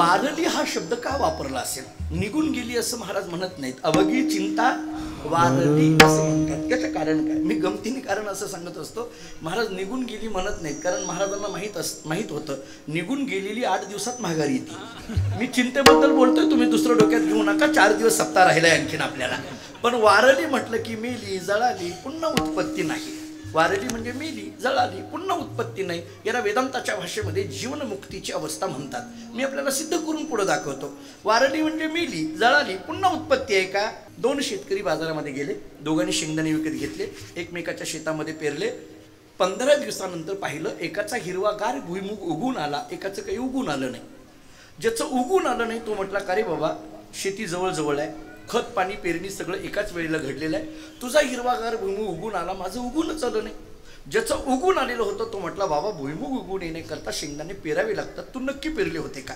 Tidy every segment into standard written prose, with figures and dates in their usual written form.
वारली हा शब्द का वापरला असेल? निघून गेली असं महाराज म्हणत नाहीत, अवघी चिंता वारली असं म्हणतात. त्याचं कारण काय? मी गमतीने कारण असं सांगत असतो, महाराज निघून गेली म्हणत नाहीत, कारण महाराजांना माहीत होतं निघून गेलेली 8 दिवसात माघारी येते. मी चिंतेबद्दल बोलतोय, तुम्ही दुसरं डोक्यात घेऊ नका, 4 दिवस सप्ताह राहिलाय आणखीन आपल्याला. पण वारली म्हटलं की मेली, जळाली, पुन्हा उत्पत्ती नाही. वारली म्हणजे मेली, जळाली, पुन्हा उत्पत्ती नाही. याला वेदांताच्या भाषेमध्ये जीवनमुक्तीची अवस्था म्हणतात. मी आपल्याला सिद्ध करून पुढे दाखवतो. वारली म्हणजे मेली, जळाली, पुन्हा उत्पत्ती आहे का? 2 शेतकरी बाजारामध्ये गेले, दोघांनी शेंगदाणे विकत घेतले, एकमेकाच्या शेतामध्ये पेरले. 15 दिवसानंतर पाहिलं, एकाचा हिरवागार भुईमुग उगून आला, एकाचं काही उगून आलं नाही. ज्याचं उगून आलं नाही तो म्हटला, का रे बाबा, शेती जवळ आहे, खत पाणी पेरणी सगळं एकाच वेळेला घडलेलं आहे, तुझा हिरवागार भुईमुग उगून आला, माझं उगूनच आलं नाही. ज्याचं उगून आलेलं होतं तो म्हटला, बाबा भुईमुग उगून येण्याकरता शेंगदाणे पेरावे लागतात, तू नक्की पेरले होते का?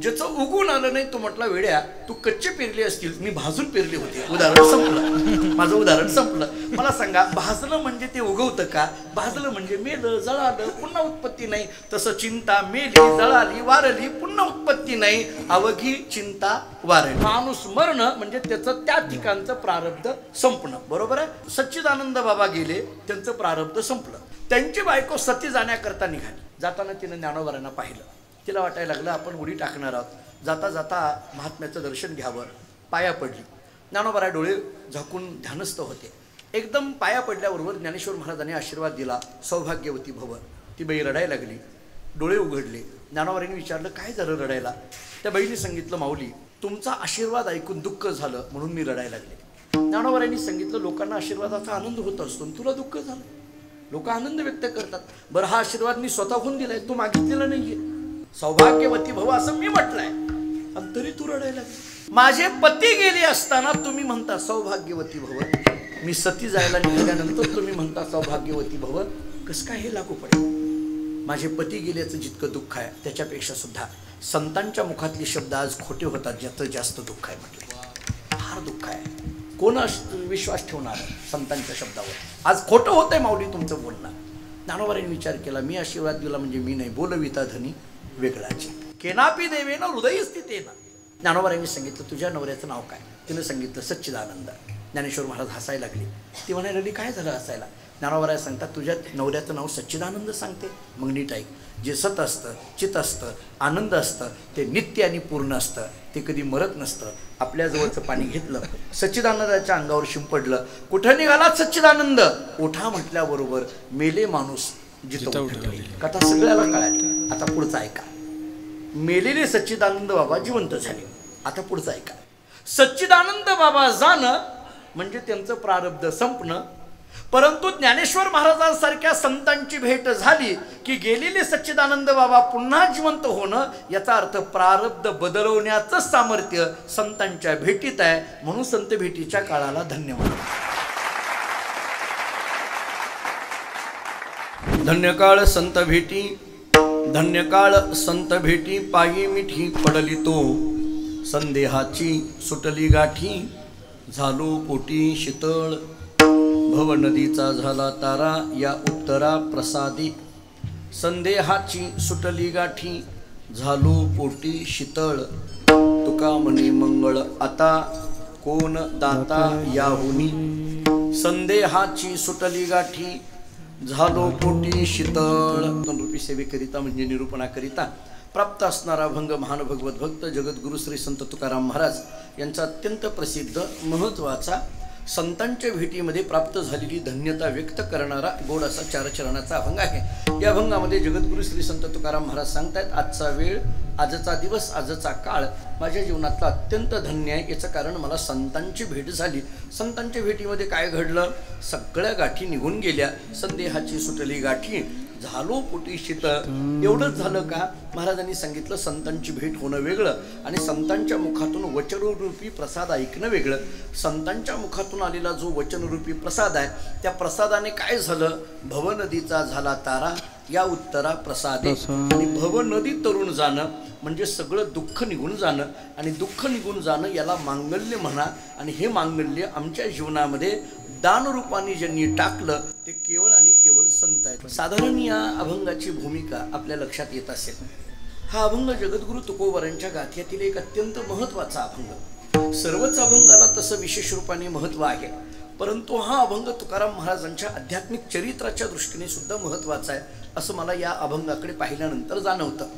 ज्याचं उगून आलं नाही तो म्हटला, वेड्या, तू कच्चे पेरले असतील, मी भाजून पेरले होते. उदाहरण संपलं, माझं उदाहरण संपलं. मला सांगा, भाजलं म्हणजे ते उगवतं का? भाजलं म्हणजे मेलं, जळालं, पुन्हा उत्पत्ती नाही. तसं चिंता मेली, जळाली, वारली, पुन्हा उत्पत्ती नाही. अवघी चिंता वारली. माणूस मरणं म्हणजे त्याचं त्या ठिकाणचं प्रारब्ध संपणं. बरोबर आहे? सच्चिदानंद बाबा गेले, त्यांचं प्रारब्ध संपलं. त्यांची बायको सती जाण्याकरता निघाली. जाताना तिनं ज्ञानोबारांना पाहिलं. तिला वाटायला लागलं आपण उडी टाकणार आहोत. जाता जाता महात्म्याचं दर्शन घ्यावं. पाया पडली. ज्ञानोबाराय डोळे झाकून ध्यानस्थ होते. एकदम पाया पडल्याबरोबर ज्ञानेश्वर महाराजांनी आशीर्वाद दिला, सौभाग्यवती भव. ती बाई रडायला लागली, डोळे उघडले. ज्ञानोबारांनी विचारलं, काय झालं रडायला? त्या बाईने सांगितलं, माऊली, तुमचा आशीर्वाद ऐकून दुःख झालं म्हणून मी रडायला लागले. ज्ञानोबारांनी सांगितलं, लोकांना आशीर्वादाचा आनंद होत असतो, तुला दुःख झालं. लोक आनंद व्यक्त करतात. बरं, हा आशीर्वाद मी स्वतःहून दिलाय, तू मागितलेला नाहीये. सौभाग्यवती भव असं मी म्हटलंय, आणि तरी तू रडायला. माझे पती गेले असताना तुम्ही म्हणता सौभाग्यवती भव, मी सती जायला निघाल्यानंतर तुम्ही म्हणता सौभाग्यवती भव. कसं काय हे लागू पडेल? माझे पती गेल्याचं जितकं दुःख आहे त्याच्यापेक्षा सुद्धा संतांच्या मुखातले शब्द आज खोटे होतात, ज्याचं जास्त दुःख आहे. म्हटलं फार दुःख आहे. कोण विश्वास ठेवणार संतांच्या शब्दावर? आज खोटं होतंय माऊली तुमचं बोलणं. ज्ञानोबारांनी विचार केला, मी आशीर्वाद दिला म्हणजे मी नाही, बोलविता धनी वेगळाची, केनापी देवेना हृदय स्थितेना. ज्ञानोबारांनी सांगितलं, तुझ्या नवऱ्याचं नाव काय? तिनं सांगितलं, सच्चिदानंद. ज्ञानेश्वर महाराज हसायला लागले. ती म्हणायला लागली, काय झालं हसायला? ज्ञानोबाराय सांगतात, तुझ्या नवऱ्याचं नाव सच्चिदानंद सांगते. मग नीट ऐक, जे सत असतं, चित असतं, आनंद असतं, ते नित्य आणि पूर्ण असतं, ते कधी मरत नसतं. आपल्याजवळचं पाणी घेतलं, सच्चिदानंदाच्या अंगावर शिंपडलं, कुठं निघाला सच्चिदानंद? ओठा म्हटल्याबरोबर मेले माणूस जिथं उठले. कथा सगळ्याला कळाली. आता पुढचं ऐका. मेलेले सच्चिदानंद बाबा जिवंत झाले. आता पुढचं ऐका. सच्चिदानंद बाबा जाणं म्हणजे त्यांचं प्रारब्ध संपणं. परंतु ज्ञानेश्वर महाराजांसारख्या संतांची भेट झाली की गेलेले सच्चिदानंद बाबा पुन्हा जिवंत होणं, याचा अर्थ प्रारब्ध बदलवण्याचं सामर्थ्य संतांच्या भेटीत आहे. म्हणून संत भेटीच्या काळाला धन्यवाद. धन्यकाळ संत भेटी, धन्यकाळ संत भेटी, पायी मिठी पडली तो, संदेहाची सुटली गाठी, झालो पोटी शीतळ, भव नदीचा झाला तारा, या उत्तरा प्रसादी. संदेहाची सुटली गाठी, झालो पोटी शीतळ, तुका म्हणे मंगळ आता, कोण दाता याहुनी. संदेहाची सुटली गाठी, झालो पोटी शीतळ. रूपी सेवेकरिता म्हणजे निरूपणाकरिता प्राप्त असणारा भंग महान भगवत भक्त जगद्गुरु श्री संत तुकाराम महाराज यांचा अत्यंत प्रसिद्ध महत्त्वाचा संतांच्या भेटीमध्ये प्राप्त झालेली धन्यता व्यक्त करणारा गोड असा 4 चरणाचा अभंग आहे. या अभंगामध्ये जगद्गुरु श्री संत तुकाराम महाराज सांगतायत, आजचा वेळ, आजचा दिवस, आजचा काळ माझ्या जीवनातला अत्यंत धन्य आहे. याचं कारण मला संतांची भेट झाली. संतांच्या भेटीमध्ये काय घडलं? सगळ्या गाठी निघून गेल्या. संदेहाची सुटली गाठी, झालो पोटी शीतळ. एवढंच झालं का? महाराजांनी सांगितलं, संतांची भेट होणं वेगळं आणि संतांच्या मुखातून वचनरूपी प्रसाद ऐकणं वेगळं. संतांच्या मुखातून आलेला जो वचनरूपी प्रसाद आहे, त्या प्रसादाने काय झालं? भवनदीचा झाला तारा, या उत्तरा प्रसादे. आणि भवनदी तरुण जाणं म्हणजे सगळं दुःख निघून जाणं, आणि दुःख निघून जाणं याला मांगल्य म्हणा. आणि हे मांगल्य आमच्या जीवनामध्ये दानरूपाने ज्यांनी टाकलं ते केवळ आणि केवळ संत आहेत. साधारण या अभंगाची भूमिका आपल्या लक्षात येत असेल. हा अभंग जगद्गुरु तुकोबारांच्या गाथ्यातील एक अत्यंत महत्त्वाचा अभंग. सर्वच अभंगाला तसं विशेष रूपाने महत्त्व आहे, परंतु हा अभंग तुकाराम महाराजांच्या आध्यात्मिक चरित्राच्या दृष्टीने सुद्धा महत्त्वाचा आहे असं मला या अभंगाकडे पाहिल्यानंतर जाणवतं.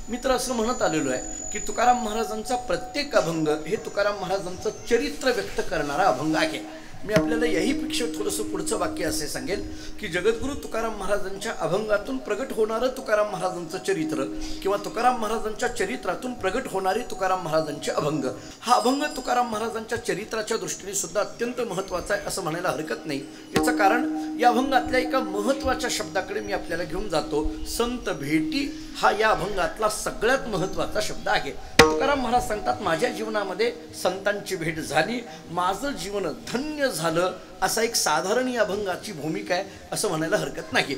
मी तर असं म्हणत आलेलो आहे की तुकाराम महाराजांचा प्रत्येक अभंग हे तुकाराम महाराजांचं चरित्र व्यक्त करणारा अभंग आहे. मी आपल्याला याहीपेक्षा थोडंसं पुढचं वाक्य असे सांगेल की जगद्गुरु तुकाराम महाराजांच्या अभंगातून प्रगट होणारं तुकाराम महाराजांचं चरित्र किंवा तुकाराम महाराजांच्या चरित्रातून प्रगट होणारे तुकाराम महाराजांचे अभंग, हा अभंग तुकाराम महाराजांच्या चरित्राच्या दृष्टीने सुद्धा अत्यंत महत्त्वाचा आहे असं म्हणायला हरकत नाही. याचं कारण या अभंगातल्या एका महत्त्वाच्या शब्दाकडे मी आपल्याला घेऊन जातो. संत भेटी हा या अभंगातला सगळ्यात महत्त्वाचा शब्द आहे. तुकाराम महाराज सांगतात, माझ्या जीवनामध्ये संतांची भेट झाली, माझं जीवन धन्य झालं, असा एक साधारण या अभंगाची भूमिका आहे असं म्हणायला हरकत नाही.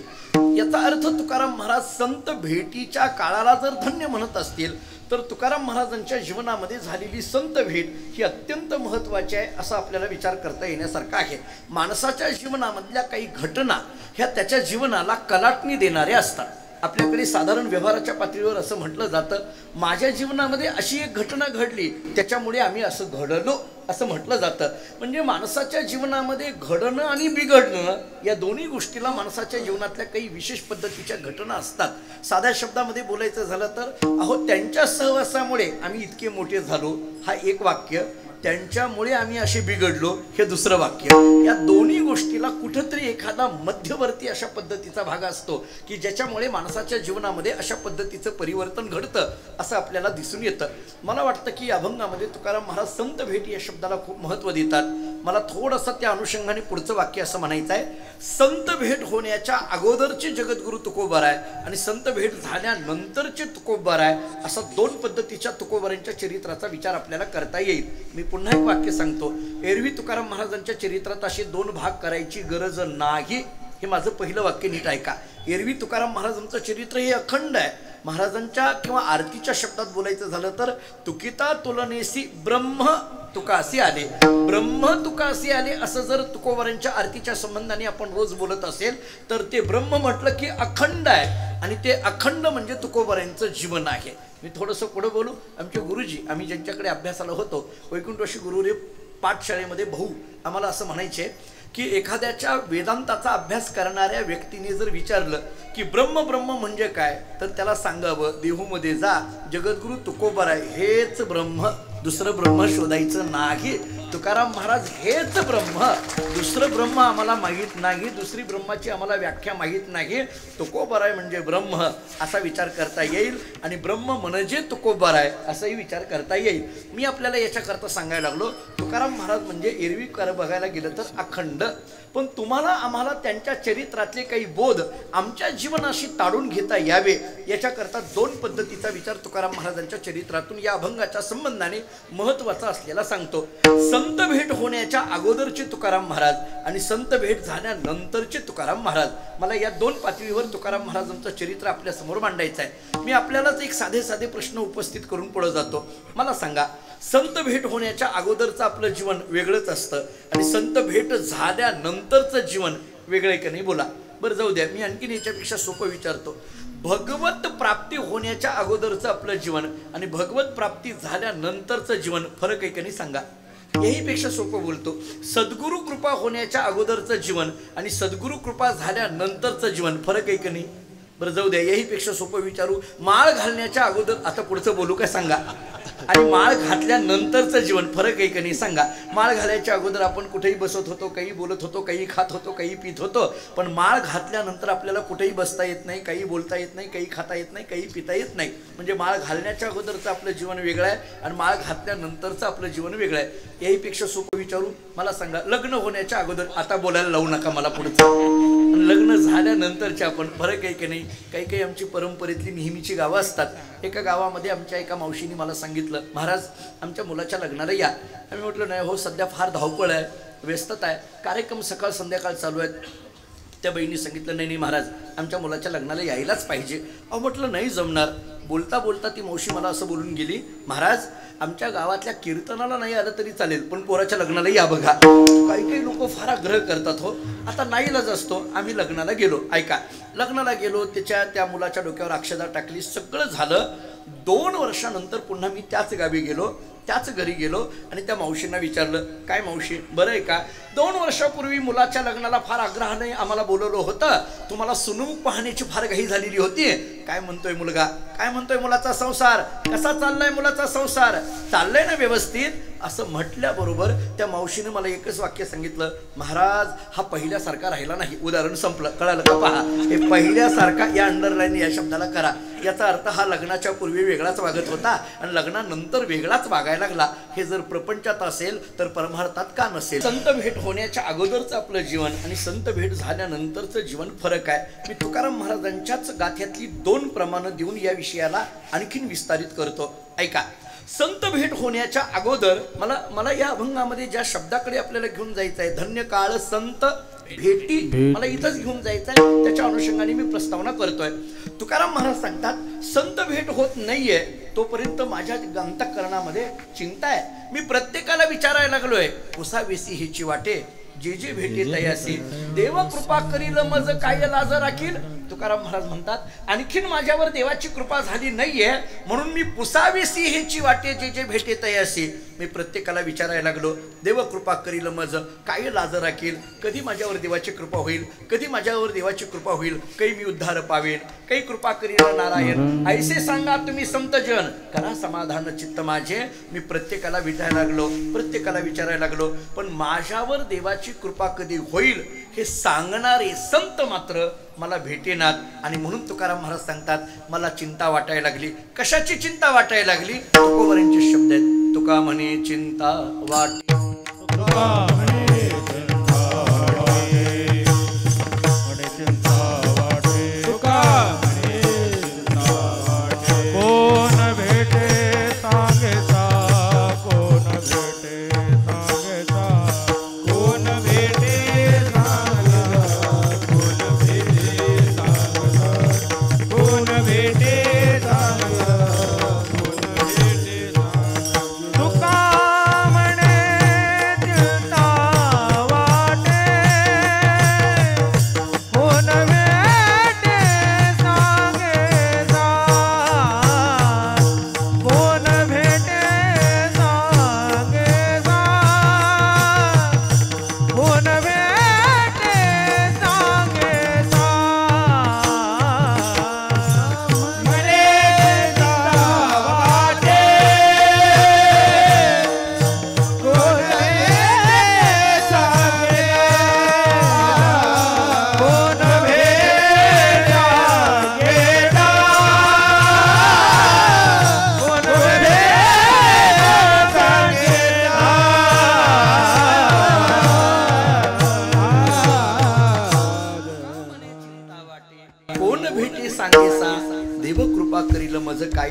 याचा अर्थ तुकाराम महाराज संत भेटीच्या काळाला जर धन्य म्हणत असतील तर तुकाराम महाराजांच्या जीवनामध्ये झालेली संत भेट ही अत्यंत महत्त्वाची आहे असं आपल्याला विचार करता येण्यासारखा आहे. माणसाच्या जीवनामधल्या काही घटना ह्या त्याच्या जीवनाला कलाटणी देणाऱ्या असतात. आपल्याकडे साधारण व्यवहाराच्या पातळीवर असं म्हटलं जातं, माझ्या जीवनामध्ये अशी एक घटना घडली त्याच्यामुळे आम्ही असं घडलो असं म्हटलं जातं. म्हणजे माणसाच्या जीवनामध्ये घडणं आणि बिघडणं या दोन्ही गोष्टीला माणसाच्या जीवनातल्या काही विशेष पद्धतीच्या घटना असतात. साध्या शब्दामध्ये बोलायचं झालं तर अहो त्यांच्या सहवासामुळे आम्ही इतके मोठे झालो हा एक वाक्य, त्यांच्यामुळे आम्ही असे बिघडलो हे दुसरं वाक्य. या दोन्ही गोष्टीला कुठंतरी एखादा मध्यवर्ती अशा पद्धतीचा भाग असतो की ज्याच्यामुळे माणसाच्या जीवनामध्ये अशा पद्धतीचं परिवर्तन घडतं असं आपल्याला दिसून येतं. मला वाटतं की अभंगामध्ये तुकाराम महाराज संत भेट या शब्दाला खूप महत्त्व देतात. मला थोडंसं त्या अनुषंगाने पुढचं वाक्य असं म्हणायचं आहे, संत भेट होण्याच्या अगोदरचे जगद्गुरु तुकोबार आहे आणि संत भेट झाल्यानंतरचे तुकोबार आहे, असा दोन पद्धतीच्या तुकोबारांच्या चरित्राचा विचार आपल्याला करता येईल. मी पुन्हा एक वाक्य सांगतो, एरवी तुकाराम महाराजांच्या चरित्रात असे दोन भाग करायची गरज नाही, हे माझं पहिलं वाक्य नीट ऐका. एरवी तुकाराम महाराजांचं चरित्र हे अखंड आहे. महाराजांच्या किंवा आरतीच्या शब्दात बोलायचं झालं तर तुकिता तुलनेसी ब्रह्म तुकासी आले, ब्रह्म तुकासी आले असं जर तुकोबारांच्या आरतीच्या संबंधाने आपण रोज बोलत असेल तर ते ब्रह्म म्हटलं की अखंड आहे आणि ते अखंड म्हणजे तुकोबारांचं जीवन आहे. मी थोडंसं पुढं बोलू. आमचे गुरुजी, आम्ही ज्यांच्याकडे अभ्यासाला होतो, वैकुंठवासी गुरुरे पाठशाळेमध्ये भाऊ आम्हाला असं म्हणायचे की एखाद्याच्या वेदांताचा अभ्यास करणाऱ्या व्यक्तीने जर विचारलं की ब्रह्म ब्रह्म म्हणजे काय तर त्याला सांगावं, देहूमध्ये जा, जगद्गुरु तुकोबार आहे, हेच ब्रह्म, दुसरं ब्रह्म शोधायचं नाही. तुकाराम महाराज हेच ब्रह्म, दुसरं ब्रह्म आम्हाला माहीत नाही, दुसरी ब्रह्माची आम्हाला व्याख्या माहीत नाही, तुकोबार आहे म्हणजे ब्रह्म असा विचार करता येईल आणि ब्रह्म म्हणजे तुकोबार आहे असाही विचार करता येईल. मी आपल्याला याच्याकरता सांगायला लागलो, तुकाराम महाराज म्हणजे एरवी बघायला गेलं तर अखंड, पण तुम्हाला आम्हाला त्यांच्या चरित्रातले काही बोध आमच्या जीवनाशी ताडून घेता यावे याच्याकरता दोन पद्धतीचा विचार तुकाराम महाराजांच्या चरित्रातून या अभंगाच्या संबंधाने महत्त्वाचा असलेला सांगतो. संत भेट होण्याच्या अगोदरचे तुकाराम महाराज आणि संत भेट झाल्यानंतरचे तुकाराम महाराज, मला या दोन पातळीवर तुकाराम महाराजांचं चरित्र आपल्या समोर मांडायचं आहे. मी आपल्यालाच एक साधे साधे प्रश्न उपस्थित करून पुढे जातो. मला सांगा, संत भेट होण्याच्या अगोदरचं आपलं जीवन वेगळंच असतं आणि संत भेट झाल्यानंतरचं जीवन वेगळं आहे का नाही? बोला बरं, जाऊ द्या, मी आणखीन याच्यापेक्षा सोपं विचारतो. भगवत प्राप्ती होण्याच्या अगोदरचं आपलं जीवन आणि भगवत प्राप्ती झाल्यानंतरचं जीवन फरक आहे का नाही? सांगा. याहीपेक्षा सोपं बोलतो, सद्गुरु कृपा होण्याच्या अगोदरचं जीवन आणि सद्गुरु कृपा झाल्यानंतरचं जीवन फरक आहे का नाही? बरं, जाऊ द्या, याहीपेक्षा सोपं विचारू, माळ घालण्याच्या अगोदर, आता पुढचं बोलू काय? सांगा. आणि माळ घातल्यानंतरचं जीवन फरक आहे का नाही? सांगा. माळ घालायच्या अगोदर आपण कुठेही बसत होतो, काही बोलत होतो, काही खात होतो, काही पित होतो, पण माळ घातल्यानंतर आपल्याला कुठेही बसता येत नाही, काही बोलता येत नाही, काही खाता येत नाही, काही पिता येत नाही. म्हणजे माळ घालण्याच्या अगोदरचं आपलं जीवन वेगळं आहे आणि माळ घातल्यानंतरचं आपलं जीवन वेगळं आहे. याहीपेक्षा सोपं विचारू, मला सांगा, लग्न होण्याच्या अगोदर, आता बोलायला लावू नका मला पुढचं, लग्न झाल्यानंतरचे आपण फरक आहे की नाही? काही काही आमची परंपरेतली नेहमीची गावं असतात. एका गावामध्ये आमच्या एका मावशीने मला सांगितलं, महाराज आमच्या मुलाच्या लग्नाला या. आम्ही म्हटलं नाही हो, सध्या फार धावपळ आहे, व्यस्तता आहे, कार्यक्रम सकाळ संध्याकाळ चालू आहेत. त्या बहिणी सांगितलं, नाही नाही महाराज आमच्या मुलाच्या लग्नाला यायलाच पाहिजे. अहो म्हटलं नाही जमणार. बोलता बोलता ती मावशी मला असं बोलून गेली, महाराज आमच्या गावातल्या कीर्तनाला नाही आलं तरी चालेल, पण पोराच्या लग्नाला या बघा. काही काही लोक फार आग्रह करतात हो. आता नाईलाज असतो, आम्ही लग्नाला गेलो. ऐका, लग्नाला गेलो, त्या मुलाच्या डोक्यावर अक्षदा टाकली, सगळं झालं. 2 वर्षानंतर पुन्हा मी त्याच गावी गेलो, त्याच घरी गेलो आणि त्या मावशींना विचारलं, काय मावशी बरं आहे का? 2 वर्षापूर्वी मुलाच्या लग्नाला फार आग्रहाने आम्हाला बोलवलं होतं, तुम्हाला सुनूक पाहण्याची फार घाई झालेली होती. काय म्हणतोय मुलगा? काय म्हणतोय मुलाचा संसार? कसा चाललाय मुलाचा संसार? चाललाय ना व्यवस्थित? असं म्हटल्याबरोबर त्या मावशीने मला एकच वाक्य सांगितलं, महाराज हा पहिल्यासारखा राहिला नाही. उदाहरण संपलं. कळालं का? पहा, हे पहिल्यासारखा या अंडरलाईन या शब्दाला करा. याचा अर्थ हा लग्नाच्या पूर्वी वेगळाच वागत होता आणि लग्नानंतर वेगळाच वागायला लागला. हे जर प्रपंचात असेल तर परमार्थात का नसेल? संत भेट होण्याच्या अगोदरचं आपलं जीवन आणि संत भेट झाल्यानंतरचं जीवन फरक आहे. मी तुकाराम महाराजांच्याच गाथ्यातली 2 प्रमाणं देऊन या विषयाला आणखीन विस्तारित करतो. ऐका. संत भेट होण्याच्या अगोदर मला या अभंगामध्ये ज्या शब्दाकडे आपल्याला घेऊन जायचं आहे, धन्य काळ संत भेटी, मला इथंच घेऊन जायचं आहे. त्याच्या अनुषंगाने मी प्रस्तावना करतोय. तुकाराम महाराज सांगतात, संत भेट होत नाहीये तोपर्यंत माझ्या अंतःकरणामध्ये चिंता आहे. मी प्रत्येकाला विचारायला लागलोय, पुसावेसी हेची वाटे, जे जे भेटे तयासी, देव कृपा करील मज काय लाज राखील. तुकाराम महाराज म्हणतात, आणखीन माझ्यावर देवाची कृपा झाली नाहीये म्हणून मी पुसावेसी हेची वाटे, जे जे भेटे तयासी. मी प्रत्येकाला विचारायला लागलो, देव कृपा करील मज काय लाज राखील. कधी माझ्यावर देवाची कृपा होईल, कधी माझ्यावर देवाची कृपा होईल, काही मी उद्धार पावेन, काही कृपा करील नारायण. ऐसे सांगा तुम्ही संत जन, करा समाधान चित्त माझे. मी प्रत्येकाला प्रत्येकाला विचारायला लागलो, पण माझ्यावर देवाची कृपा कधी होईल हे सांगणारे संत मात्र मला भेटेनात. आणि म्हणून तुकाराम महाराज सांगतात, मला चिंता वाटायला लागली. कशाची चिंता वाटायला लागली? तुकोबरांचे शब्द आहेत. तुका म्हणे चिंता वाटे,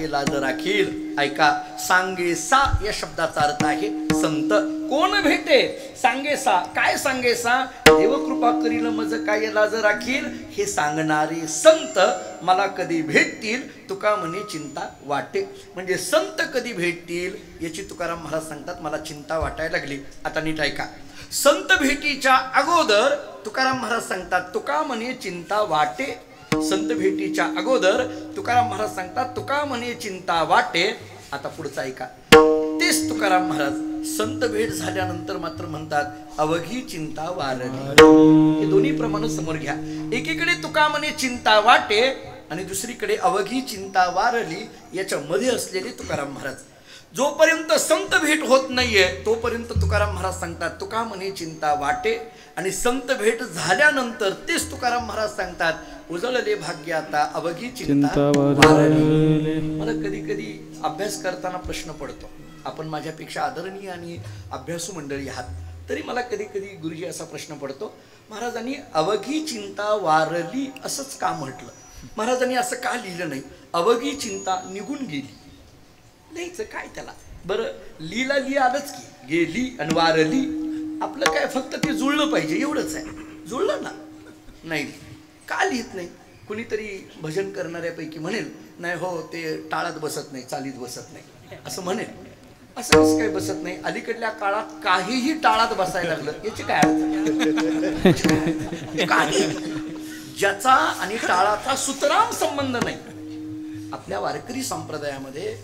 लाज राखील. ऐका, सांगेसा या शब्दाचा अर्थ आहे संत. कोण भेटे? सांगेसा. काय सांगेसा? देवकृपा करील मज काय लाज राखील. हे सांगणारे संत मला कधी भेटतील, तुका म्हणे चिंता वाटे. म्हणजे संत कधी भेटतील याची तुकाराम महाराज सांगतात, मला चिंता वाटायला लागली. आता नीट ऐका. संत भेटीच्या अगोदर तुकाराम महाराज सांगतात, तुका म्हणे चिंता वाटे. संत भेटीच्या अगोदर तुकाराम महाराज सांगतात, तुका म्हणे चिंता वाटे. आता पुढचं ऐका. तेच तुकाराम महाराज संत भेट झाल्यानंतर मात्र म्हणतात, अवघी चिंता वारली. हे दोन्ही प्रमाण समोर घ्या. एकीकडे तुका म्हणे चिंता वाटे आणि दुसरीकडे अवघी चिंता वारली. याच्या मध्ये असलेले तुकाराम महाराज. जोपर्यंत संत भेट होत नाहीये तोपर्यंत तुकाराम महाराज सांगतात, तुका म्हणे चिंता वाटे. आणि संत भेट झाल्यानंतर तेच तुकाराम महाराज सांगतात, उजळले भाग्य आता अवघी चिंता वारली. मला कधी कधी अभ्यास करताना प्रश्न पडतो. आपण माझ्यापेक्षा आदरणीय आणि अभ्यासू मंडळी आहात, तरी मला कधी कधी गुरुजी असा प्रश्न पडतो, महाराजांनी अवघी चिंता वारली असंच का म्हटलं? महाराजांनी असं का लिहिलं नाही? अवघी चिंता निघून गेली लिहायचं काय त्याला? बरं, लीला लिहा आलंच की, गेली आणि वारली. आपलं काय फक्त ते जुळलं पाहिजे एवढंच आहे. जुळलं ना? नाही. का लिहित नाही? कुणीतरी भजन करणाऱ्यापैकी म्हणेल, नाही हो ते टाळात बसत नाही, चालीत बसत नाही असं म्हणेल. असं कसं काय बसत नाही? अलीकडल्या काळात काहीही टाळात बसायला लागलं याची काय अर्थ? काही ज्याचा आणि टाळाचा सुतराम संबंध नाही आपल्या वारकरी संप्रदायामध्ये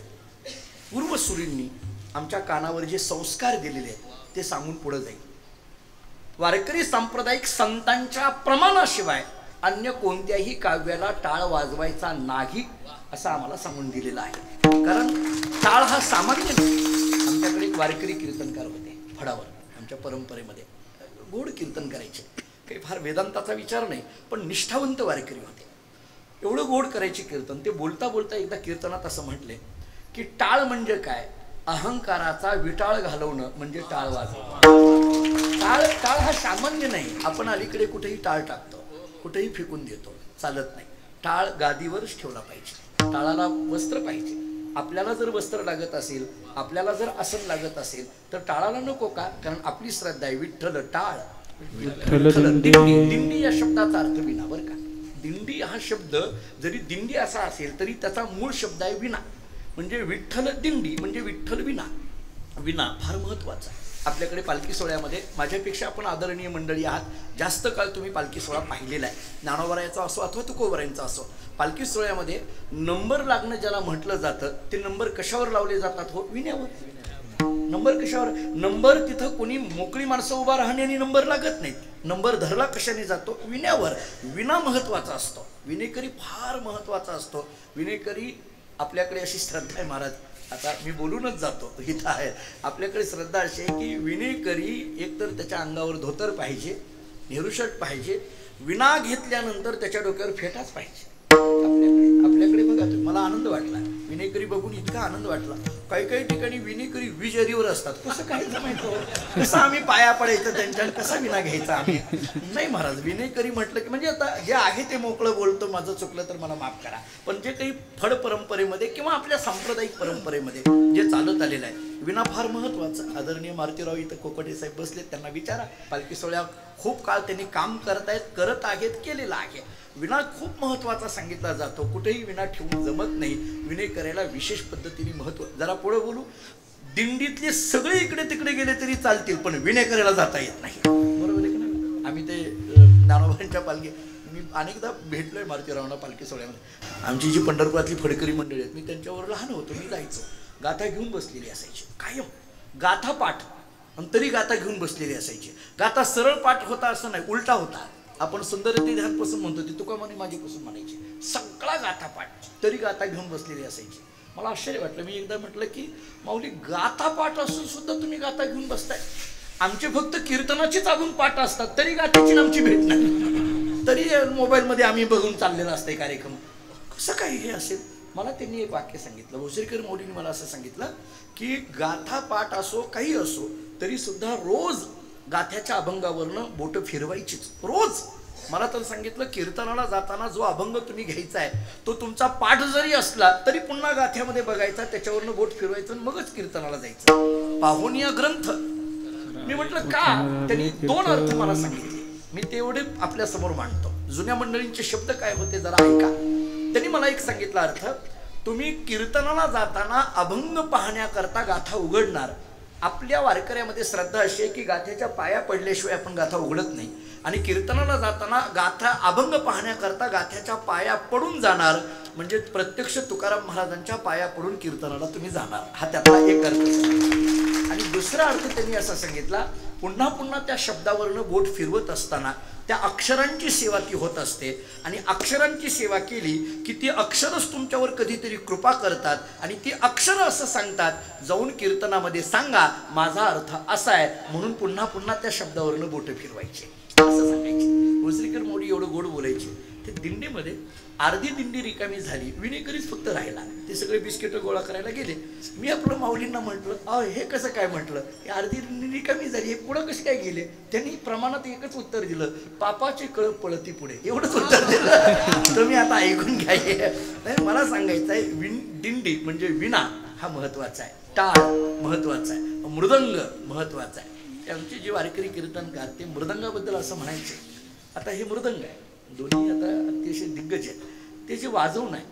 पूर्वसुरींनी आमच्या कानावर जे संस्कार दिलेले आहेत ते सांगून पुढे जाईल. वारकरी सांप्रदायिक संतांच्या प्रमाणाशिवाय अन्य कोणत्याही काव्याला टाळ वाजवायचा नाही असं आम्हाला सांगून दिलेलं आहे. कारण टाळ हा सामान्य नाही. आमच्याकडे एक वारकरी कीर्तनकार होते फडावर, आमच्या परंपरेमध्ये गोड कीर्तन करायचे. काही फार वेदांताचा विचार नाही, पण निष्ठावंत वारकरी होते. एवढं गोड करायचे कीर्तन. ते बोलता बोलता एकदा कीर्तनात असं म्हटले की टाळ म्हणजे काय, अहंकाराचा विटाळ घालवणं म्हणजे टाळ वाजवणं. टाळ हा सामान्य नाही. आपण अलीकडे कुठेही टाळ टाकतो, कुठेही फेकून देतो, चालत नाही. टाळ गादीवरच ठेवला पाहिजे. टाळाला वस्त्र पाहिजे. आपल्याला जर वस्त्र लागत असेल, आपल्याला जर आसन लागत असेल तर टाळाला नको का? कारण आपली श्रद्धा आहे विठ्ठल टाळ. दिंडी, दिंडी या शब्दाचा अर्थ विना. बरं का, दिंडी हा शब्द जरी दिंडी असा असेल तरी त्याचा मूळ शब्द आहे विना. म्हणजे विठ्ठल दिंडी म्हणजे विठ्ठल विना. विना फार महत्वाचा. आपल्याकडे पालखी सोहळ्यामध्ये माझ्यापेक्षा आपण आदरणीय मंडळी आहात, जास्त काळ तुम्ही पालखी सोहळा पाहिलेला आहे. ज्ञानोबारायांचा असो अथवा तुकोबारायांचा असो, पालखी सोहळ्यामध्ये नंबर लागणं ज्याला म्हटलं जातं ते नंबर कशावर लावले जातात? हो, विण्यावर. नंबर कशावर? नंबर तिथं कोणी मोकळी माणसं उभा राहण्याने नंबर लागत नाहीत. नंबर धरला कशाने जातो? विण्यावर. विना महत्वाचा असतो. विनेकरी फार महत्वाचा असतो. विनेकरी आपल्याकडे अशी श्रद्धा आहे महाराज, आता मी बोलूनच जातो, इथं आहे आपल्याकडे श्रद्धा अशी आहे की विनेकरी एकतर त्याच्या अंगावर धोतर पाहिजे, नेहरू शर्ट पाहिजे, विना घेतल्यानंतर त्याच्या डोक्यावर फेटाच पाहिजे. आपल्याकडे बघा तुम्ही, मला आनंद वाटला विनेकरी बघून, इतका आनंद वाटला. काही काही ठिकाणी विनेकरी विजरीवर असतात. कसं काय जमायचं? कसं आम्ही पाया पडायचं त्यांच्या, कसा विना घ्यायचा आम्ही? नाही महाराज, विनेकरी म्हटलं की म्हणजे आता जे आहे ते मोकळं बोलतो, माझं चुकलं तर मला माफ करा, पण जे काही फड परंपरेमध्ये किंवा आपल्या सांप्रदायिक परंपरेमध्ये जे चालत आलेलं आहे, विना फार महत्वाचं. आदरणीय मारुतीराव इथं कोकटे साहेब बसलेत, त्यांना विचारा. पालखी सोहळ्यात खूप काळ त्यांनी काम करत आहेत, केलेलं आहे. विना खूप महत्वाचा सांगितला जातो. कुठेही विना ठेवून जमत नाही. विनय करायला विशेष पद्धतीने महत्व. जरा पुढे बोलू. दिंडीतले सगळे इकडे तिकडे गेले तरी चालतील, पण विनय करायला जाता येत नाही. बरोबर आहे की नाही? आम्ही ते ज्ञानोबांच्या पालखी, मी अनेकदा भेटलोय मारुतीरावांना पालखी सोहळ्यामध्ये. आमची जी पंढरपुरातली फडकरी मंडळी आहेत, मी त्यांच्यावर लहान होतो, मी जायचो. गाथा घेऊन बसलेली असायची कायम, गाथा पाठ, आणि तरी गाथा घेऊन बसलेली असायची. गाथा सरळ पाठ होता असं नाही, उलटा होता. आपण सुंदरते ध्यानपासून म्हणतो, ती तुका म्हणे माझ्यापासून म्हणायची. सगळा गाथा पाठ, तरी गाथा घेऊन बसलेली असायची. मला आश्चर्य वाटलं. मी एकदा म्हटलं की माऊली, गाथा पाठ असून सुद्धा तुम्ही गाथा घेऊन बसताय. आमचे फक्त कीर्तनाचीच अजून पाठ असतात, तरी गाथ्याची आमची भेट नाही. तरी मोबाईलमध्ये आम्ही बघून चाललेला असते कार्यक्रम. कसं काही हे असेल? मला त्यांनी एक वाक्य सांगितलं. भोसरीकर मौलींनी मला असं सांगितलं की गाथा पाठ असो काही असो तरी सुद्धा रोज गाथ्याच्या अभंगावरनं बोट फिरवायचीच रोज. मला तर सांगितलं, कीर्तनाला जाताना जो अभंग तुम्ही घ्यायचा आहे तो तुमचा पाठ जरी असला तरी पुन्हा गाथ्यामध्ये बघायचा, त्याच्यावरनं बोट फिरवायचं, मगच कीर्तनाला जायचं. पाहुनिया ग्रंथ. मी म्हटलं का? त्यांनी दोन अर्थ मला सांगितले, मी तेवढे आपल्या समोर मांडतो. जुन्या मंडळींचे शब्द काय होते जरा ऐका. त्यांनी मला एक सांगितला अर्थ, तुम्ही कीर्तनाला जाताना अभंग पाहण्याकरता गाथा उघडणार. आपल्या वारकऱ्यामध्ये श्रद्धा अशी आहे की गाथ्याच्या पाया पडल्याशिवाय आपण गाथा उघडत नाही. आणि कीर्तनाला जाताना गाथा अभंग पाहण्याकरता गाथ्याच्या पाया पडून जाणार, म्हणजे प्रत्यक्ष तुकाराम महाराजांच्या पाया पडून कीर्तनाला तुम्ही जाणार. हा त्यातला एक अर्थ. आणि दुसरा अर्थ त्यांनी असा सांगितला, पुन्हा पुन्हा त्या शब्दावरनं बोट फिरवत असताना त्या अक्षरांची सेवा ती होत असते. आणि अक्षरांची सेवा केली की ती अक्षरच तुमच्यावर कधीतरी कृपा करतात आणि ती अक्षरं असं सांगतात, जाऊन कीर्तनामध्ये सांगा माझा अर्थ असा आहे, म्हणून पुन्हा पुन्हा त्या शब्दावरनं बोटं फिरवायचे असं सांगायचे. भोसरीकर मोडी एवढं गोड बोलायचे. ते दिंडीमध्ये अर्धी दिंडी रिकामी झाली, विनेकरीच फक्त राहिला. ते सगळे बिस्किट गोळा करायला गेले. मी आपलं माऊलींना म्हटलं, हे कसं काय? म्हटलं हे अर्धी दिंडी रिकामी झाली, हे पुढं कसे काय गेले? त्यांनी प्रमाणात एकच उत्तर दिलं, पापाची कळप पळती पुढे, एवढंच उत्तर दिलं. तुम्ही आता ऐकून घ्या. नाही, मला सांगायचं आहे, दिंडी म्हणजे विना हा महत्वाचा आहे, टाळ महत्वाचा आहे, मृदंग महत्वाचा आहे. आमचे जे वारकरी कीर्तनकार ते मृदंगाबद्दल असं म्हणायचे. आता हे मृदंग आहे, दोन्ही आता अतिशय दिग्गज आहेत. ते जे वाजवणं आहे,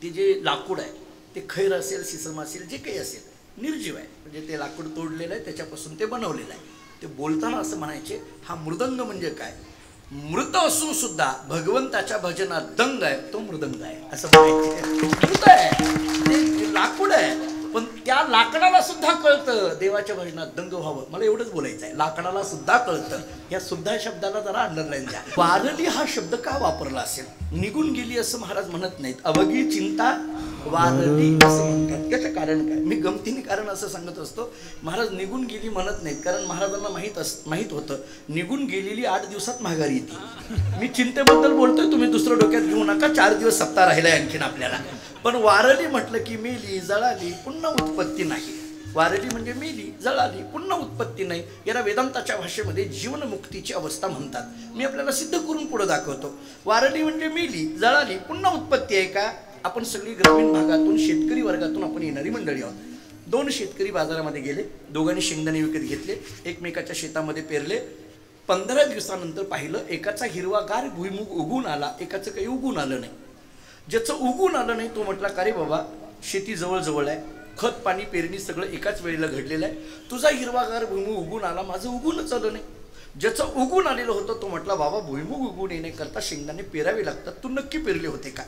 ते जे लाकूड आहे, ते खैर असेल, सिसम असेल, जे काही असेल, निर्जीव आहे. म्हणजे ते लाकूड तोडलेलं आहे, त्याच्यापासून ते बनवलेलं आहे. ते बोलताना असं म्हणायचे, हा मृदंग म्हणजे काय? मृत असून सुद्धा भगवंताच्या भजनात दंग आहे, तो मृदंग आहे असं म्हणायचं. मृत आहे, ते लाकूड आहे, पण त्या लाकडाला सुद्धा कळतं देवाच्या भजनात दंग व्हावं. मला एवढंच बोलायचं आहे, लाकडाला सुद्धा कळतं. या सुद्धा शब्दाला जरा अंडरलाईन द्या. वारली हा शब्द का वापरला असेल? निघून गेली असं महाराज म्हणत नाहीत. अवघी चिंता वारली असं म्हणतात. याचं कारण काय? मी गमतीने कारण असं सांगत असतो. महाराज निघून गेली म्हणत नाहीत, कारण महाराजांना माहीत होतं निघून गेलेली 8 दिवसात माघारी येते. मी चिंतेबद्दल बोलतोय, तुम्ही दुसरं डोक्यात घेऊ नका. 4 दिवस सप्ताह राहिलाय आणखीन आपल्याला. पण वारली म्हटलं की मेली, जळाली, पुन्हा उत्पत्ती नाही. वारली म्हणजे मेली, जळाली, पुन्हा उत्पत्ती नाही. याला वेदांताच्या भाषेमध्ये जीवनमुक्तीची अवस्था म्हणतात. मी आपल्याला सिद्ध करून पुढे दाखवतो. वारली म्हणजे मेली, जळाली, पुन्हा उत्पत्ती आहे का? आपण सगळी ग्रामीण भागातून शेतकरी वर्गातून आपण येणारी मंडळी आहोत. 2 शेतकरी बाजारामध्ये गेले, दोघांनी शेंगदाणे विकत घेतले, एकमेकाच्या शेतामध्ये पेरले. 15 दिवसानंतर पाहिलं एकाचा हिरवागार भुईमुग उगून आला, एकाचं काही उगून आलं नाही. ज्याचं उगून आलं नाही तो म्हटला, का रे बाबा, शेती जवळ आहे, खत पाणी पेरणी सगळं एकाच वेळेला घडलेलं आहे, तुझा हिरवागार भुईमुग उगून आला, माझं उगूनच आलं नाही. ज्याचं उगून आलेलं होतं तो म्हटला, बाबा भुईमुग उगून येण्याकरता शेंगदाणे पेरावे लागतात, तू नक्की पेरले होते का?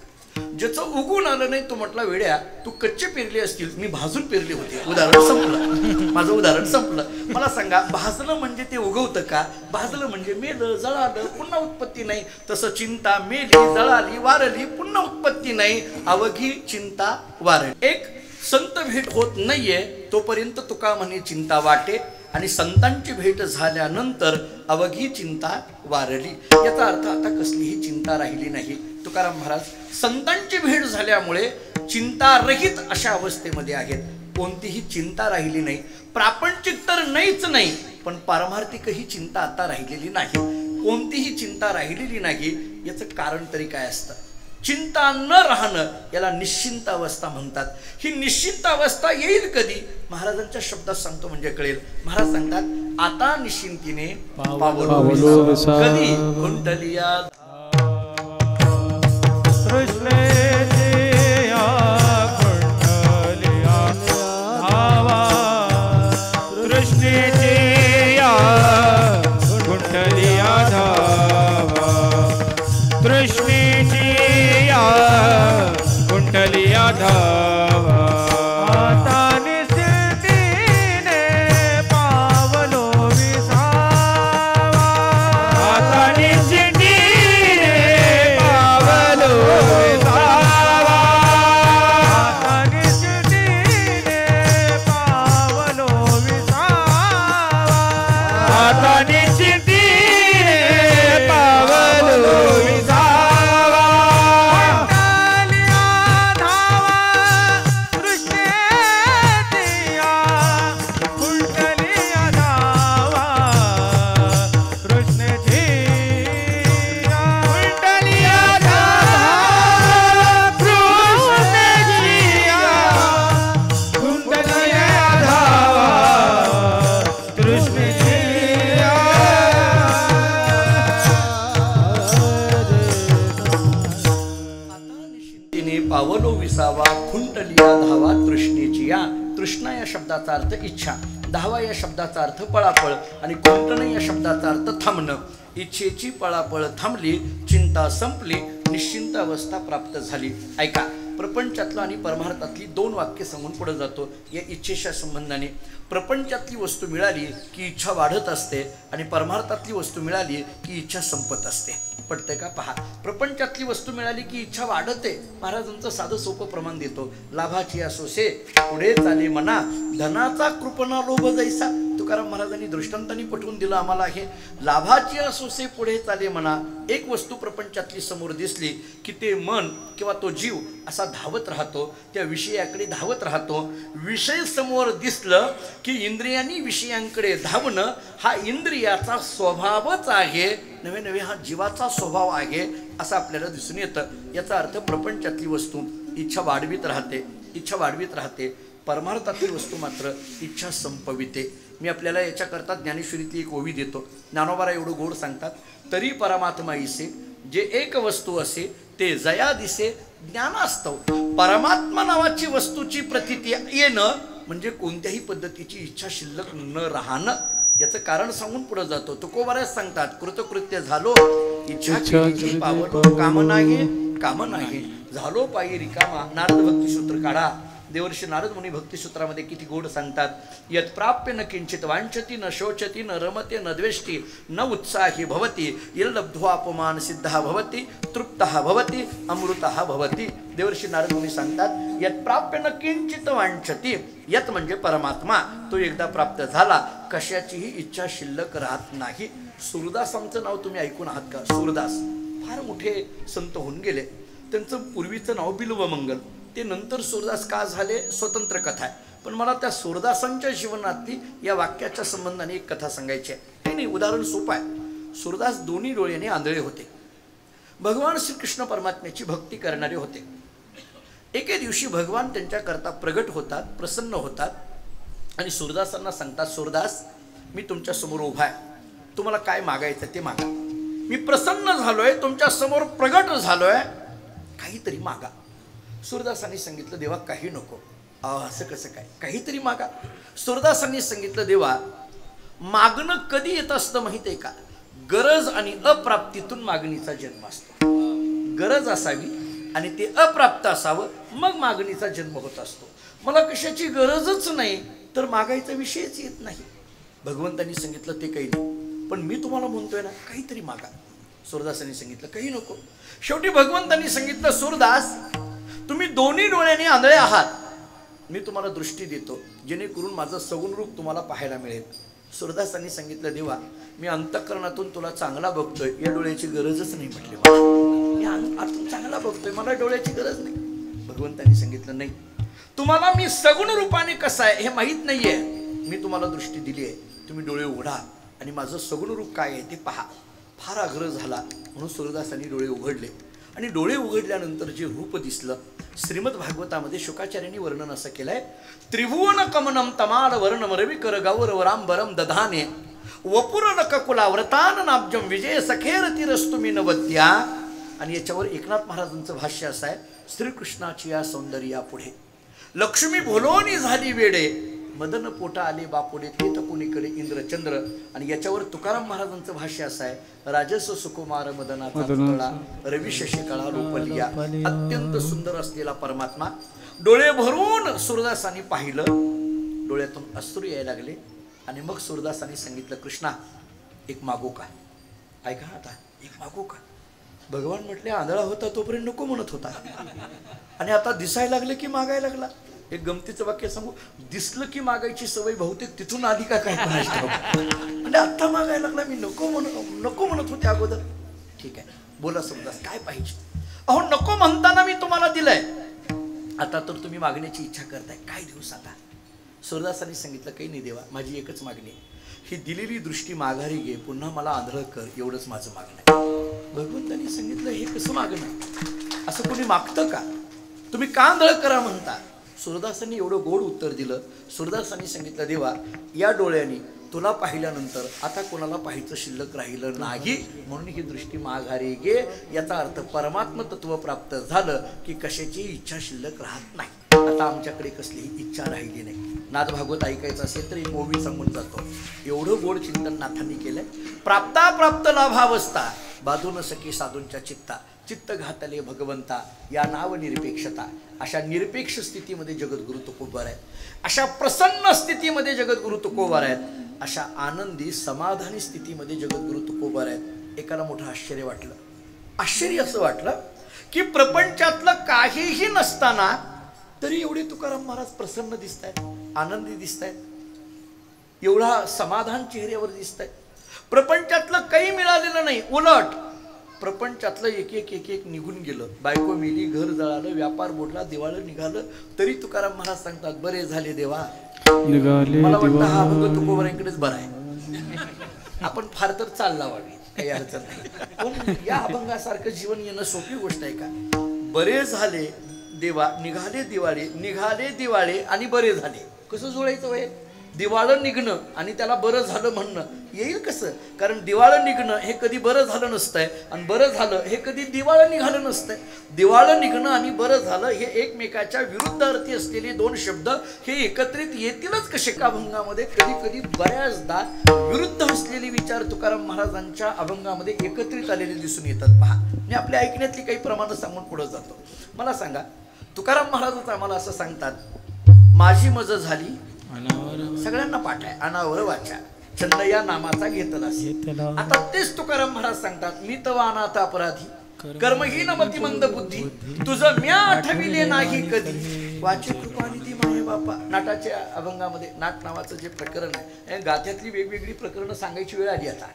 ज्याचं उगून आलं नाही तो म्हटला, वेड्या, तू कच्चे पेरले असतील, मी भाजून पेरले होते. उदाहरण संपलं, माझं उदाहरण संपलं. मला सांगा, भाजलं म्हणजे ते उगवतं का? भाजलं म्हणजे मेलं, जळालं, पुन्हा उत्पत्ती नाही. तसं चिंता मेली, जळाली, वारली, पुन्हा उत्पत्ती नाही. अवघी चिंता वारली. एक संत भेट होत नाहीये तोपर्यंत तुका म्हणे चिंता वाटे, आणि संतांची भेट झाल्यानंतर अवघी चिंता वारली. याचा अर्थ आता कसलीही चिंता राहिली नाही. तुकाराम महाराज संतांची भेट झाल्यामुळे चिंतारहित अशा अवस्थेमध्ये आहेत. कोणतीही चिंता राहिली नाही. प्रापंचिक तर नाहीच नाही, पण पारमार्थिकही चिंता आता राहिलेली नाही. कोणतीही चिंता राहिलेली नाही. याचं कारण तरी काय असतं? चिंता न राहणं याला निश्चिंत अवस्था म्हणतात. ही निश्चिंत अवस्था येईल कधी? महाराजांच्या शब्दात सांगतो म्हणजे कळेल. महाराज सांगतात, आता निश्चिंतीने पावलो विसावा. कधी? कुंडलिया कुंडलिया धावा. आता निश्चिंतीने पावलो विसावा. आता निश्चिंतीने पावलो विसावा. आता निश्चिंतीने पावलो विसावा. आता निश्चिंतीने पावलो विसावा. पावलो विसावा, खुंटलिया धावा तृष्णेची या. तृष्णा या शब्दाचा अर्थ इच्छा, धावा या शब्दाचा अर्थ पळापळ, आणि खुंटण या शब्दाचा अर्थ थांबणं. इच्छेची पळापळ थांबली, चिंता संपली, निश्चिंत अवस्था प्राप्त झाली. ऐका, प्रपंचातलं आणि परमार्थातली 2 वाक्य सांगून पुढे जातो या इच्छेच्या संबंधाने. प्रपंचातली वस्तू मिळाली की इच्छा वाढत असते, आणि परमार्थातली वस्तू मिळाली की इच्छा संपत असते. पडतंय का? पहा, प्रपंचातली वस्तू मिळाली की इच्छा वाढते. महाराजांचं साधं सोपं प्रमाण देतो. लाभाची असोसे पुढे चाले मना, धनाचा कृपणा लोभ जैसा. तुकाराम महाराजांनी दृष्टांतांनी पटवून दिलं आम्हाला हे. लाभाची असोसे पुढे चाले मना. एक वस्तू प्रपंचातली समोर दिसली की ते मन किंवा तो जीव असा धावत राहतो, त्या विषयाकडे धावत राहतो. विषय समोर दिसलं की इंद्रियांनी विषयांकडे धावणं हा इंद्रियाचा स्वभावच आहे, नवे नवे हा जीवाचा स्वभाव आहे असं आपल्याला दिसून येतं. याचा अर्थ प्रपंचातली वस्तू इच्छा वाढवीत राहते, इच्छा वाढवीत राहते. परमार्थातली वस्तू मात्र इच्छा संपविते. मी आपल्याला याच्याकरता ज्ञानेश्वरीतली एक ओवी देतो. ज्ञानोबारा एवढं गोड सांगतात, तरी परमात्मा इसे जे एक वस्तू असे ते जया दिसे ज्ञानास्तव. परमात्मा नावाची वस्तूची प्रतीती येणं म्हणजे कोणत्याही पद्धतीची इच्छा शिल्लक न राहणं. याचं कारण सांगून पुढे जातो. तुकोबाराच सांगतात, कृतकृत्य झालो इच्छा केली पावलो, काम नाही झालो पायी रिकामा. नारद भक्ती सूत्र काढा. देवर्षी नारद मुनी भक्ती सूत्रामध्ये किती गोड सांगतात. यत् प्राप्य न किंचित वांछती न शोचती न रमते न द्वेष्टी न उत्साही भवती यल्लब्ध्वा अपमान सिद्धः भवती तृप्तः भवती अमृतः भवती. देवर्षी नारद मुनी सांगतात, यत् प्राप्य न किंचित वांछती, यत म्हणजे परमात्मा, तो एकदा प्राप्त झाला कशाचीही इच्छा शिल्लक राहत नाही. सूरदासांचं नाव तुम्ही ऐकून आहात का? सूरदास फार मोठे संत होऊन गेले. त्यांचं पूर्वीचं नाव बिल्वमंगल, ते नंतर सूरदास का झाले स्वतंत्र कथा आहे. पण मला त्या सूरदासांच्या जीवनातली या वाक्याच्या संबंधाने एक कथा सांगायची आहे. हे नाही, उदाहरण सोपं आहे. सूरदास दोन्ही डोळ्याने आंधळे होते. भगवान श्रीकृष्ण परमात्म्याची भक्ती करणारे होते. एके दिवशी भगवान त्यांच्याकरता प्रगट होतात, प्रसन्न होतात आणि सूरदासांना सांगतात, सूरदास मी तुमच्या समोर उभा आहे, तुम्हाला काय मागायचं ते मागा. मी प्रसन्न झालोय, तुमच्या समोर प्रगट झालोय, काहीतरी मागा. सूरदासांनी सांगितलं, देवा काही नको. असं कसं काय, काहीतरी मागा. सूरदासांनी सांगितलं, देवा मागणं कधी येत असतं माहित आहे का? गरज आणि अप्राप्तीतून मागणीचा जन्म असतो. गरज असावी आणि ते अप्राप्त असावं, मग मागणीचा जन्म होत असतो. मला कशाची गरजच नाही तर मागायचा विषयच येत नाही. भगवंतांनी सांगितलं, ते काही नाही, पण मी तुम्हाला म्हणतोय ना, काहीतरी मागा. सूरदासांनी सांगितलं, काही नको. शेवटी भगवंतांनी सांगितलं, सूरदास तुम्ही दोन्ही डोळ्यांनी आंधळे आहात, मी तुम्हाला दृष्टी देतो जेणेकरून माझं सगुण रूप तुम्हाला पाहायला मिळेल. सूरदासांनी सांगितलं, देवा मी अंतःकरणातून तुला चांगला बघतोय, या डोळ्याची गरजच नाही म्हटली. मी आतून चांगला बघतोय, मला डोळ्याची गरज नाही. भगवंतांनी सांगितलं, नाही, तुम्हाला मी सगुण रूपाने कसं आहे हे माहीत नाहीये, मी तुम्हाला दृष्टी दिली आहे, तुम्ही डोळे उघडा आणि माझं सगुण रूप काय आहे ते पहा. फार आग्रह झाला म्हणून सूरदासांनी डोळे उघडले आणि डोळे उघडल्यानंतर जे रूप दिसलं, श्रीमद भागवतामध्ये शुकाचार्यांनी वर्णन असं केलंय, त्रिभुवन कमनम तमाल वर्णम रविकर गौरवरांबरम दधाने वपुरन ककुला व्रतान नाब्जम विजय सखेर तिरस्तुमी नवद्या. आणि याच्यावर एकनाथ महाराजांचं भाष्य असं आहे, श्रीकृष्णाची या सौंदर्या पुढे लक्ष्मी भोलोनी झाली वेडे, मदन पोटा आले बापुडे ते तकुनीकडे इंद्रचंद्र. आणि याच्यावर तुकाराम महाराजांचं भाष्य असं आहे, राजस सुकुमार मदनाचा पुतळा रवी शशिकळा रूपलिया. अत्यंत सुंदर असलेला परमात्मा डोळे भरून सूरदासांनी पाहिलं, डोळ्यातून अश्रू यायला लागले. आणि मग सूरदासांनी सांगितलं, कृष्णा एक मागू का? ऐका आता, एक मागू का? भगवान म्हटले, आंधळा होता तोपर्यंत नको म्हणत होता आणि आता दिसायला लागले की मागायला लागला. एक गमतीचं वाक्य सांगू, दिसलं की मागायची सवय बहुतेक तिथून आली का काय आणि आता मागायला लागला. मी नको म्हणत होते अगोदर. ठीक आहे, बोला सूरदास काय पाहिजे? अहो नको म्हणताना मी तुम्हाला दिलंय, आता तर तुम्ही मागण्याची इच्छा करताय, काय देऊ आता? सूरदासांनी सांगितलं, काही नाही देवा, माझी एकच मागणी आहे, ही दिलेली दृष्टी माघारी घे, पुन्हा मला आंधळ कर, एवढंच माझं मागणं आहे. भगवंतांनी सांगितलं, हे कसं मागणं? असं कोणी मागतं का? तुम्ही का आंधळ करा म्हणता? सूरदासांनी एवढं गोड उत्तर दिलं. सूरदासांनी सांगितलं, देवा या डोळ्यांनी तुला पाहिल्यानंतर आता कोणाला पाहायचं शिल्लक राहिलं नाही, म्हणून ही दृष्टी माघारी घे. याचा अर्थ परमात्म तत्व प्राप्त झालं की कशाची इच्छा शिल्लक राहत नाही. आता आमच्याकडे कसलीही इच्छा राहिली नाही. नाथ भागवत ऐकायचं असेल तर एक ओवी सांगून जातो. एवढं गोड चिंतन नाथांनी केलंय. प्राप्ता प्राप्त लाभावस्था बाधून सखी साधूंच्या चित्ता, चित्त घातले भगवंता या नाव निरपेक्षता. अशा निरपेक्ष स्थितीमध्ये जगद्गुरु तुकोबार आहेत. अशा प्रसन्न स्थितीमध्ये जगद्गुरु तुकोबार आहेत. अशा आनंदी समाधानी स्थितीमध्ये जगद्गुरु तुकोबार आहेत. एकाला मोठं आश्चर्य वाटलं. आश्चर्य असं वाटलं की प्रपंचातलं काहीही नसताना तरी एवढे तुकाराम महाराज प्रसन्न दिसत आहेत, आनंदी दिसत आहेत, एवढा समाधान चेहऱ्यावर दिसत आहे. प्रपंचातलं काही मिळालेलं नाही, उलट प्रपंचातलं एक एक एक एक निघून गेलं. बायको मेली, घर जळालं, व्यापार बुडला, दिवाळं निघालं, तरी तुकाराम महाराज सांगतात, बरे झाले देवा. मला वाटतं हा अभंग तुकोबारांकडेच बरा आहे. आपण फार तर चालला व्हावी, काही अडचण नाही. पण या अभंगासारखं जीवन येणं सोपी गोष्ट आहे का? बरे झाले देवा, निघाले दिवाळे, निघाले दिवाळे आणि बरे झाले. कसं जोडायचं वय? दिवाळं निघणं आणि त्याला बरं झालं म्हणणं येईल कसं? कारण दिवाळं निघणं हे कधी बरं झालं नसतंय आणि बरं झालं हे कधी दिवाळं निघालं नसतंय. दिवाळं निघणं आणि बरं झालं हे एकमेकाच्या विरुद्ध अर्थी असलेले दोन शब्द हे एकत्रित येतीलच कसे? का अभंगामध्ये कधी कधी बऱ्याचदा विरुद्ध असलेले विचार तुकाराम महाराजांच्या अभंगामध्ये एकत्रित आलेले दिसून येतात. पहा, मी आपल्या ऐकण्यातली काही प्रमाणं सांगून पुढे जातो. मला सांगा, तुकाराम महाराजच आम्हाला असं सांगतात, माझी मज झाली सगळ्यांना पाठ आहे अनावर वाचा छंद या नामाचा घेतला. आता तेच तुकाराम महाराज सांगतात, मी तवा अनाथ अपराधी कर्महीन मतिमंद बुद्धी तुझं म्या आठविले नाही कधी वाचे कृपानिधी माये बापा. नाटाच्या अभंगामध्ये नाट नावाचं जे प्रकरण आहे, गाथ्यातली वेगवेगळी प्रकरणं सांगायची वेळ आली. आता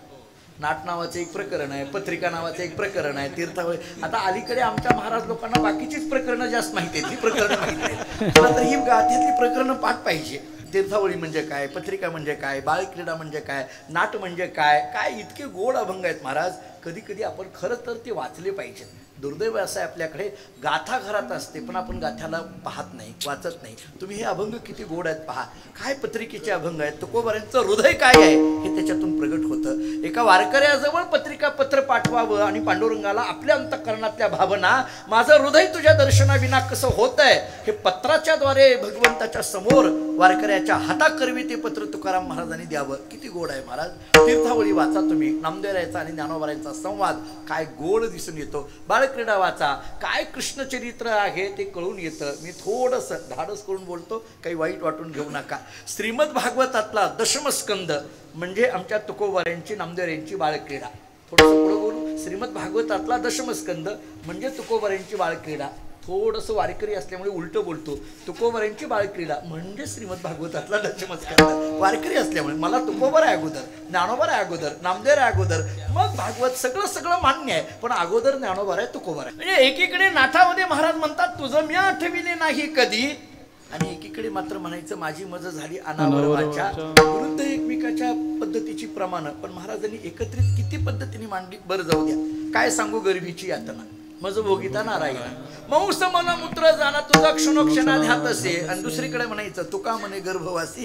नाट नावाचं एक प्रकरण आहे, पत्रिका नावाचं एक प्रकरण आहे, तीर्थावळी. आता अलीकडे आमच्या महाराज लोकांना बाकीचीच प्रकरणं जास्त माहिती आहेत, ही प्रकरणं माहिती आहेत. तर ही गाथ्यातली प्रकरणं पाठ पाहिजे. तीर्थावळी म्हणजे काय, पत्रिका म्हणजे काय, बाळक्रीडा म्हणजे काय, नाट म्हणजे काय, काय इतके गोड अभंग आहेत महाराज. कधी कधी आपण खरं तर ते वाचले पाहिजे. दुर्दैव असं आहे, आपल्याकडे गाथा घरात असते पण आपण गाथ्याला पाहत नाही, वाचत नाही. तुम्ही हे अभंग किती गोड आहेत पहा, काय पत्रिकेचे अभंग आहेत. तुकोबारांचं हृदय काय आहे हे त्याच्यातून प्रगट होतं. एका वारकऱ्याजवळ पत्रिका पत्र पाठवावं आणि पांडुरंगाला आपल्या अंतःकरणातल्या भावना, माझं हृदय तुझ्या दर्शनाविना कसं होत आहे हे पत्राच्या द्वारे भगवंताच्या समोर वारकऱ्याच्या हाताकरवी ते पत्र तुकाराम महाराजांनी द्यावं. किती गोड आहे महाराज. तीर्थावळी वाचा तुम्ही, नामदेवरायांचा आणि ज्ञानोबारायांचा संवाद काय गोड दिसून येतो. बाळक्रीडा वाचा, काय कृष्णचरित्र आहे ते कळून येतं. मी थोडंसं धाडस करून बोलतो, काही वाईट वाटून घेऊ नका. श्रीमद भागवतातला दशमस्कंद म्हणजे आमच्या तुकोबारायांची नामदेवरायांची बाळक्रीडा. थोडंसं पुढं बोलू. श्रीमद भागवतातला दशमस्कंद म्हणजे तुकोबारायांची बाळक्रीडा. थोडंसं वारकरी असल्यामुळे उलटं बोलतो. तुकोबारायांची बाळक्रीडा म्हणजे श्रीमद भागवतातला दशमस्कंद. वारकरी असल्यामुळे मला तुकोबार आहे अगोदर, ज्ञानोबार आहे अगोदर, नामदेव आहे अगोदर, मग भागवत सगळं मान्य आहे. पण अगोदर ज्ञानोबार आहे, तुकोबार आहे. म्हणजे एकीकडे नाथामध्ये महाराज म्हणतात तुझं मी आठविले नाही कधी, आणि एकीकडे मात्र म्हणायचं माझी मज झाली अनावर वाचा. विरुद्ध एकमेकाच्या पद्धतीची प्रमाण पण महाराजांनी एकत्रित किती पद्धतीने मांडली. बरं जाऊ द्या, काय सांगू गर्भीची यातना. मज भोगिता नारायण मौस मन मूत्र जाना तुझा क्षणोक्षणा ध्यात असे. आणि दुसरीकडे म्हणायचं तुका म्हणे गर्भवासी.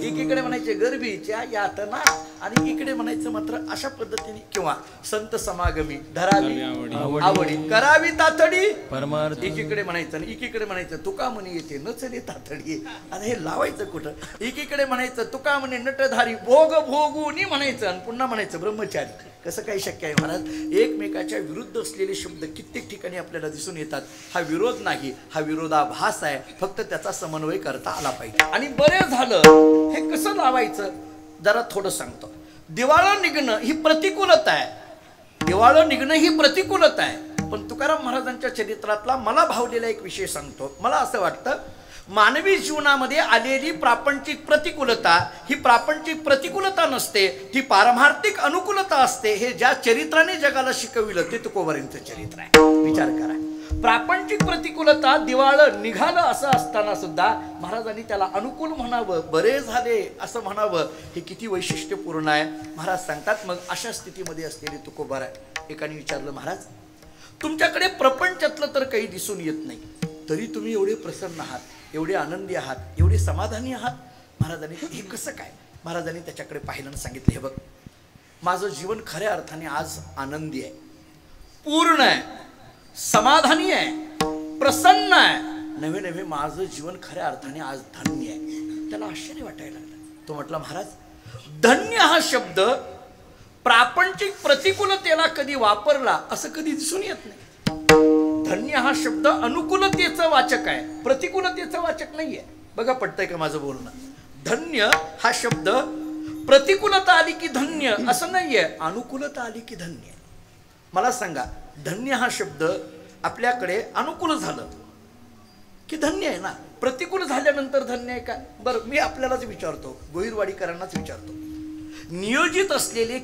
एकीकडे म्हणायचे गर्भीच्या यातना आणि इकडे म्हणायचं मात्र अशा पद्धतीने. किंवा संत समागमी धरावी आवडी करावी तातडी एकीकडे म्हणायचं आणि एकीकडे म्हणायचं तुका म्हणे येते न चले तातडी. आता हे लावायचं कुठं? एकीकडे म्हणायचं तुका म्हणे नटधारी भोग भोगूनी म्हणायचं आणि पुन्हा म्हणायचं ब्रह्मचारी. कसं काही शक्य आहे महाराज? एकमेकाच्या विरुद्ध असलेले शब्द कित्येक ठिकाणी आपल्याला दिसून येतात. हा विरोध नाही, हा विरोधाभास आहे. फक्त त्याचा समन्वय करता आला पाहिजे. आणि बरे झालं हे कसं लावायचं जरा थोडं सांगतो. दिवाळं निघणं ही प्रतिकूलता आहे. दिवाळं निघणं ही प्रतिकूलता आहे. पण तुकाराम महाराजांच्या चरित्रातला मला भावलेला एक विषय सांगतो. मला असं वाटतं मानवी जीवनामध्ये आलेली प्रापंचिक प्रतिकूलता ही प्रापंचिक प्रतिकूलता नसते, ती पारमार्थिक अनुकूलता असते. हे ज्या चरित्राने जगाला शिकविलं ते तुकोबारांचं चरित्र आहे. विचार करा, प्रापंचिक प्रतिकूलता दिवाळं निघालं असं असताना सुद्धा महाराजांनी त्याला अनुकूल म्हणावं, बरे झाले असं म्हणावं, हे किती वैशिष्ट्यपूर्ण आहे. महाराज सांगतात मग अशा स्थितीमध्ये असलेले तुकोबार आहे. एकाने विचारलं, महाराज तुमच्याकडे प्रपंचातलं तर काही दिसून येत नाही, तरी तुम्ही एवढे प्रसन्न आहात, एवढे आनंदी आहात, एवढे समाधानी आहात. महाराजांनी हे कसं काय? महाराजांनी त्याच्याकडे पाहिलं आणि सांगितलं, हे बघ माझं जीवन खऱ्या अर्थाने आज आनंदी आहे, पूर्ण आहे, समाधानी आहे, प्रसन्न आहे. नवे नवे माझं जीवन खऱ्या अर्थाने आज धन्य आहे. त्याला आश्चर्य वाटायला लागलं. तो म्हटला, महाराज धन्य हा शब्द प्रापंचिक प्रतिकूलतेला कधी वापरला असं कधी दिसून येत नाही. धन्य हा शब्द अनुकूलतेचं वाचक आहे, प्रतिकूलतेचं वाचक नाहीये. बघा पटतंय का माझं बोलणं? धन्य हा शब्द प्रतिकूलता आली की धन्य असं नाहीये, अनुकूलता आली की धन्य. मला सांगा, धन्य हा शब्द आपल्याकडे अनुकूल झालं की धन्य आहे ना? प्रतिकूल झाल्यानंतर धन्य आहे का? बरं मी आपल्यालाच विचारतो, गोहिरवाडीकरांनाच विचारतो. नियोजित असलेले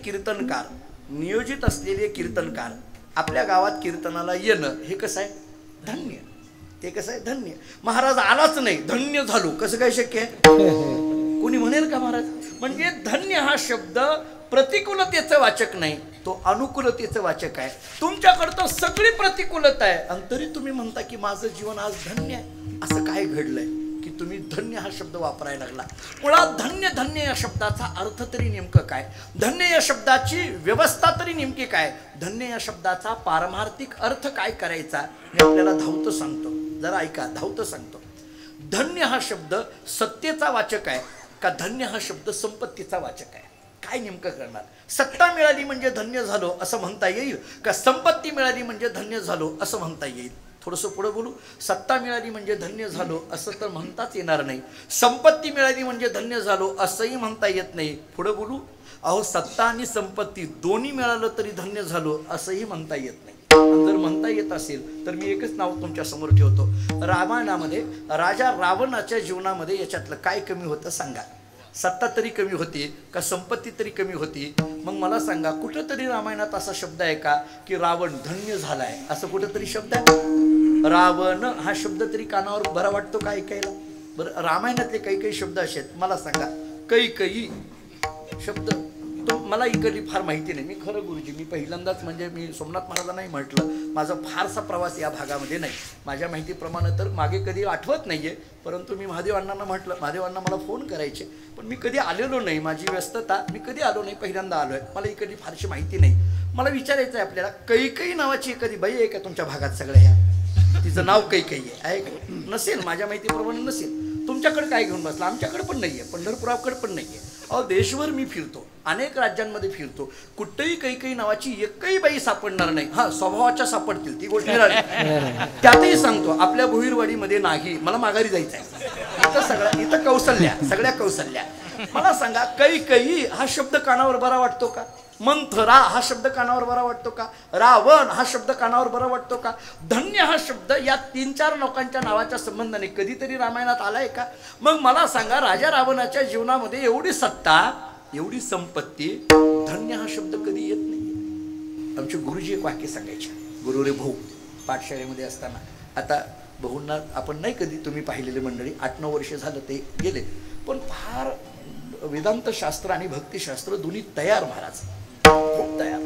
कीर्तनकार आपल्या गावात कीर्तनाला येणं हे कसं आहे? धन्य. ते कसं आहे? धन्य. महाराज आलाच नाही, धन्य झालो, कसं काय शक्य आहे? कोणी म्हणेल का महाराज? म्हणजे धन्य हा शब्द प्रतिकूलतेचं वाचक नाही, तो अनुकूलतेचं वाचक आहे. तुमच्याकडं सगळी प्रतिकूलता आहे आणि तरी तुम्ही म्हणता की माझं जीवन आज धन्य आहे. असं काय घडलंय की तुम्ही धन्य हा शब्द वापरायला लागला. मुळात धन्य धन्य या शब्दाचा अर्थ तरी नेमकं काय, धन्य या शब्दाची व्यवस्था तरी नेमकी काय, धन्य या शब्दाचा पारमार्थिक अर्थ काय करायचा मी आपल्याला धावतं सांगतो. जरा ऐका, धावतं सांगतो. धन्य हा शब्द सत्तेचा वाचक आहे का धन्य हा शब्द संपत्तीचा वाचक आहे? काय नेमकं करणार? सत्ता मिळाली म्हणजे धन्य झालो असं म्हणता येईल का संपत्ती मिळाली म्हणजे धन्य झालो असं म्हणता येईल? थोडंसं पुढं बोलू. सत्ता मिळाली म्हणजे धन्य झालो असं तर म्हणताच येणार नाही. संपत्ती मिळाली म्हणजे धन्य झालो असंही म्हणता येत नाही. पुढं बोलू. अहो, सत्ता आणि संपत्ती दोन्ही मिळालं तरी धन्य झालो असंही म्हणता येत नाही. जर म्हणता येत असेल तर मी एकच नाव तुमच्या समोर ठेवतो. रामायणामध्ये राजा रावणाच्या जीवनामध्ये याच्यातलं काय कमी होतं सांगा? सत्ता तरी कमी होती का संपत्ती तरी कमी होती? मग मला सांगा, कुठंतरी रामायणात असा शब्द आहे का की रावण धन्य झालाय? असं कुठंतरी शब्द आहे? रावण हा शब्द तरी कानावर बरा वाटतो का ऐकायला? बरं, रामायणातले काही काही शब्द असे आहेत, मला सांगा काही शब्द तो मला इकडली फार माहिती नाही. मी खरं गुरुजी, मी पहिल्यांदाच म्हणजे मी सोमनाथ महाराजांनाही म्हटलं, माझा फारसा प्रवास या भागामध्ये नाही. माझ्या माहितीप्रमाणे तर मागे कधी आठवत नाही आहे, परंतु मी महादेवांना म्हटलं, महादेवांना मला फोन करायचे, पण मी कधी आलेलो नाही. माझी व्यस्तता, मी कधी आलो नाही, पहिल्यांदा आलो आहे. मला इकडली फारशी माहिती नाही. मला विचारायचं आहे आपल्याला, कैकई नावाची एखादी बाई आहे का तुमच्या भागात? सगळ्या ह्या तिचं नाव कैकई आहे का? नसेल, माझ्या माहितीप्रमाणे नसेल. तुमच्याकडे काय घेऊन बसला? आमच्याकडे पण नाही आहे, पंढरपुराकडे पण नाही आहे. अहो, देशभर मी फिरतो, अनेक राज्यांमध्ये फिरतो, कुठेही काही नावाची एकही बाई सापडणार नाही. हा, स्वभावाच्या सापडतील, ती गोष्ट त्यातही सांगतो. आपल्या भुईरवाडीमध्ये नाही, मला माघारी जायचं आहे. इथं कौशल्या, सगळ्या कौशल्या. मला सांगा, काही हा शब्द कानावर बरा वाटतो का? मंथरा हा शब्द कानावर बरा वाटतो का? रावण हा शब्द कानावर बरा वाटतो का? धन्य हा शब्द या 3-4 लोकांच्या नावाच्या संबंधाने कधीतरी रामायणात आलाय का? मग मला सांगा, राजा रावणाच्या जीवनामध्ये एवढी सत्ता, एवढी संपत्ती, धन्य हा शब्द कधी येत नाही. आमचे गुरुजी एक वाक्य सांगायचे, गुरु रे भाऊ, पाठशाळेमध्ये असताना. आता भाऊंना आपण नाही कधी तुम्ही पाहिलेले मंडळी, 8-9 वर्ष झालं ते गेले, पण फार वेदांत शास्त्र आणि भक्तिशास्त्र दोन्ही तयार महाराज, खूप तयार.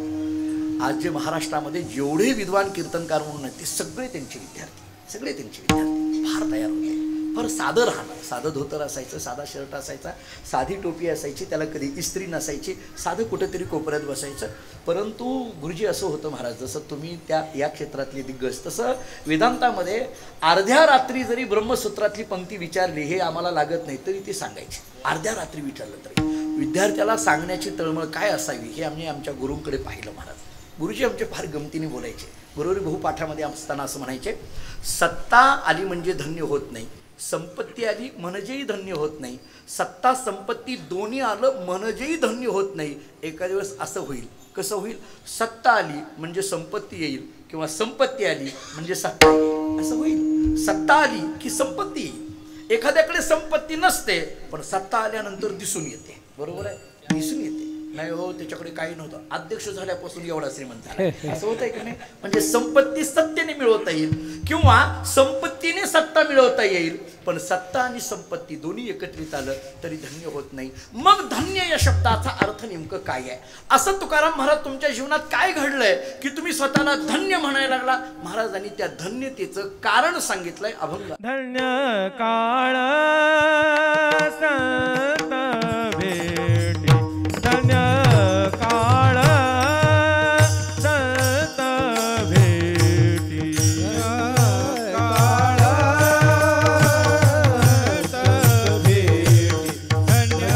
आज जे महाराष्ट्रामध्ये जेवढे विद्वान कीर्तनकार म्हणून आहेत ते सगळे त्यांचे विद्यार्थी फार तयार होते. फार साधं राहणं, साधं धोतर असायचं, साधा शर्ट असायचा, साधी टोपी असायची, त्याला कधी इस्त्री नसायची, साधं कुठेतरी कोपऱ्यात बसायचं. परंतु गुरुजी असं होतं महाराज, जसं तुम्ही या क्षेत्रातले दिग्गज, तसं वेदांतामध्ये अर्ध्या रात्री जरी ब्रह्मसूत्रातली पंक्ती विचारली, हे आम्हाला लागत नाही तरी ते सांगायचे. अर्ध्या रात्री विचारलं तरी विद्यार्थ्याला सांगण्याची तळमळ काय असावी हे आम्ही आमच्या गुरूंकडे पाहिलं महाराज. गुरुजी आमचे फार गमतीने बोलायचे. गुरुरी भाऊ पाठामध्ये असताना असं म्हणायचे, सत्ता आली म्हणजे धन्य होत नाही, संपत्ती आली म्हणजेही धन्य होत नाही, सत्ता संपत्ती दोन्ही आलं म्हणजेही धन्य होत नाही. एका दिवस असं होईल. कसं होईल? सत्ता आली म्हणजे संपत्ती येईल, किंवा संपत्ती आली म्हणजे सत्ता येईल, असं होईल. सत्ता आली की संपत्ती येईल. एखाद्याकडे संपत्ती नसते पण सत्ता आल्यानंतर दिसून येते. बरोबर आहे, दिसून येते. नाही हो, त्याच्याकडे काही नव्हतं, अध्यक्ष झाल्यापासून एवढा श्रीमंत झाला, असं होत आहे की नाही? म्हणजे संपत्ती सत्तेने मिळवता येईल किंवा संपत्तीने सत्ता मिळवता येईल, पण सत्ता आणि संपत्ती दोन्ही एकत्रित आलं तरी धन्य होत नाही. मग धन्य या शब्दाचा अर्थ नेमकं काय आहे? असं तुकाराम महाराज तुमच्या जीवनात काय घडलंय की तुम्ही स्वतःला धन्य म्हणायला लागला? महाराजांनी त्या धन्यतेचं कारण सांगितलंय अभंग. धन्य काळ संत भेटी, धन्य काळ संत भेटी, काळ संत भेटी, धन्य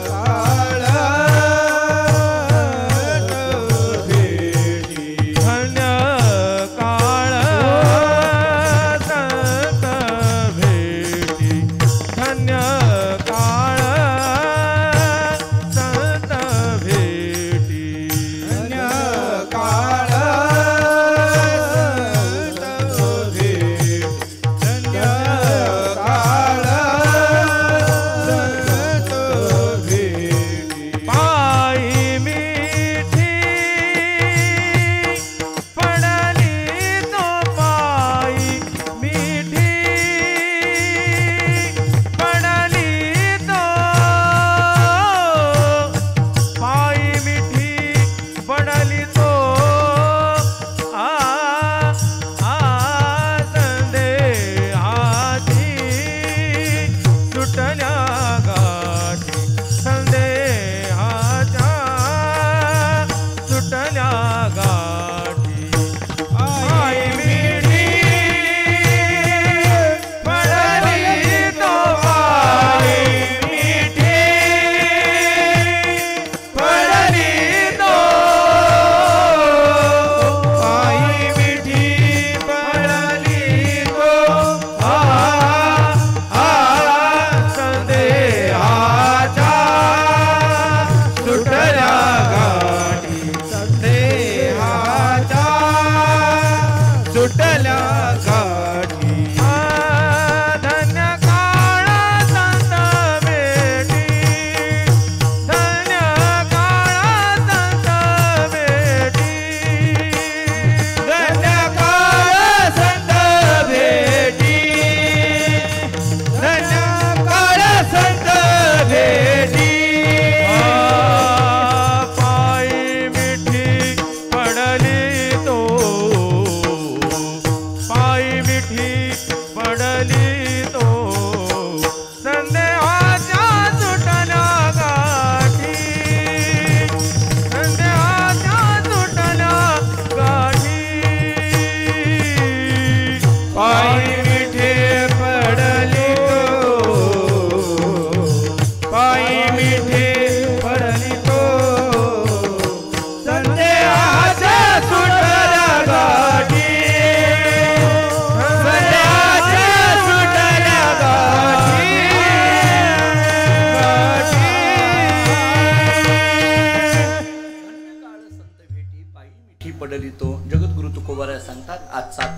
काळ संत भेटी, धन्य काळ संत भेटी,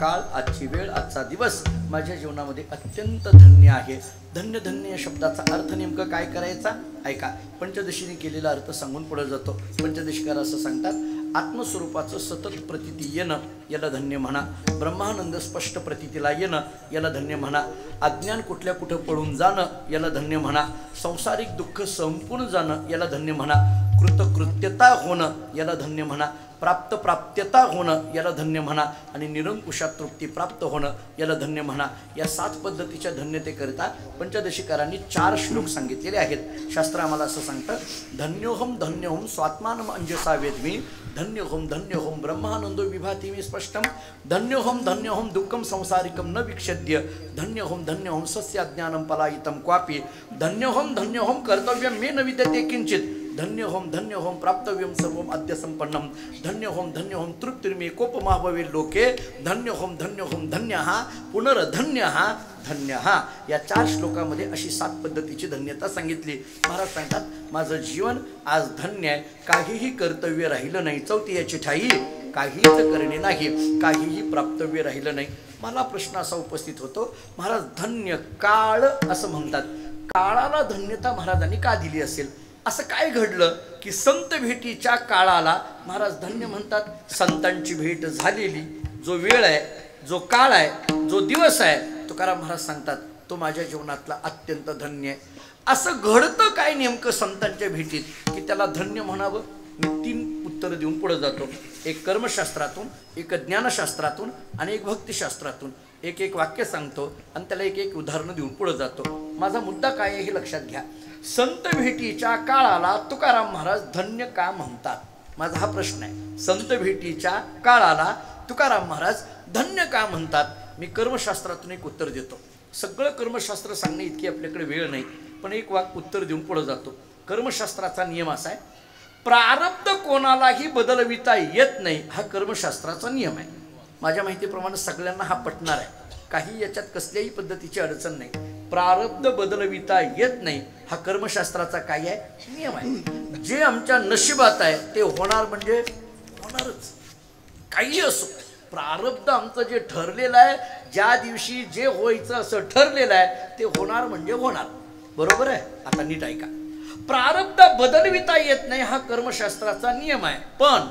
काळ, आजची वेळ, आजचा दिवस माझ्या जीवनामध्ये अत्यंत धन्य आहे. धन्य धन्य या शब्दाचा अर्थ नेमकं काय करायचा ऐका. पंचदशीने केलेला अर्थ सांगून पुढे जातो. पंचदशीकार असं सांगतात, आत्मस्वरूपाचं सतत प्रतीती येणं याला धन्य म्हणा. ब्रह्मानंद स्पष्ट प्रतीतीला येणं याला धन्य म्हणा. अज्ञान कुठल्या कुठं पळून जाणं याला धन्य म्हणा. संसारिक दुःख संपून जाणं याला धन्य म्हणा. कृतकृत्यता होणं याला धन्य म्हणा. प्राप्त्यता होणं याला धन्य म्हणा. आणि निरंकुशात तृप्ती प्राप्त होणं याला धन्य म्हणा. या 7 पद्धतीच्या धन्यतेकरिता पंचदशीकारांनी 4 श्लोक सांगितलेले आहेत. शास्त्र आम्हाला असं सांगतं, धन्योहम धन्योहम स्वात्मानम अंजसा वेद्मी, धन्योहम ब्रह्मानंदो विभाति मी स्पष्टम, धन्योहम दुःखम संसारिकम न विक्षद्य, धन्योहम सस्याज्ञानम पलायितम क्वापि, धन्योहम कर्तव्यम मे न विद्यते किंचित, धन्योहम प्राप्तव्यम सर्वम अद्य संपन्नम, धन्योहम तृप्तिर्मे कोपमा भवे लोके, धन्योहम धन्यः पुनर्धन्यः धन्यः. या 4 श्लोकामध्ये अशी 7 पद्धतीची धन्यता सांगितली. महाराज सांगतात, माझं जीवन आज धन्य आहे, काहीही कर्तव्य राहिलं नाही. 4थी याची ठाई काहीच करणे नाही, काहीही प्राप्तव्य राहिलं नाही. मला प्रश्न असा उपस्थित होतो, महाराज धन्य काळ असं म्हणतात, काळाला धन्यता महाराजांनी का दिली असेल? असं काय घडलं की संत भेटीच्या काळाला महाराज धन्य म्हणतात? संतांची भेट झालेली जो वेळ आहे, जो काळ आहे, जो दिवस आहे, तुकाराम महाराज सांगतात तो माझ्या जीवनातला अत्यंत धन्य आहे. असं घडतं काय नेमकं संतांच्या भेटीत की त्याला धन्य म्हणावं? मी 3 उत्तरं देऊन पुढे जातो. एक कर्मशास्त्रातून, एक ज्ञानशास्त्रातून आणि एक भक्तिशास्त्रातून एक वाक्य सांगतो आणि त्याला एक उदाहरण देऊन पुढे जातो. माझा मुद्दा काय आहे हे लक्षात घ्या. संत भेटीच्या काळाला तुकाराम महाराज धन्य का म्हणतात? माझा हा प्रश्न आहे. संत भेटीच्या काळाला तुकाराम महाराज धन्य का म्हणतात? मी कर्मशास्त्रातून एक उत्तर देतो. सगळं कर्मशास्त्र सांगणे इतकी आपल्याकडे वेळ नाही, पण एक उत्तर देऊन पुढे जातो. कर्मशास्त्राचा नियम असा आहे, प्रारब्ध कोणालाही बदलविता येत नाही, हा कर्मशास्त्राचा नियम आहे. माझ्या माहितीप्रमाणे सगळ्यांना हा पटणार आहे. काही याच्यात कसल्याही पद्धतीची अडचण नाही. प्रारब्ध बदलविता येत नाही हा कर्मशास्त्राचा काय आहे? नियम आहे. जे आमच्या नशिबात आहे ते होणार म्हणजे होणारच, काही असो. प्रारब्ध आमचं जे ठरलेलं आहे, ज्या दिवशी जे व्हायचं असं ठरलेलं आहे ते होणार म्हणजे होणार. बरोबर आहे? आता नीट ऐका. प्रारब्ध बदलविता येत नाही हा कर्मशास्त्राचा नियम आहे, पण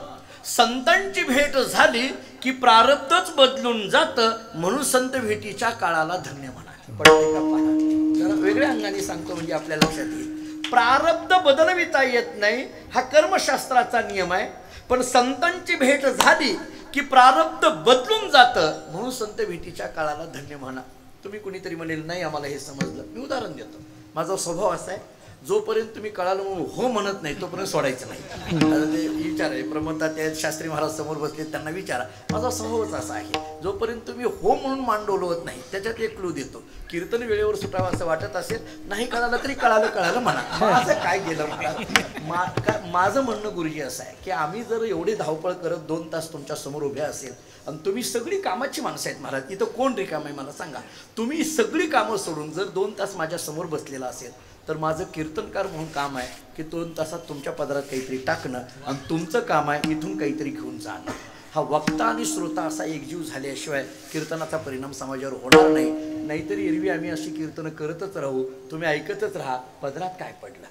संतांची भेट झाली की प्रारब्धच बदलून जातं, म्हणून संत भेटीच्या काळाला धन्य म्हणा. पडते का पहा, जरा वेगळ्या अंगाने सांगतो म्हणजे आपल्या लक्षात येईल. प्रारब्ध बदलविता येत नाही हा कर्मशास्त्राचा नियम आहे, पण संतांची भेट झाली की प्रारब्ध बदलून जातं, म्हणून संत भेटीच्या काळाला धन्य म्हणा. तुम्ही कुणीतरी म्हणेल नाही आम्हाला हे समजलं. मी उदाहरण देतो. माझा स्वभाव असा आहे, जोपर्यंत तुम्ही कळालं म्हणून हो म्हणत नाही तोपर्यंत सोडायचं नाही. ते विचार आहे, प्रमोदा त्या शास्त्री महाराज समोर बसले त्यांना विचारा. माझा स्वभावच असा आहे, जोपर्यंत तुम्ही हो म्हणून मान डोलवत नाही. त्याच्यात एक क्लू देतो. कीर्तन वेळेवर सुटावं असं वाटत असेल, नाही कळालं तरी कळालं म्हणा. माझं काय गेलं महाराज? माझं म्हणणं गुरुजी असं आहे की आम्ही जर एवढी धावपळ करत 2 तास तुमच्या समोर उभ्या असेल आणि तुम्ही सगळी कामाची माणसं आहेत महाराज, इथं कोण रिकाम आहे मला सांगा? तुम्ही सगळी कामं सोडून जर 2 तास माझ्या समोर बसलेला असेल तर माझं कीर्तनकार म्हणून काम आहे की 2 तासात तुमच्या पदरात काहीतरी टाकणं आणि तुमचं काम आहे इथून काहीतरी घेऊन जाणं. हा वक्ता आणि श्रोता असा एकजीव झाल्याशिवाय कीर्तनाचा परिणाम समाजावर होणार नाही. नाहीतरी एरवी आम्ही अशी कीर्तनं करतच राहू, तुम्ही ऐकतच राहा, पदरात काय पडलं?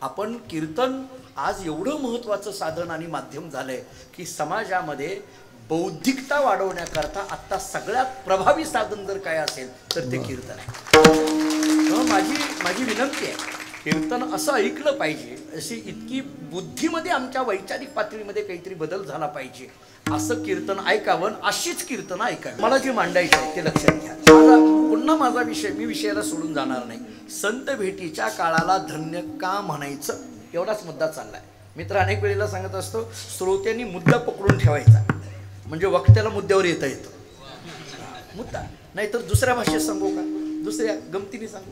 आपण कीर्तन आज एवढं महत्त्वाचं साधन आणि माध्यम झालंय की समाजामध्ये बौद्धिकता वाढवण्याकरता आत्ता सगळ्यात प्रभावी साधन जर काय असेल तर ते कीर्तन आहे. माझी विनंती आहे, कीर्तन असं ऐकलं पाहिजे, अशी इतकी बुद्धीमध्ये आमच्या वैचारिक पातळीमध्ये काहीतरी बदल झाला पाहिजे. असं कीर्तन ऐकावं, अशीच कीर्तन ऐकावी. मला जे मांडायचं आहे ते लक्षात घ्या. पुन्हा माझा विषय, मी विषयाला सोडून जाणार नाही. संत भेटीच्या काळाला धन्य का म्हणायचं एवढाच मुद्दा चाललाय. मित्र अनेक वेळेला सांगत असतो, श्रोत्यांनी मुद्दा पकडून ठेवायचा म्हणजे वक्त्याला मुद्द्यावर येता येतं. मुद्दा नाही तर दुसऱ्या भाषेत सांगू का, दुसऱ्या गमतीने सांगू.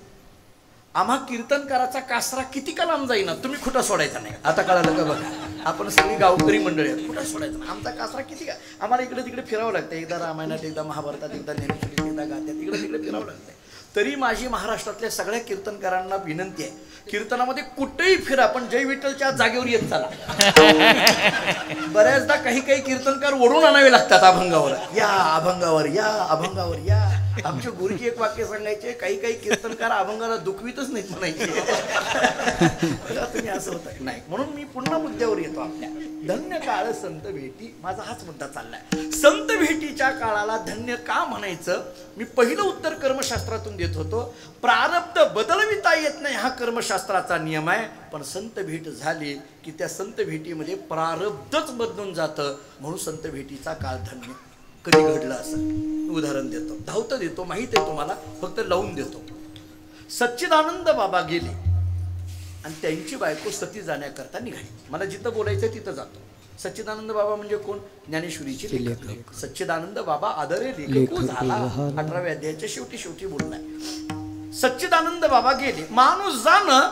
आम्हा कीर्तनकाराचा कासरा किती का लांब जाईना, तुम्ही खुटा सोडायचा नाही. आता कळालं का बघा, आपण सगळी गावकरी मंडळी आहेत, खुटा सोडायचा नाही. आमचा कासरा किती का, आम्हाला इकडे तिकडे फिरावं लागतं. एकदा रामायणात, एकदा महाभारतात, एकदा ज्ञानेश्वरीत, एकदा गात्यात, इकडे तिकडे फिरावं लागतं. तरी माझी महाराष्ट्रातल्या सगळ्या कीर्तनकारांना विनंती आहे, कीर्तनामध्ये कुठेही फिरा पण जय विठ्ठलच्या जागेवर येत चला. बऱ्याचदा काही काही कीर्तनकार ओढून आणावे लागतात अभंगावर, या अभंगावर या, अभंगावर या. आमचे गुरुजी एक वाक्य सांगायचे, काही काही कीर्तनकार अभंगाला दुखवितच नाहीत म्हणायचे. तुम्ही असं होतं नाही. म्हणून मी पुन्हा मुद्द्यावर येतो आपल्या. धन्य काळ संत भेटी, माझा हाच मुद्दा चाललाय. संत भेटीच्या काळाला धन्य का म्हणायचं? मी पहिलं उत्तर कर्मशास्त्रातून देत होतो. प्रारब्ध बदलविता येत नाही हा कर्मशास्त्राचा नियम आहे, पण संत भेट झाली की त्या संत भेटीमध्ये प्रारब्धच बदलून जातं. म्हणून संत भेटीचा काळ धन्य. कधी घडलं असं उदाहरण देतो, धावतं देतो, माहित आहे तुम्हाला, फक्त लावून देतो. सच्चिदानंद बाबा गेले आणि त्यांची बायको सती जाण्याकरता निघाली. मला जिथं बोलायचं तिथं जातो. सच्चिदानंद बाबा म्हणजे कोण? ज्ञानेश्वरीचे लेखक. सच्चिदानंद बाबा आदरे लेखक झाला. 18व्या अध्यायाच्या शेवटी बोललाय. सच्चिदानंद बाबा गेले. माणूस जाणं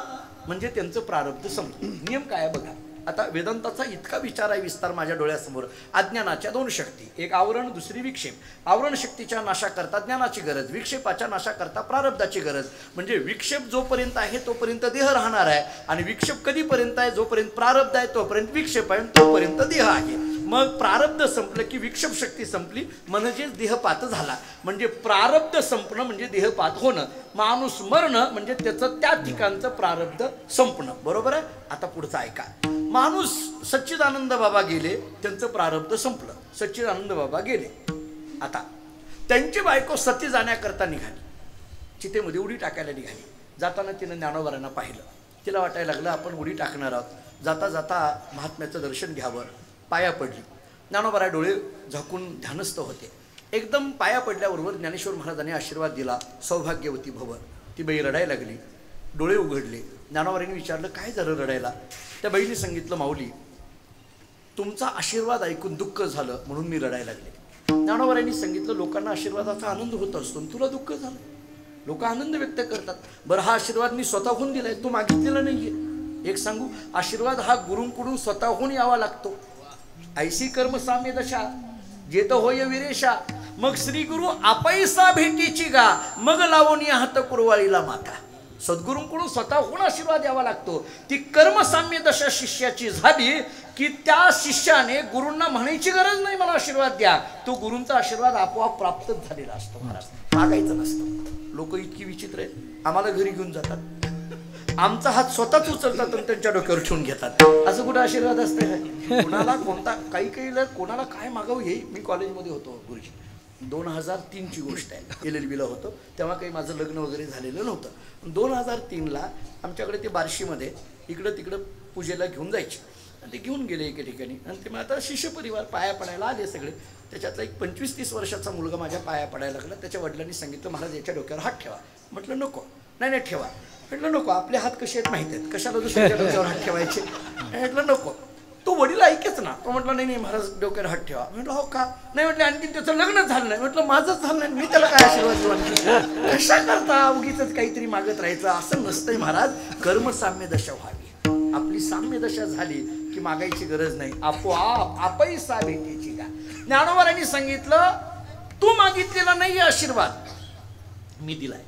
म्हणजे त्यांचं प्रारब्ध संपलं. नियम काय आहे बघा. आता वेदांताचा इतका विचार आहे, विस्तार माझ्या डोळ्यासमोर. अज्ञानाच्या दोन शक्ती, एक आवरण, दुसरी विक्षेप. आवरण शक्तीच्या नाशाकरता ज्ञानाची गरज, विक्षेपाच्या नाशाकरता प्रारब्धाची गरज. म्हणजे विक्षेप जोपर्यंत आहे तोपर्यंत देह राहणार आहे, आणि विक्षेप कधीपर्यंत आहे? जोपर्यंत प्रारब्ध आहे तोपर्यंत विक्षेप आहे, तोपर्यंत देह आहे. मग प्रारब्ध संपलं की विक्षेप शक्ती संपली, म्हणजे देहपात झाला. म्हणजे प्रारब्ध संपणं म्हणजे देहपात होणं. माणूस मरणं म्हणजे त्याचं त्या ठिकाणचं प्रारब्ध संपणं. बरोबर आहे? आता पुढचं ऐका. माणूस सच्चिदानंद बाबा गेले, त्यांचं प्रारब्ध संपलं. सच्चिदानंद बाबा गेले. आता त्यांची बायको सती जाण्याकरता निघाली. चितेमध्ये उडी टाकायला निघाली. जाताना तिनं ज्ञानोबारांना पाहिलं. तिला वाटायला लागलं आपण उडी टाकणार आहोत. जाता जाता महात्म्याचं दर्शन घ्यावं. पाया पडली. ज्ञानोबारा डोळे झाकून ध्यानस्थ होते. एकदम पाया पडल्याबरोबर ज्ञानेश्वर महाराजांनी आशीर्वाद दिला, सौभाग्यवती भव. ती बाई रडायला लागली. डोळे उघडले. ज्ञानोबारांनी विचारलं काय झालं रडायला? त्या बाईने सांगितलं, माऊली तुमचा आशीर्वाद ऐकून दुःख झालं म्हणून मी रडायला लागले. ज्ञानोबारांनी सांगितलं, लोकांना आशीर्वादाचा आनंद होत असतो, तुला दुःख झालं. लोक आनंद व्यक्त करतात. बरं हा आशीर्वाद मी स्वतःहून दिलाय, तू मागितलेला नाहीये. एक सांगू, आशीर्वाद हा गुरूंकडून स्वतःहून यावा लागतो. ऐसी कर्म साम्य दशा जेत होय विरेशा. मग श्री गुरु आपैसा भेटीची गा, मग लावून हात कुरवाळीला माता. सद्गुरूंकडून स्वतःहून आशीर्वाद यावा लागतो. ती कर्मसाम्य दशा शिष्याची झाली की त्या शिष्याने गुरूंना म्हणायची गरज नाही मला आशीर्वाद द्या. तो गुरूंचा आशीर्वाद आपोआप प्राप्तच झालेला असतो. मागायचं नसतं. लोक इतकी विचित्र आहेत. आम्हाला घरी घेऊन जातात, आमचा हात स्वतःच उचलतात आणि त्यांच्या डोक्यावर ठेवून घेतात. असं कुठं आशीर्वाद असतं? कोणाला कोणता काही कोणाला काय मागावं हे. मी कॉलेजमध्ये होतो गुरुजी, 2003ची गोष्ट आहे. LLBला होतो तेव्हा काही माझं लग्न वगैरे झालेलं नव्हतं. 2003ला आमच्याकडे ते बार्शीमध्ये इकडं तिकडं पूजेला घेऊन जायचे. आणि ते घेऊन गेले एके ठिकाणी. आणि ते मग आता शिष्य परिवार पाया पडायला आले सगळे. त्याच्यातला एक 25-30 वर्षाचा मुलगा माझ्या पाया पडायला लागला. त्याच्या वडिलांनी सांगितलं, महाराज याच्या डोक्यावर हात ठेवा. म्हटलं नको. नाही ठेवा. म्हटलं नको, आपले हात कसे आहेत माहिती आहेत, कशाला दुसऱ्याच्या डोक्यावर हात ठेवायचे. म्हटलं नको. तो वडील ऐकेच ना. तो म्हटलं नाही महाराज डोक्यावर हात ठेवा. म्हटलं हो का? नाही म्हटलं आणखी त्याचं लग्न झालं नाही. म्हटलं माझंच झालं नाही, मी त्याला काय आशीर्वाद देऊ? कशा करता उगीच काहीतरी मागत राहायचं? असं नसतंय महाराज. कर्म साम्य दशा व्हावी. आपली साम्य दशा झाली की मागायची गरज नाही, आपोआप आपैसा भेटीची का. ज्ञानोबारांनी सांगितलं, तू मागितलेला नाही आशीर्वाद, मी दिलाय.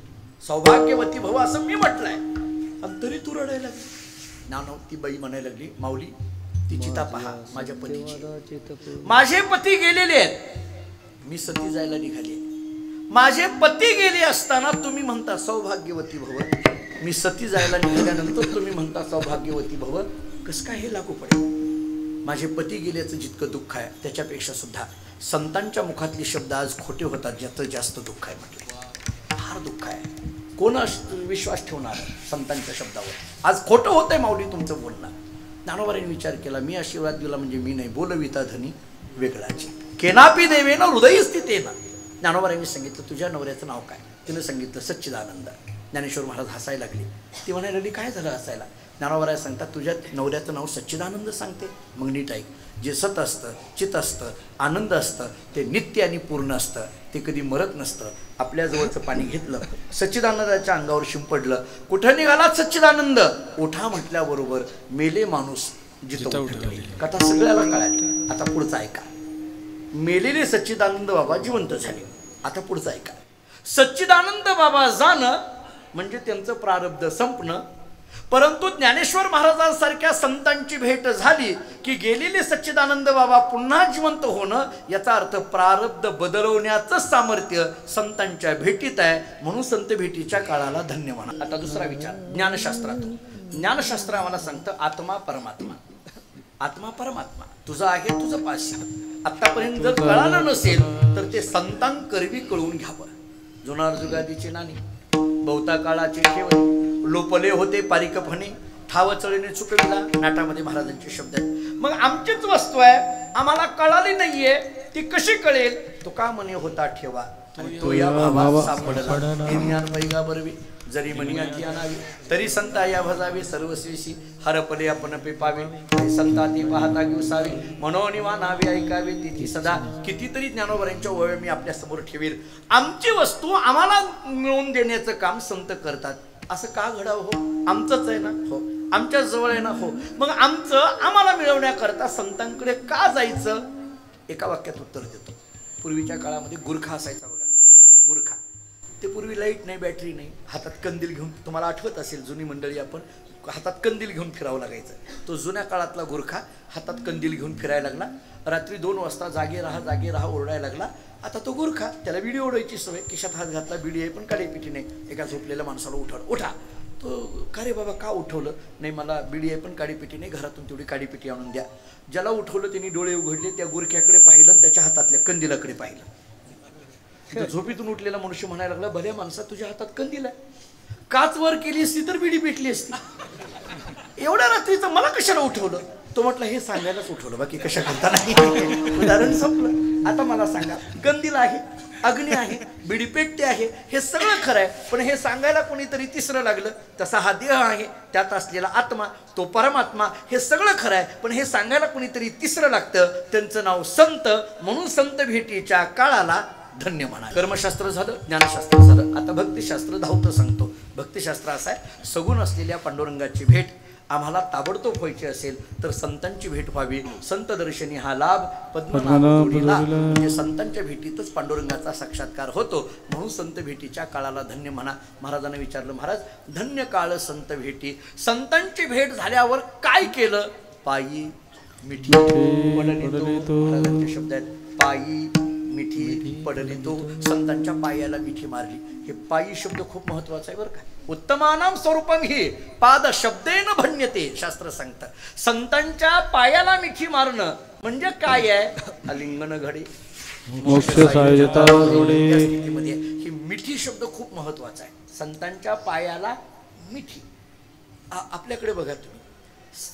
सौभाग्यवती भव असं मी म्हटलंय, आणि तरी तू रडायला लागली. ज्ञानो ती बाई म्हणायला लागली, माऊली ती चिता पहा माझ्या पतीची. माझे पती गेलेले आहेत, मी सती जायला निघाली. माझे पती गेले असताना तुम्ही म्हणता सौभाग्यवती भव. मी सती जायला निघाल्यानंतर तुम्ही म्हणता सौभाग्यवती भव. कसं काय हे लागू पडेल? माझे पती गेल्याचं जितकं दुःख आहे त्याच्यापेक्षा सुद्धा संतांच्या मुखातले शब्द आज खोटे होतात, ज्याचं जास्त दुःख आहे. म्हटलं फार दुःख आहे. कोण विश्वास ठेवणार संतांच्या शब्दावर? आज खोटं होतंय माऊली तुमचं बोलणं. ज्ञानोबारांनी विचार केला, मी आशीर्वाद दिला म्हणजे मी नाही, बोलविता धनी वेगळाची. केनापी देवेना हृदय स्थितेना. ज्ञानोबारांनी सांगितलं, तुझ्या नवऱ्याचं नाव काय? तिनं सांगितलं सच्चिदानंद. ज्ञानेश्वर महाराज हसायला लागले. ती म्हणायला लागली, काय झालं हसायला? ज्ञानोबाराय सांगतात, तुझ्या नवऱ्याचं नाव सच्चिदानंद सांगते. मग नीट ऐक. जे सत असतं, चित असतं, आनंद असतं, ते नित्य आणि पूर्ण असतं. ते कधी मरत नसतं. आपल्या जवळचं पाणी घेतलं, सच्चिदानंदाच्या अंगावर शिंपडलं. कुठं निघाला सच्चिदानंद? ओठा म्हटल्याबरोबर मेले माणूस जिथं उठले. कथा सगळ्याला कळाली. आता पुढचं ऐका. मेलेले सच्चिदानंद बाबा जिवंत झाले. आता पुढचं ऐका. सच्चिदानंद बाबा जाणं म्हणजे त्यांचं प्रारब्ध संपणं. परंतु ज्ञानेश्वर महाराजांसारख्या संतांची भेट झाली की गेलेले सच्चिदानंद बाबा पुन्हा जिवंत होणं, याचा अर्थ प्रारब्ध बदलवण्याचं सामर्थ्य संतांच्या भेटीत आहे. म्हणून संत भेटीच्या काळाला धन्य म्हणा. आता दुसरा विचार ज्ञानशास्त्रातून. ज्ञानशास्त्र आम्हाला सांगतं आत्मा परमात्मा. आत्मा परमात्मा तुझं आहे, तुझं पाशी. आतापर्यंत जर कळालं नसेल तर ते संतांकरवी कळून घ्यावं. जुनार जुगादीचे नाणी बहुता काळाचे ठेवणे, लोपले होते पारिकपणे, ठाव चळीने चुकविला, नाटामध्ये महाराजांचे शब्द आहेत. मग आमचीच वस्तू आहे, आम्हाला कळाली नाहीये, ती कशी कळेल? तो का म्हणे होता ठेवा, तो या भावा सापडला. हे ज्ञान पैगा बरवी, जरी मनिया की आणावी, तरी संता या भजावे सर्वस्वीशी. हरपले आपण पे पावे, संता ती पाहता घेऊसावी. मनोनिवा नावे ऐकावे तिथी सदा. कितीतरी ज्ञानोबरांच्या ओव्या मी आपल्या समोर ठेवील. आमची वस्तू आम्हाला मिळवून देण्याचं काम संत करतात. असं का घडावं? हो, आमचंच आहे ना. हो, आमच्या जवळ आहे ना. हो, मग आमचं आम्हाला मिळवण्याकरता संतांकडे का जायचं? एका वाक्यात उत्तर देतो. पूर्वीच्या काळामध्ये गुरखा असायचा बघा, गुरखा. ते पूर्वी लाईट नाही, बॅटरी नाही, हातात कंदील घेऊन, तुम्हाला आठवत असेल जुनी मंडळी, आपण हातात कंदील घेऊन फिरावं लागायचं. तो जुन्या काळातला गुरखा हातात कंदील घेऊन फिरायला लागला. रात्री 2 वाजता जागे राहा जागे राहा ओरडायला लागला. आता तो गुरखा, त्याला बिडी ओढायची सवय, खिशात हात घातला, बिडी आहे पण काळीपिठी नाही. एका झोपलेल्या माणसाला उठवलं, उठा. तो का रे बाबा का उठवलं? नाही मला बिडी आहे पण काळीपिठी नाही, घरातून तेवढी काळीपिठी आणून द्या. ज्याला उठवलं त्यांनी डोळे उघडले, त्या गुरख्याकडे पाहिलं आणि त्याच्या हातातल्या कंदिलाकडे पाहिलं. झोपीतून उठलेला मनुष्य म्हणायला लागला, भल्या माणसा तुझ्या हातात कंदील आहे, काच वर केली असती तर बिडी पेटली असती, एवढ्या रात्रीचं मला कशाला उठवलं? तो म्हटलं हे सांगायलाच उठवलं, बाकी कशा करता नाही. उदाहरण संपलं. आता मला सांगा, कंदील आहे, अग्नी आहे, बिडी पेटते आहे, हे सगळं खरं आहे, पण हे सांगायला कोणीतरी तिसरं लागलं. तसा हा देह आहे, त्यात असलेला आत्मा, तो परमात्मा, हे सगळं खरं आहे, पण हे सांगायला कोणीतरी तिसरं लागतं. त्यांचं नाव संत. म्हणून संत भेटीच्या काळाला धन्य म्हणा. कर्मशास्त्र झालं, ज्ञानशास्त्र झालं. आता भक्तिशास्त्र धावतं सांगतो. भक्तिशास्त्र असं आहे, सगुण असलेल्या पांडुरंगाची भेट आम्हाला ताबडतोब व्हायची असेल तर संतांची भेट व्हावी. संत दर्शनी हा लाभ पद्मनाभपुरीला, म्हणजे संतांच्या भेटीतच पांडुरंगाचा साक्षात्कार होतो. म्हणून संत भेटीच्या काळाला धन्य म्हणा. महाराजांना विचारलं, महाराज धन्य काळ संत भेटी. संतांची भेट झाल्यावर काय केलं? पायी मिठी पडलितो. महाराजांचे शब्द आहेत, पायी मिठी पडलितो. संतांच्या पायाला मिठी मारली. हे पायी शब्द खूप महत्वाचा आहे बरं का. उत्तमानाम स्वरूपम ही पाद शब्देन भण्यते. शास्त्र सांगतं संतांच्या पायाला मिठी मारणं म्हणजे काय आहे? आलिंगन घडे मोक्ष सायता स्थितीमध्ये ही मिठी शब्द खूप महत्वाचा आहे. संतांच्या पायाला मिठी. आपल्याकडे बघा तुम्ही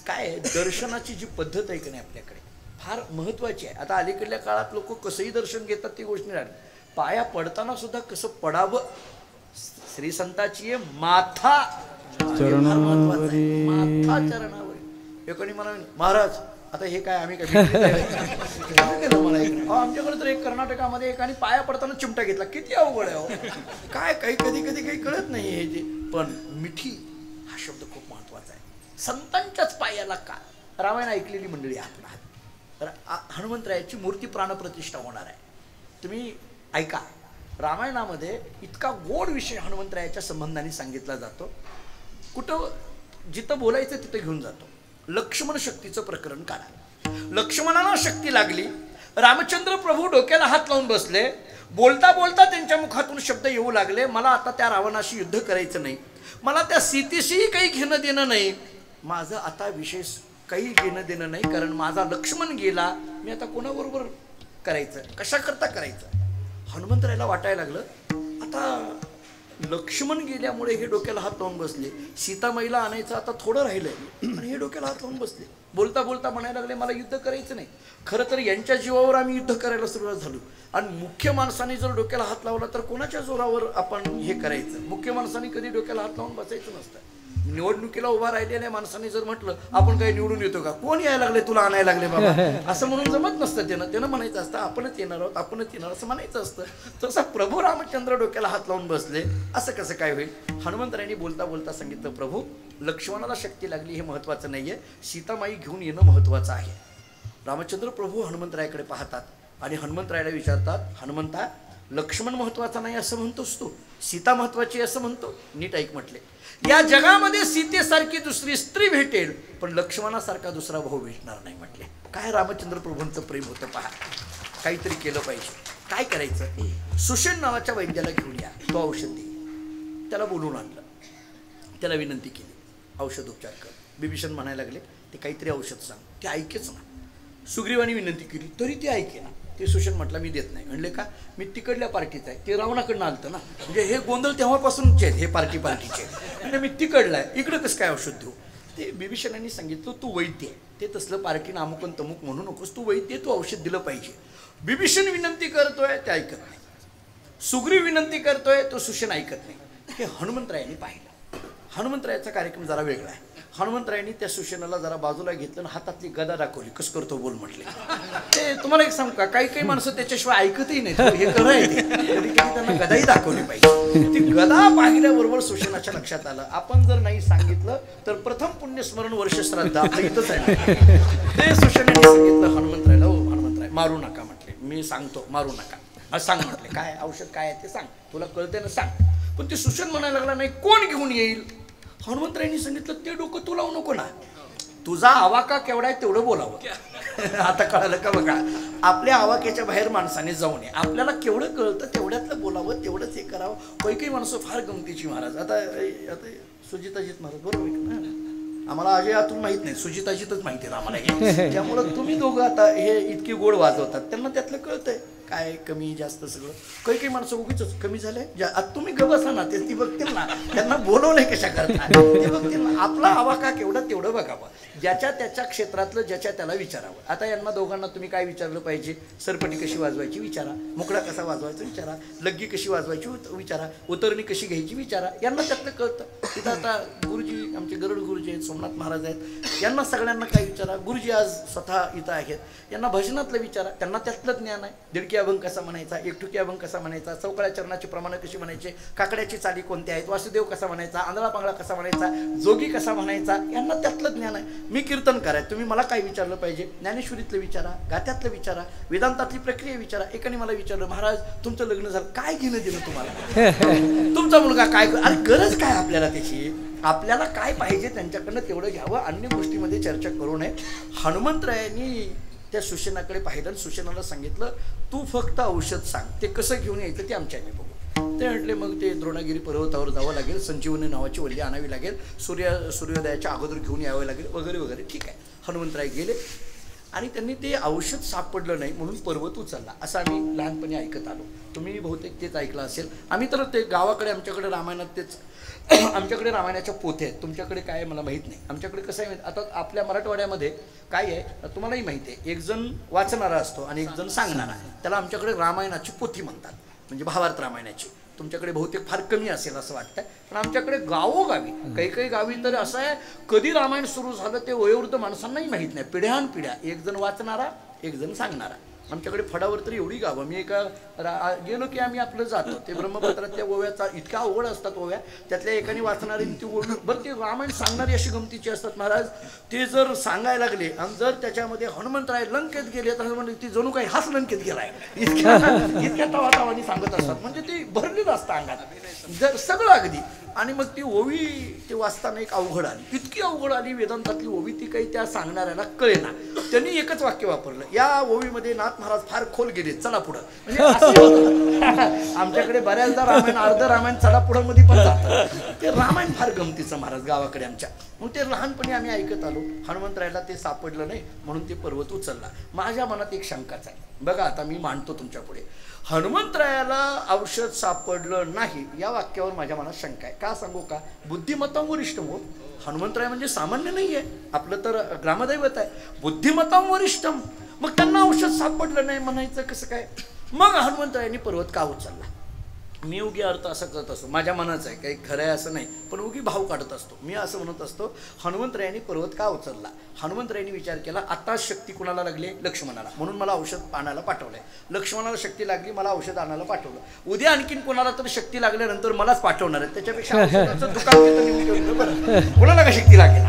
काय आहे, दर्शनाची जी पद्धत आहे की नाही आपल्याकडे फार महत्वाची आहे. आता अलीकडल्या काळात लोक कसंही दर्शन घेतात ती गोष्ट नाही राहिली. पाया पडताना सुद्धा कसं पडावं. श्री संताची माथा चरणावर. एकाने मला महाराज आता हे काय आम्ही काय मला आमच्याकडे तर एक कर्नाटकामध्ये एकाने पाया पडताना चिमटा घेतला. किती अवघड आहे हो. काय काही कधी कधी काही कळत नाही हे जे. पण मिठी हा शब्द खूप महत्वाचा आहे. संतांच्याच पायाला का? रामायण ऐकलेली मंडळी आपण आहात. तर हनुमंतरायाची मूर्ती प्राणप्रतिष्ठा होणार आहे. तुम्ही ऐका. रामायणामध्ये इतका गोड विषय हनुमंतरायाच्या संबंधाने सांगितला जातो. कुठं जिथं बोलायचं तिथं घेऊन जातो. लक्ष्मण शक्तीचं प्रकरण काढा. लक्ष्मणाला शक्ती लागली. रामचंद्र प्रभू डोक्याला हात लावून बसले. बोलता बोलता त्यांच्या मुखातून शब्द येऊ लागले, मला आता त्या रावणाशी युद्ध करायचं नाही, मला त्या सीतेशीही काही घेणं देणं नाही, माझं आता विशेष काही घेणं देणं नाही, कारण माझा लक्ष्मण गेला, मी आता कोणाबरोबर करायचं, कशा करता करायचं. हनुमंतरायाला वाटायला लागलं आता लक्ष्मण गेल्यामुळे हे डोक्याला हात लावून बसले, सीतामाईला आणायचं आता थोडं राहिलंय आणि हे डोक्याला हात लावून बसले. बोलता बोलता म्हणायला लागले मला युद्ध करायचं नाही. खरं तर यांच्या जीवावर आम्ही युद्ध करायला सुरुवात झालो आणि मुख्य माणसाने जर डोक्याला हात लावला तर कोणाच्या जोरावर आपण हे करायचं. मुख्य माणसाने कधी डोक्याला हात लावून बसायचं नसतं. निवडणुकीला उभा राहिलेल्या माणसाने जर म्हटलं आपण काही निवडून येतो का, कोण यायला लागले तुला आणायला लागले बाबा असं म्हणून जमत नसतं. त्यानं म्हणायचं असतं आपणच येणार आहोत, आपणच येणार असं म्हणायचं असतं. तसं प्रभू रामचंद्र डोक्याला हात लावून बसले. असं कसं काय होईल. हनुमंतरायांनी बोलता बोलता सांगितलं प्रभू लक्ष्मणाला शक्ती लागली हे महत्वाचं नाहीये, सीतामाई घेऊन येणं महत्वाचं आहे. रामचंद्र प्रभू हनुमंतरायाकडे पाहतात आणि हनुमंतरायाला विचारतात, हनुमंता लक्ष्मण महत्वाचा नाही असं म्हणतोस तू, सीता महत्वाची असं म्हणतो. नीट ऐक म्हटले, या जगामध्ये सीतेसारखी दुसरी स्त्री भेटेल पण लक्ष्मणासारखा दुसरा भाऊ भेटणार नाही म्हटले. काय रामचंद्र प्रभूंचं प्रेम होतं पहा. काहीतरी केलं पाहिजे. काय करायचं, सुषेण नावाच्या वैद्याला घेऊन या, तो औषध दे. त्याला बोलून आणलं, त्याला विनंती केली औषध उपचार कर. बिभीषण म्हणायला लागले ते काहीतरी औषध सांग. ते ऐकेच ना. सुग्रीवानी विनंती केली तरी ते ऐके ना. ते सुषेण म्हटलं मी देत नाही. म्हणले का, मी तिकडल्या पार्टीत आहे, ते रावणाकडनं आलतं ना, म्हणजे हे गोंधळ तेव्हापासूनचे आहेत हे पार्टीचे. म्हणजे मी तिकडला आहे, इकडं कसं काय औषध देऊ. ते बिभीषणांनी सांगितलं तू वैद्य आहे, ते तसलं पार्टीनं अमुक तमुक म्हणू नकोस, तू वैद्य, तू औषध दिलं पाहिजे. बिभीषण विनंती करतोय ते ऐकत नाही, सुग्रीव विनंती करतोय तो सुषेण ऐकत नाही. हे हनुमंतरायांनी पाहिलं. हनुमंतरायाचा कार्यक्रम जरा वेगळा आहे. हनुमंतरायांनी त्या सुषेणाला जरा बाजूला घेतलं आणि हातातली गदा दाखवली. कसं करतो बोल म्हटले. ते तुम्हाला एक सांगू का, काही काही माणसं त्याच्याशिवाय ऐकतही नाही, हे करायचे. कधी त्यांना गदाही दाखवली पाहिजे. ती गदा पाहिल्याबरोबर सुषेणाच्या लक्षात आलं आपण जर नाही सांगितलं तर प्रथम पुण्यस्मरण वर्ष श्राद्ध आपलं इथंच आहे. ते सुषेणाने सांगितलं हनुमंतरायला, हो हनुमंतराय मारू नका म्हटले, मी सांगतो मारू नका. सांग म्हटले, काय औषध काय आहे ते सांग, तुला कळते ना सांग. पण ते सुषेण म्हणायला लागला नाही कोण घेऊन येईल. हनुमंतरायांनी सांगितलं ते डोकं तू लावू नको ना, तुझा आवाका केवढा आहे तेवढं बोलावं. आता कळालं का बघा, आपल्या आवाक्याच्या बाहेर माणसाने जाऊ नये. आपल्याला केवढं कळतं तेवढ्यातलं बोलावं, तेवढंच हे करावं. काही माणसं फार गमतीची महाराज. आता सुजिताजीत महाराज बरोबर ना, आम्हाला अजय अतुल माहित नाही, सुजिताजीतच माहिती आहे आम्हाला हे. त्यामुळं तुम्ही दोघं आता हे इतकी गोड वाजवतात, त्यांना त्यातलं कळतंय काय कमी जास्त सगळं. काही माणसं उगीच कमी झाले. आता तुम्ही गबसा ना, ते ती बघतील ना, त्यांना बोलवलंय कशा करता ते बघतील ना. आपला आवाका केवढा तेवढं बघावं, ज्याच्या त्याच्या क्षेत्रातलं ज्याच्या त्याला विचारावं. आता यांना दोघांना तुम्ही काय विचारलं पाहिजे, सरपटी कशी वाजवायची विचारा, मुकडा कसा वाजवायचा विचारा, लग्गी कशी वाजवायची विचारा, उतरणी कशी घ्यायची विचारा. यांना त्यातलं कळतं. तिथं आता गुरुजी आमचे गरुड गुरुजी आहेत, सोमनाथ महाराज आहेत, यांना सगळ्यांना काय विचारा. गुरुजी आज स्वतः इथं आहेत, यांना भजनातलं विचारा, त्यांना त्यातलं ज्ञान आहे. दीडकी अभंग कसा म्हणायचा, एकटुकी अभंग कसा म्हणायचा, चौकळ्या चरणाची प्रमाणं कशी म्हणायचे, काकड्याची चाली कोणत्या आहेत, वासुदेव कसा म्हणायचा, आंधळा पांगळा कसा म्हणायचा, जोगी कसा म्हणायचा, यांना त्यातलं ज्ञान आहे. मी कीर्तन करायचं, तुम्ही मला काय विचारलं पाहिजे, ज्ञानेश्वरीतलं विचारा, गात्यातलं विचारा, वेदांतातली प्रक्रिया विचारा. एकाने मला विचारलं महाराज तुमचं लग्न झालं, काय घेणं दिलं तुम्हाला, तुमचा मुलगा काय, अरे गरज काय आपल्याला त्याची, आपल्याला काय पाहिजे त्यांच्याकडनं तेवढं घ्यावं, अन्य गोष्टीमध्ये चर्चा करू नये. हनुमंतरायांनी त्या सुषेणाकडे पाहिलं आणि सुषेणाला सांगितलं तू फक्त औषध सांग, ते कसं घेऊन यायचं ते आमच्याने बघू. ते म्हटले मग ते द्रोणागिरी पर्वतावर जावं लागेल, संजीवनी नावाची वल्ली आणावी लागेल, सूर्योदयाच्या अगोदर घेऊन यावं लागेल वगैरे वगैरे. ठीक आहे, हनुमंतराय गेले आणि त्यांनी ते औषध सापडलं नाही म्हणून पर्वत उचलला, असं आम्ही लहानपणी ऐकत आलो. तुम्ही बहुतेक तेच ऐकलं असेल. आम्ही तर ते गावाकडे आमच्याकडे रामायणात तेच आमच्याकडे रामायणाच्या पोथ्या आहेत, तुमच्याकडे काय आहे मला माहीत नाही. आमच्याकडे कसं आहे आता आपल्या मराठवाड्यामध्ये काय आहे तुम्हालाही माहिती आहे, एक जण वाचणारा असतो आणि एक जण सांगणारा. त्याला आमच्याकडे रामायणाची पोथी म्हणतात, म्हणजे भावार्थ रामायणाची. तुमच्याकडे बहुतेक फार कमी असेल असं वाटतंय, पण आमच्याकडे गावोगावी काही गावी तर असं आहे कधी रामायण सुरू झालं ते वयोवृद्ध माणसांनाही माहीत नाही. पिढ्यानपिढ्या एक जण वाचणारा एक जण सांगणारा. आमच्याकडे फडावर तर एवढी गावं, मी एका गेलो की आम्ही आपलं जातो, ते ब्रह्मपत्रातल्या ओव्याचा इतक्या अवघड असतात ओव्या, त्यातल्या एकाने वाचणारी ती ओढ बरं ते रामायण सांगणारी अशी गमतीची असतात महाराज. ते जर सांगायला लागले आणि जर त्याच्यामध्ये हनुमंतराय लंकेत गेले तर म्हणजे ती जणू काही हाच लंकेत गेलाय इतक्या तवातावानी सांगत असतात, म्हणजे ती भरलेलं असतं अंगात जर सगळं अगदी. आणि मग ती ओवी ते वाचताना एक अवघड आली, इतकी अवघड आली वेदांतातली ओवी, ती काही त्या सांगणाऱ्याला कळेना. त्यांनी एकच वाक्य वापरलं, या ओवीमध्ये नाथ महाराज फार खोल गेले, चला पुढं. म्हणजे आमच्याकडे बऱ्याचदा रामायण अर्ध रामायण चला पुढं मध्ये पण जातं. ते रामायण फार गमतीचं महाराज गावाकडे आमच्या. मग ते लहानपणी आम्ही ऐकत आलो. हनुमंतरायला ते सापडलं नाही म्हणून ते पर्वत उचलला. माझ्या मनात एक शंकाच आहे बघा, आता मी मांडतो तुमच्या पुढे. हनुमंतरायाला औषध सापडलं नाही या वाक्यावर माझ्या मनात शंका आहे. का सांगू का, बुद्धिमत्तांवर इष्टम हो. हनुमंतराय म्हणजे सामान्य नाही आहे, आपलं तर ग्रामदैवत आहे. बुद्धिमत्तांवर इष्टम, मग त्यांना औषध सापडलं नाही म्हणायचं कसं काय. मग हनुमंतरायांनी पर्वत का उचलला. मी उगी अर्थ असा करत असतो, माझ्या मनाचं आहे, काही खरं आहे असं नाही, पण उगी भाव काढत असतो. मी असं म्हणत असतो हनुमंतरायांनी पर्वत का उचलला. हनुमंतरायांनी विचार केला आता शक्ती कुणाला लागली, लक्ष्मणाला, म्हणून मला औषध आणायला पाठवलंय. लक्ष्मणाला शक्ती लागली, मला औषध आणायला पाठवलं. उद्या आणखीन कोणाला तर शक्ती लागल्यानंतर मलाच पाठवणार आहे, त्याच्यापेक्षा औषधाचं दुकान कुणाला का शक्ती लागेल.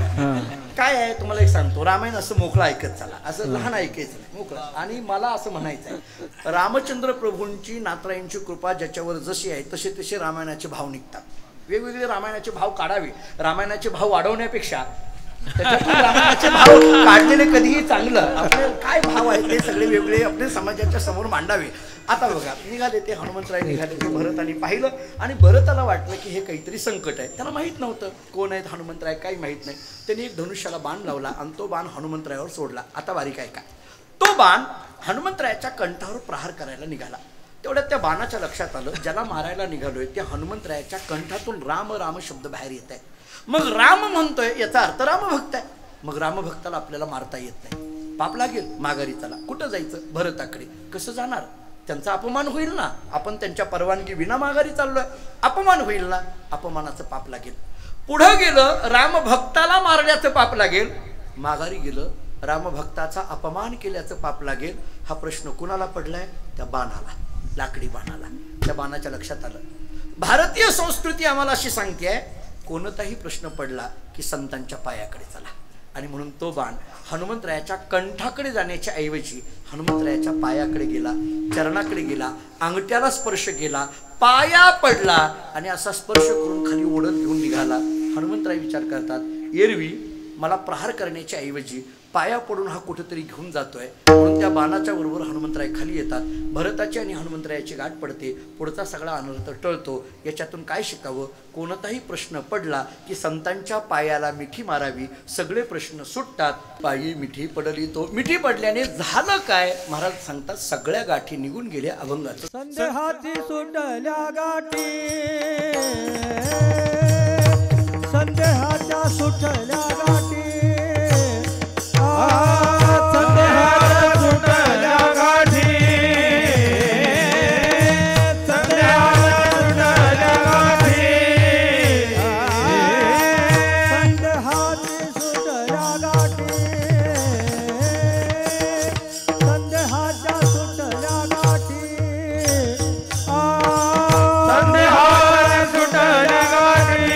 काय आहे तुम्हाला एक सांगतो, रामायण असं मोकळं ऐकत चला, असं लहान ऐकायचं नाही, मोकळं. आणि मला असं म्हणायचं आहे, रामचंद्र प्रभूंची नातराईंची कृपा ज्याच्यावर जशी आहे तसे तसे रामायणाचे भाव निघतात. वेगवेगळे रामायणाचे भाव काढावे, रामायणाचे भाव वाढवण्यापेक्षा त्याच्यातून रामायणाचे भाव काढलेले कधीही चांगलं. आपले काय भाव आहेत ते सगळे वेगळे आपल्या समाजाच्या समोर मांडावे. आता बघा, निघाले ते हनुमंतराय, निघाले ते भरताने पाहिलं आणि भरताला वाटलं की हे काहीतरी संकट आहे. त्याला माहीत नव्हतं कोण आहेत हनुमंतराय, काही माहीत नाही. त्यांनी एक धनुष्याला बाण लावला आणि तो बाण हनुमंतरायावर सोडला. आता बारीक आहे काय, तो बाण हनुमंतरायाच्या कंठावर प्रहार करायला निघाला. तेवढ्यात त्या बाणाच्या लक्षात आलं, ज्याला मारायला निघालोय त्या हनुमंतरायाच्या कंठातून राम राम शब्द बाहेर येत आहे. मग राम म्हणतोय याचा अर्थ रामभक्त आहे. मग रामभक्ताला आपल्याला मारता येत नाही, पाप लागेल. माघारी चला. कुठं जायचं? भरताकडे. कसं जाणार? त्यांचा अपमान होईल ना, आपण त्यांच्या परवानगी विना माघारी चाललोय, अपमान होईल ना, अपमानाचं पाप लागेल. पुढं गेलं रामभक्ताला मारण्याचं पाप लागेल, माघारी गेलं रामभक्ताचा अपमान केल्याचं पाप लागेल. हा प्रश्न कुणाला पडलाय? त्या बाणाला, लाकडी बाणाला. त्या बाणाच्या लक्षात आलं. भारतीय संस्कृती आम्हाला अशी सांगते, कोणताही प्रश्न पडला की संतांच्या पायाकडे चला. आणि म्हणून तो बाण हनुमंतरायाच्या कंठाकडे जाण्याच्या ऐवजी हनुमंतरायाच्या पायाकडे गेला, चरणाकडे गेला, अंगठ्याला स्पर्श केला, पाया पडला आणि असा स्पर्श करून खाली ओढत घेऊन निघाला. हनुमंतराय विचार करतात, एरवी मला प्रहार करण्याच्या ऐवजी पाया पडून हा कुठेतरी घेऊन जातोय. म्हणून त्या बाणाच्या बरोबर हनुमंतराय खाली येतात. भरताची आणि हनुमंतरायाची गाठ पडते. पुढचा सगळा अनर्थ टळतो. याच्यातून काय शिकावं? कोणताही प्रश्न पडला की संतांच्या पायाला मिठी मारावी, सगळे प्रश्न सुटतात. पायी मिठी पडली तो. मिठी पडल्याने झालं काय? महाराज सांगतात, सगळ्या गाठी निघून गेल्या अभंगाचं. संदेहाची सुटल्या गाठी, संदेहाच्या सुटल्या गाठी, संदेहाच्या सुटल्या गाठी, संदेहाच्या सुटल्या गाठी, संदेहाची सुटल्या गाठी, संदेहाच्या सुटल्या गाठी, संदेहाच्या सुटल्या गाठी,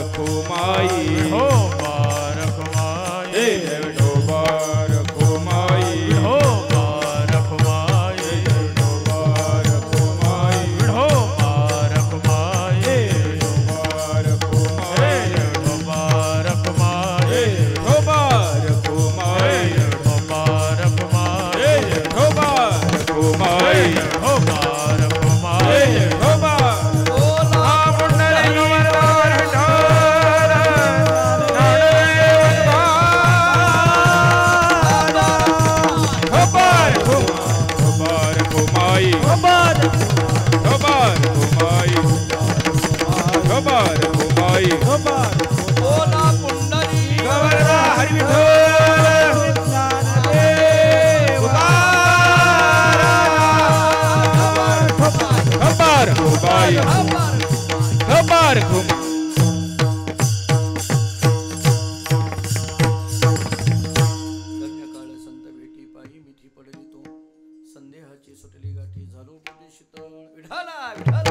रखुमाई हो रखुमाई विठोबा रखुमाई हो रखुमाई विठोबा रखुमाई हो रखुमाई विठोबा रखुमाई विठोबा रखुमाई विठोबा रखुमाई विठोबा रखुमाई विठोबा रखुमाई विठोबा रखुमाई विठोबा बोला पुंडरी धन्यकाळ संत भेटी पायी मिठी पडली तो संदेहाची सुटली गाठी झालो पुढे शीतळ विठाला विठाला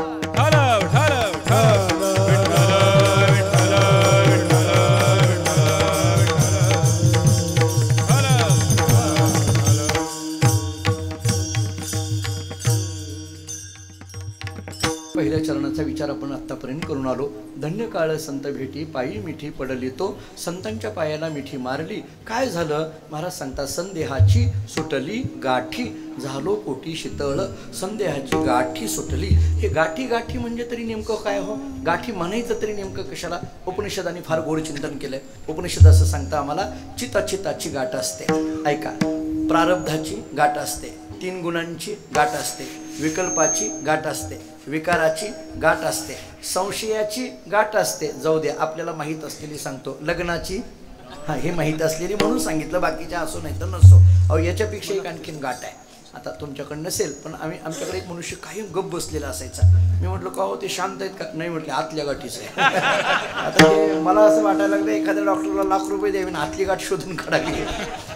पहिल्या चरणाचा विचार आपण आतापर्यंत करून आलो. धन्य काळ संत भेटी पायी मिठी पडली तो संतांच्या पायाला मिठी मारली. काय झालं महाराज सांगता संदेहाची सुटली गाठी झालो कोटी शीतळ. संदेहाची गाठी सुटली. हे गाठी गाठी म्हणजे तरी नेमकं काय हो? गाठी म्हणायचं तरी नेमकं कशाला? उपनिषदाने फार गोड चिंतन केलंय. उपनिषद असं सांगता आम्हाला चिताची गाठ असते. ऐका, प्रारब्धाची गाठ असते, 3 गुणांची गाठ असते, विकल्पाची गाठ असते, विकाराची गाठ असते, संशयाची गाठ असते. जाऊ द्या, आपल्याला माहीत असलेली सांगतो. लग्नाची हे माहीत असलेली म्हणून सांगितलं, बाकीच्या असो नाही तर नसो. अहो याच्यापेक्षा एक आणखीन गाठ आहे. आता तुमच्याकडे नसेल पण आमच्याकडे एक मनुष्य काही गप बसलेला असायचा. मी म्हटलं का हो ते शांत आहेत का? नाही म्हटले आतल्या गाठीच आहे. आता ते मला असं वाटायला लागलं एखाद्या डॉक्टरला लाख रुपये द्यावे आतली गाठ शोधून काढावी.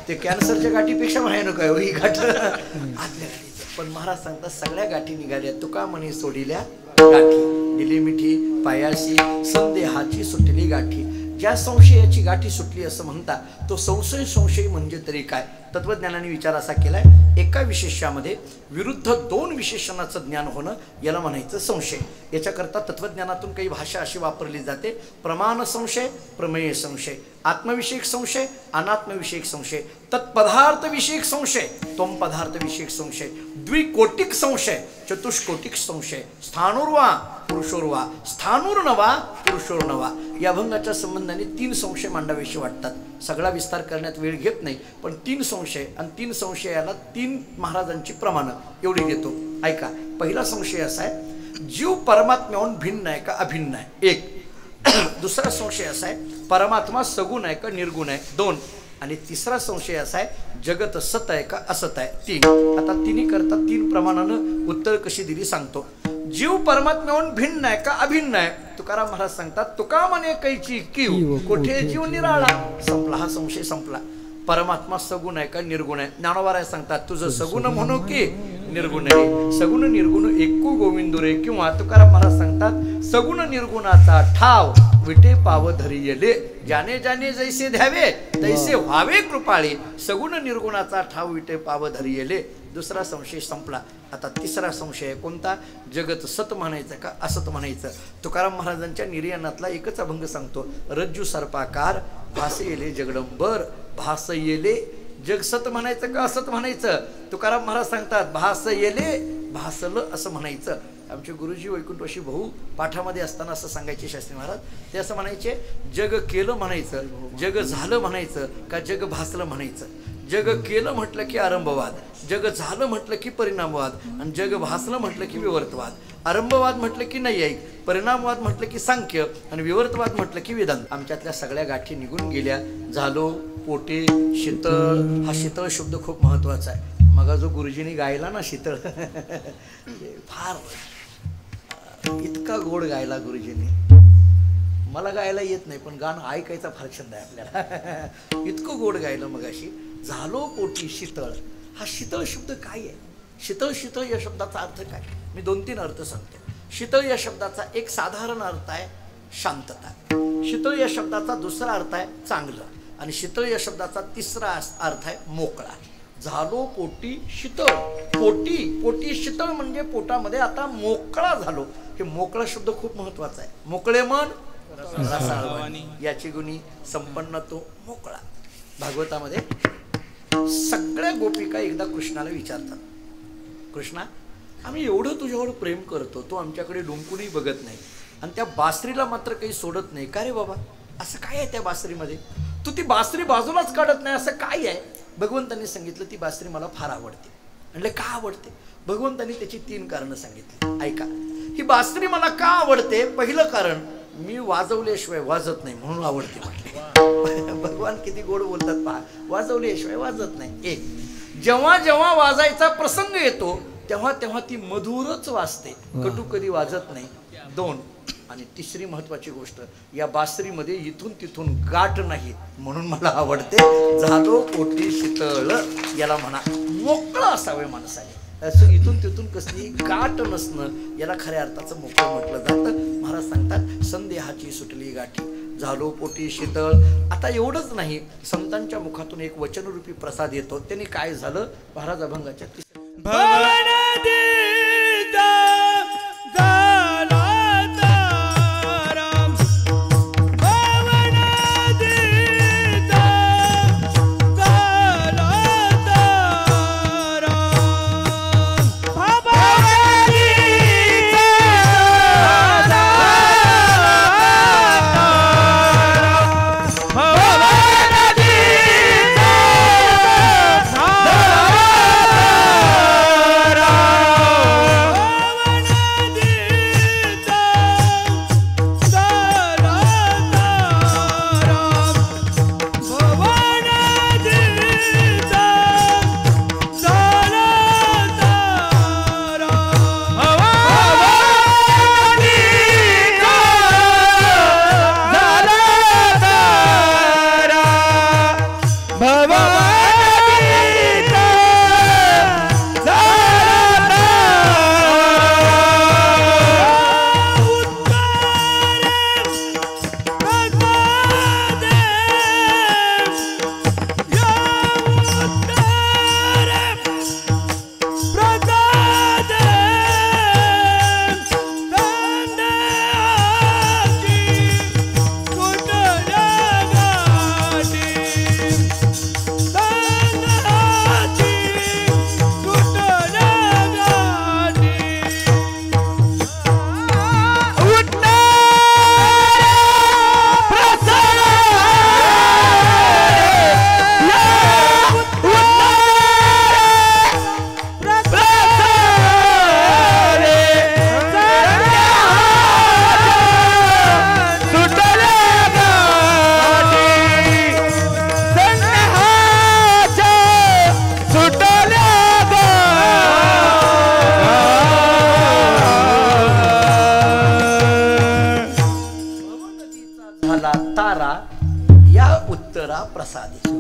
ते कॅन्सरच्या गाठीपेक्षा भयानक आहे ही गाठ आतल्या गाठीचं. पण महाराज सांगतात सगळ्या गाठी निघाल्या तुका म्हणे सोडिल्या गाठी. दिली मिठी पायाशी संदेहाची सुटली गाठी. ज्या संशयाची गाठी सुटली असं म्हणता तो संशय म्हणजे तरी काय? तत्वज्ञानाने विचार असा केलाय, एका विशेषामध्ये विरुद्ध 2 विशेषणाचं ज्ञान होणं याला म्हणायचं संशय. याच्याकरता तत्वज्ञानातून काही भाषा अशी वापरली जाते, प्रमाण संशय, प्रमेय संशय, आत्मविषयक संशय, अनात्मविषयक संशय, तत्पदार्थ विषयक संशय, त्वम पदार्थ विषयक संशय, द्विकोटिक संशय, चतुष्कोटिक संशय, स्थानोर्वा पुरुषोर्वा, स्थानूर्नवा पुरुषोर्नवा. या अभंगाच्या संबंधाने 3 संशय मांडावेशी वाटतात. सगळा विस्तार करण्यात वेळ घेत नाही, पण 3 संशय आणि 3 संशयाला 3 महाराजांची प्रमाणं एवढी देतो. ऐका, पहिला संशय असा आहे, जीव परमात्म्याहून भिन्न आहे का अभिन्न आहे? 1. दुसरा संशय असा आहे, परमात्मा सगुण आहे का निर्गुण आहे? 2. आणि तिसरा संशय असा आहे, जगत सत आहे का असत आहे? 3. आता तिन्ही करता 3 प्रमाणानं उत्तर कशी दिली सांगतो. जीव परमात्म्याहून भिन्न आहे का अभिन्न आहे? तुकाराम महाराज सांगतात, तुका म्हणे कैची कीव कोठे जीव निराळा. संपला हा संशय, संपला. परमात्मा सगुण आहे का निर्गुण आहे? ज्ञानोबा सांगतात, तुझं सगुण म्हणू की निर्गुण आहे? सगुण निर्गुण एकू गोविंदू रे. किंवा तुकाराम महाराज सांगतात, सगुण निर्गुणाचा ठाव विटे पाव धरियले, जाने जाने जैसे द्यावे तैसे व्हावे कृपाळे. सगुण निर्गुणाचा ठाव विटे पाव धरियले. दुसरा संशय संपला. आता तिसरा संशय कोणता? जगत सत म्हणायचं का असत म्हणायचं? तुकाराम महाराजांच्या निर्याणातला एकच अभंग सांगतो, रज्जू सर्पाकार भास येले जगडंबर. भास येले जग सत म्हणायचं का असत म्हणायचं? तुकाराम महाराज सांगतात, भास येले भासलं असं म्हणायचं. आमचे गुरुजी वैकुंठवासी भाऊ पाठामध्ये असताना असं सांगायचे शास्त्री महाराज, ते असं म्हणायचे, जग केलं म्हणायचं, जग झालं म्हणायचं का जग भासलं म्हणायचं? जग केलं म्हटलं की आरंभवाद, जग झालं म्हटलं की परिणामवाद, आणि जग भासलं म्हटलं की विवर्तवाद. आरंभवाद म्हटलं की नैयायिक, परिणामवाद म्हटलं की सांख्य, आणि विवर्तवाद म्हटलं की वेदांत. आमच्यातल्या सगळ्या गाठी निघून गेल्या. झालो पोटे शीतळ. हा शीतळ शब्द खूप महत्वाचा आहे. मग जो गुरुजींनी गायला ना शीतळ, फार इतका गोड गायला गुरुजींनी. मला गायला येत नाही पण गाणं ऐकायचा फार छंद आहे आपल्याला. इतकं गोड गायलं मग अशी. झालो पोटी शीतळ. हा शीतळ शब्द काय आहे? शीतळ शीतळ या शब्दाचा अर्थ काय? मी 2-3 अर्थ सांगतो. शीतळ या शब्दाचा एक साधारण अर्थ आहे शांतता. शीतळ या शब्दाचा दुसरा अर्थ आहे चांगलं, आणि शीतळ या शब्दाचा तिसरा अर्थ आहे मोकळा. झालो पोटी शीतळ. पोटी शीतळ म्हणजे पोटामध्ये आता मोकळा झालो. हे मोकळा शब्द खूप महत्वाचा आहे. मोकळे मन रसाळवाणी, याची गुणी संपन्न तो मोकळा. भागवतामध्ये सगळ्या गोपिका एकदा कृष्णाला विचारतात, कृष्णा आम्ही एवढं तुझ्यावर प्रेम करतो, तो आमच्याकडे डोंकूनही बघत नाही, आणि त्या बासरीला मात्र काही सोडत नाही. का रे बाबा, असं काय आहे त्या बासरीमध्ये? तू ती बासरी बाजूलाच काढत नाही, असं काय आहे? भगवंतांनी सांगितलं ती बासरी मला फार आवडते. म्हणले का आवडते? भगवंतांनी त्याची 3 कारणं सांगितली. ऐका, ही बासरी मला का आवडते? पहिलं कारण, मी वाजवल्याशिवाय वाजत नाही म्हणून आवडते म्हटले. भगवान किती गोड बोलतात पहा, वाजवल्याशिवाय वाजत नाही. एक, जेव्हा जेव्हा वाजायचा प्रसंग येतो तेव्हा तेव्हा ती मधुरच वाजते, कटू कधी वाजत नाही. 2, आणि तिसरी महत्वाची गोष्ट, या बासरीमध्ये इथून तिथून गाठ नाही म्हणून मला आवडते. झालो पोटी शीतळ, याला म्हणा मोकळं असावे माणसाने. असं इथून तिथून कसली गाठ नसणं, याला खऱ्या अर्थाचं मोकळं म्हटलं जातं. महाराज सांगतात संदेहाची सुटली गाठी, झालो पोटी शीतळ. आता एवढंच नाही, संतांच्या मुखातून एक वचनरूपी प्रसाद येतो. त्यांनी काय झालं, महाराज अभंगाच्या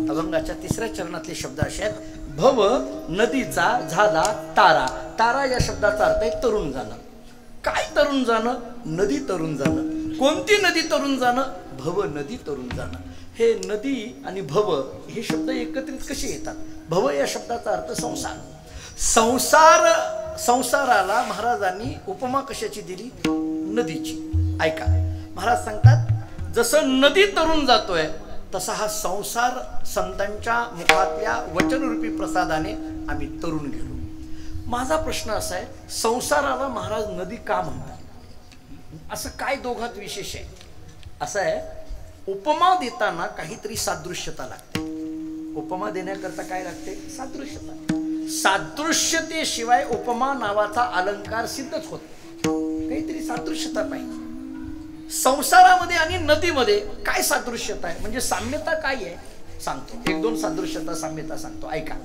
अभंगाच्या 3ऱ्या चरणातले शब्द असे आहेत, भव नदीचा झाला तारा. तारा या शब्दाचा अर्थ आहे तरुण जाणं. काय तरुण जाणं? नदी तरुण जाणं. कोणती नदी तरुण जाणं? भव नदी तरुण जाणं. हे नदी आणि भव हे शब्द एकत्रित कसे येतात? भव या शब्दाचा अर्थ संसार. संसाराला महाराजांनी उपमा कशाची दिली? नदीची. ऐका, महाराज सांगतात जसं नदी तरुण जातोय तसा हा संसार संतांच्या मुखातल्या वचनरूपी प्रसादाने आम्ही तरुण गेलो. माझा प्रश्न असा आहे, संसाराला महाराज नदी का म्हणतात? असं काय दोघात विशेष आहे? असं आहे, उपमा देताना काहीतरी सादृश्यता लागते. उपमा देण्याकरता काय लागते? सादृश्यता. सादृश्यतेशिवाय उपमा नावाचा अलंकार सिद्धच होत. काहीतरी सादृश्यता पाहिजे. संसारामध्ये आणि नदीमध्ये काय सादृश्यता आहे, म्हणजे साम्यता काय आहे सांगतो. 1-2 सादृश्यता साम्यता सांगतो, ऐका.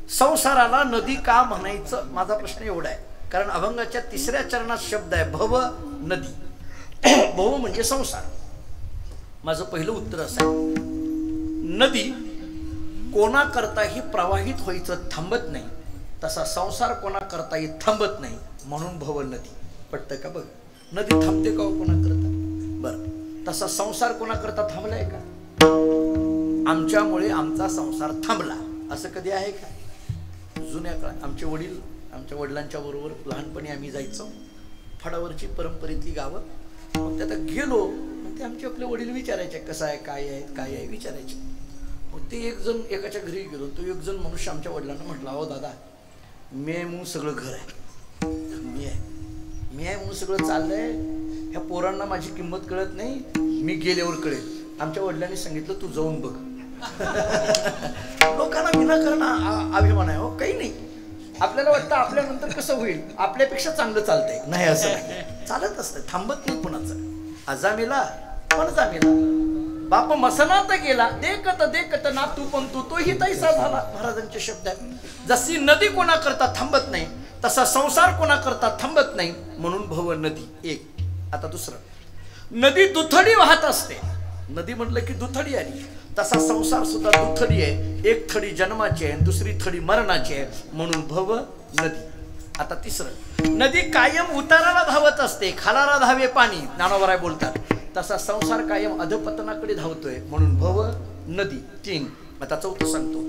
संसाराला नदी का म्हणायचं? माझा प्रश्न एवढा आहे, कारण अभंगाच्या 3ऱ्या चरणात शब्द आहे भव नदी. भव म्हणजे संसार. माझं पहिलं उत्तर असं आहे, नदी कोणाकरताही प्रवाहित व्हायचं थांबत नाही, तसा संसार कोणाकरताही थांबत नाही, म्हणून भव नदी. पटतं का? बघ, नदी थांबते का कोणाकरता? बरं, तसा संसार कोणाकरता थांबलाय का? आमच्यामुळे आमचा संसार थांबला असं कधी आहे का? जुन्या काळात आमचे वडील, आमच्या वडिलांच्या बरोबर लहानपणी आम्ही जायचो फडावरची परंपरेतली गावं. मग त्यात गेलो मग ते आमचे आपले वडील विचारायचे कसं आहे, काय आहे, काय आहे विचारायचे. मग ते एक जण एकाच्या घरी गेलो, तो एक जण मनुष्य आमच्या वडिलांना म्हटला, अहो दादा मी आहे म्हणून सगळं घर आहे, मी आहे म्हणून सगळं चाललंय, ह्या पोरांना माझी किंमत कळत नाही, मी गेल्यावर कळेल. आमच्या वडिलांनी सांगितलं तू जाऊन बघ. लोकांना विनाकारण अभिमान आहे हो, काही नाही. आपल्याला वाटतं आपल्यानंतर कसं होईल, आपल्यापेक्षा चांगलं चालतंय, नाही असं नाही, चालत असतं, थांबत नाही कोणाचं. अजामेला पण जामेला बाप मसनात गेला, देखत देखत ना तू पण तोही तैसा झाला. महाराजांचे शब्द आहेत. जशी नदी कोणा करता थांबत नाही तसा संसार कोणा करता थांबत नाही, म्हणून भव नदी एक. आता दुसरं, नदी दुथडी वाहत असते, नदी म्हटलं की दुथडी आली, तसा संसार सुद्धा दुथडी आहे. एक थडी जन्माची आहे, दुसरी थडी मरणाची आहे, म्हणून भव नदी. आता तिसरं, नदी कायम उताराला धावत असते, खालाला धावे पाणी, ज्ञानोबराय बोलतात. तसा संसार कायम अधपतनाकडे धावतोय, म्हणून भव नदी तीन. आता चौथं सांगतो,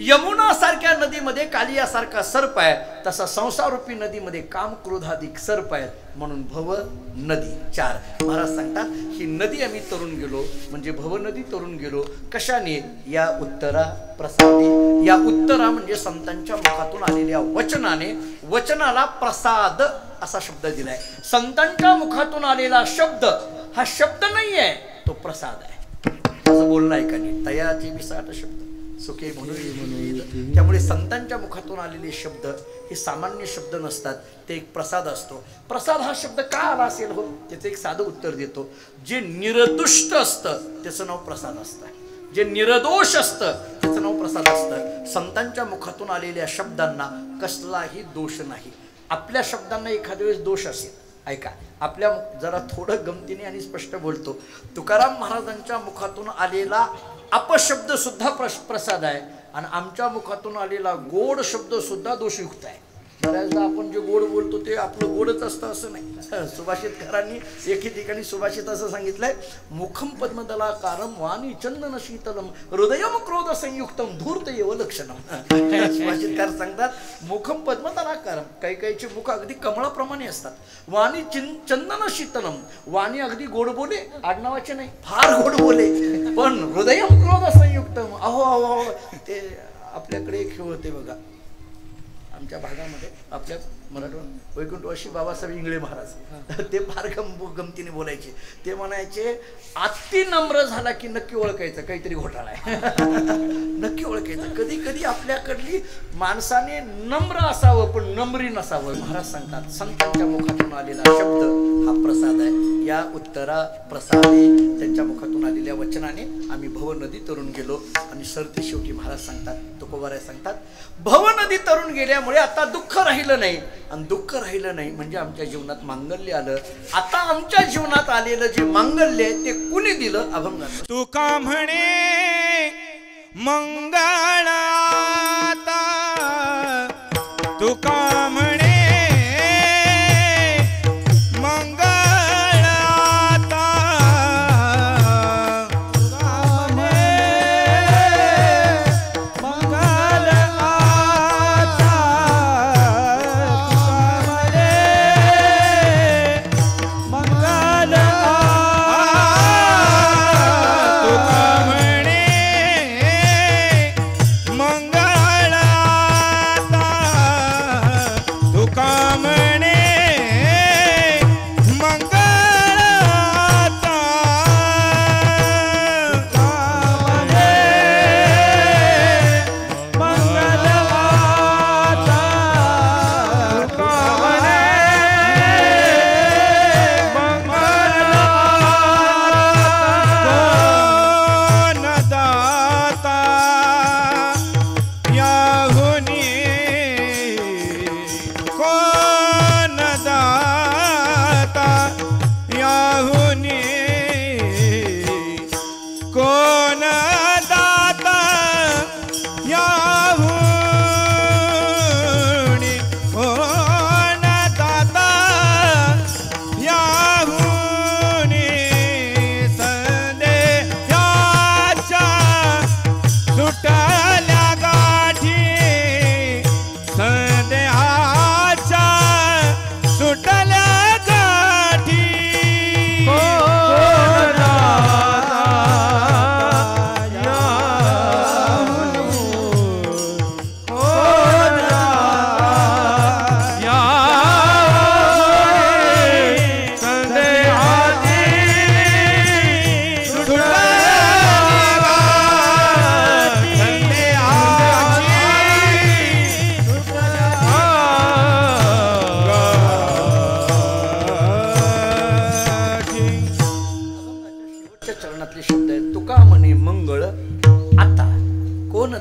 यमुना सारख्या नदीमध्ये कालियासारखा सर्प आहे, तसा संसारूपी नदीमध्ये काम क्रोधाधिक सर्प आहे, म्हणून भव नदी चार. महाराज सांगतात ही नदी आम्ही तरुण गेलो, म्हणजे भव नदी तरुण गेलो. कशाने? या उत्तरा प्रसादे. या उत्तरा म्हणजे संतांच्या मुखातून आलेल्या वचनाने, वचनाला प्रसाद असा शब्द दिलाय. संतांच्या मुखातून आलेला शब्द हा शब्द नाही आहे, तो प्रसाद आहे. असं बोलणं आहे का नाही? तयाचे 28 शब्द सुखे म्हणून. त्यामुळे संतांच्या मुखातून आलेले शब्द हे सामान्य शब्द नसतात, ते एक प्रसाद असतो. प्रसाद हा शब्द का आला असेल हो, त्याचं एक साधं उत्तर देतो. जे निर्दुष्ट असतं त्याचं नाव प्रसाद असतं, जे निर्दोष असतं त्याचं नाव प्रसाद असतं. संतांच्या मुखातून आलेल्या शब्दांना कसलाही दोष नाही. आपल्या शब्दांना एखाद्या वेळेस दोष असेल, ऐका, आपल्या जरा थोडं गमतीने आणि स्पष्ट बोलतो. तुकाराम महाराजांच्या मुखातून आलेला अपशब्द सुद्धा प्रसाद आहे, आणि आमच्या मुखातून आलेला गोड शब्द सुद्धा दोषयुक्त आहे. बऱ्याचदा आपण जे गोड बोलतो ते आपलं गोडच असतं असं नाही. सुभाषितकारांनी एके ठिकाणी सुभाषित असं सांगितलंय, मुखम पद्मदलाकारम वाणी चंदन शीतलम हृदयम क्रोध संयुक्तम धूर्त एव लक्षणम. सुभाषितकार सांगतात मुखम पद्मदलाकारम, काही काहीचे मुख अगदी कमळाप्रमाणे असतात. वाणी चंदन शीतलम, वाणी अगदी गोड बोले, आडनावाचे नाही, फार गोड बोले, पण हृदयम क्रोध संयुक्तम. अहो अहो, ते आपल्याकडे एक हे होते बघा आमच्या भागामध्ये, आपल्या मराठवाड्यात वैकुंठवासी बाबासाहेब इंगळे महाराज, ते फार गमतीने बोलायचे. ते म्हणायचे अति नम्र झाला की नक्की ओळखायचं काहीतरी घोटाळा आहे. नक्की ओळखायचं. कधी कधी आपल्याकडली माणसाने नम्र असावं पण नम्री नसावं. महाराज सांगतात संतांच्या मुखातून आलेला शब्द हा प्रसाद आहे. या उत्तरा प्रसादे, त्यांच्या मुखातून आलेल्या वचनाने आम्ही भव नदी तरुण गेलो. आणि सरते शेवटी महाराज सांगतात, तुकोबाराय सांगतात, भव नदी तरुण गेल्यामुळे आता दुःख राहिलं नाही, आणि दुःख राहिलं नाही म्हणजे आमच्या जीवनात मांगल्य आलं. आता आमच्या जीवनात आलेलं जे मांगल्य आहे ते कुणी दिलं? अभंगानं. तुका म्हणे मंगळाता, तुका म्हणे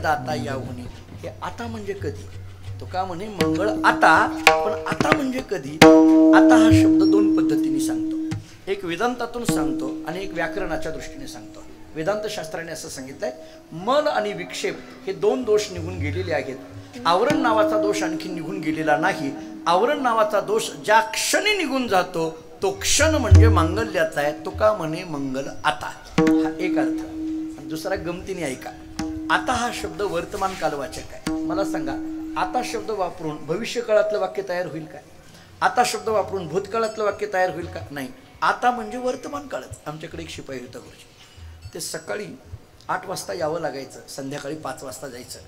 दाता याहुनी, हे आता म्हणजे कधी? तो का म्हणे मंगळ आता, पण आता म्हणजे कधी? आता हा शब्द दोन पद्धतीने सांगतो, एक वेदांतातून सांगतो आणि एक व्याकरणाच्या दृष्टीने सांगतो. वेदांत शास्त्राने असं सांगितलंय, मल आणि विक्षेप हे दोन दोष निघून गेलेले आहेत. आवरण नावाचा दोष आणखी निघून गेलेला नाही. आवरण नावाचा दोष ज्या क्षणी निघून जातो तो क्षण म्हणजे मांगल्याचा आहे. तो का म्हणे मंगल आता, हा एक अर्थ. आणि दुसरा गमतीने ऐका, आता हा शब्द वर्तमान कालवाचक आहे. मला सांगा, आता शब्द वापरून भविष्य काळातलं वाक्य तयार होईल काय? आता शब्द वापरून भूतकाळातलं वाक्य तयार होईल का? नाही. आता म्हणजे वर्तमान काळच. आमच्याकडे एक शिपाई होता गुरुजी, ते सकाळी 8 वाजता यावं लागायचं, संध्याकाळी 5 वाजता जायचं.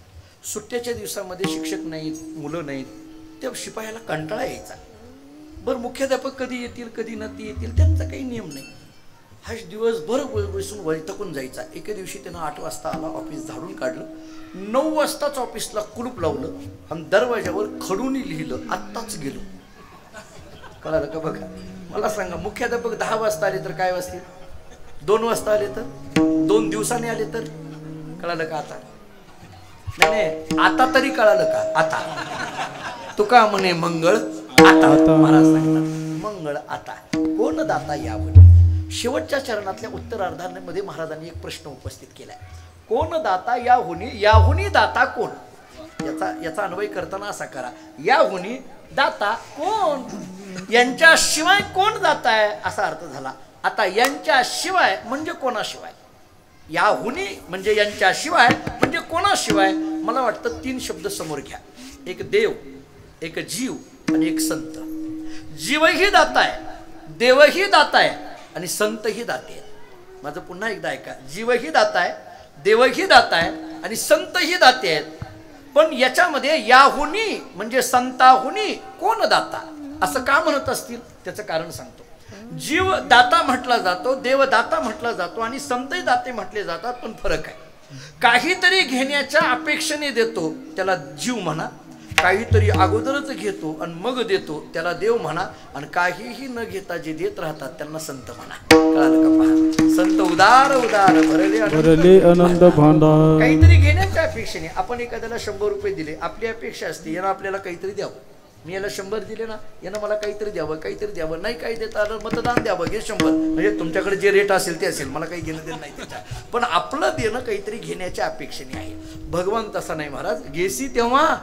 सुट्ट्याच्या दिवसामध्ये शिक्षक नाहीत, मुलं नाहीत, त्या शिपायाला कंटाळा यायचा. बरं, मुख्याध्यापक कधी येतील कधी नती येतील त्यांचा काही नियम नाही. हा दिवसभर बसून वैतकून जायचा. एके दिवशी त्यानं 8 वाजता आला, ऑफिस झाडून काढलं, 9 वाजताच ऑफिसला कुलूप लावलं आणि दरवाजावर खडून लिहिलं, आत्ताच गेलो. कळालं का? बघा, मला सांगा, मुख्याध्यापक 10 वाजता आले तर काय वाजतील? 2 वाजता आले तर? 2 दिवसांनी आले तर? कळालं का? आता नाही, आता तरी कळालं का? आता तुका म्हणे मंगळ आता. महाराज सांगतात मंगळ आता. कोण दाता याहुनी? शेवटच्या चरणातल्या उत्तरार्धामध्ये महाराजांनी एक प्रश्न उपस्थित केलाय, कोण दाता याहुनी? याहुनी दाता कोण? याचा अन्वय करताना असा करा, याहुनी दाता कोण? यांच्याशिवाय कोण दाता आहे असा अर्थ झाला. आता यांच्याशिवाय म्हणजे कोणाशिवाय? याहुनी म्हणजे यांच्याशिवाय म्हणजे कोणाशिवाय? मला वाटतं 3 शब्द समोर घ्या, एक देव, एक जीव आणि एक संत. जीवही दाता आहे, देवही दाता आहे आणि संतही दाते आहेत. माझं पुन्हा एकदा ऐका, जीवही दाता आहे, देवही दाता आहे आणि संतही दाते आहेत. पण याच्यामध्ये याहुनी म्हणजे संताहुनी कोण दाता असं का म्हणत असतील त्याचं कारण सांगतो. जीव दाता म्हटला जातो, देव दाता म्हटला जातो आणि संतही दाते म्हटले जातात, पण फरक आहे. काहीतरी घेण्याच्या अपेक्षेने देतो त्याला जीव म्हणा, काहीतरी अगोदरच घेतो आणि मग देतो त्याला देव म्हणा, आणि काहीही न घेता जे देत राहतात त्यांना संत म्हणा. कळालं का? पहा, संत उदार उदार भरले आनंद भांडार. काहीतरी घेण्याच्या अपेक्षेने आपण एखाद्याला 100 रुपये दिले, आपली अपेक्षा असते यानं आपल्याला काहीतरी द्यावं. मी याला 100 दिले ना, यानं मला काहीतरी द्यावं, काहीतरी द्यावं. नाही काही देता आलं, मतदान द्यावं, घे 100. म्हणजे तुमच्याकडे जे रेट असेल ते असेल, मला काही घेणं देणं नाही त्याच्या, पण आपलं देणं काहीतरी घेण्याच्या अपेक्षेने आहे. भगवान तसा नाही महाराज, घेसी तेव्हा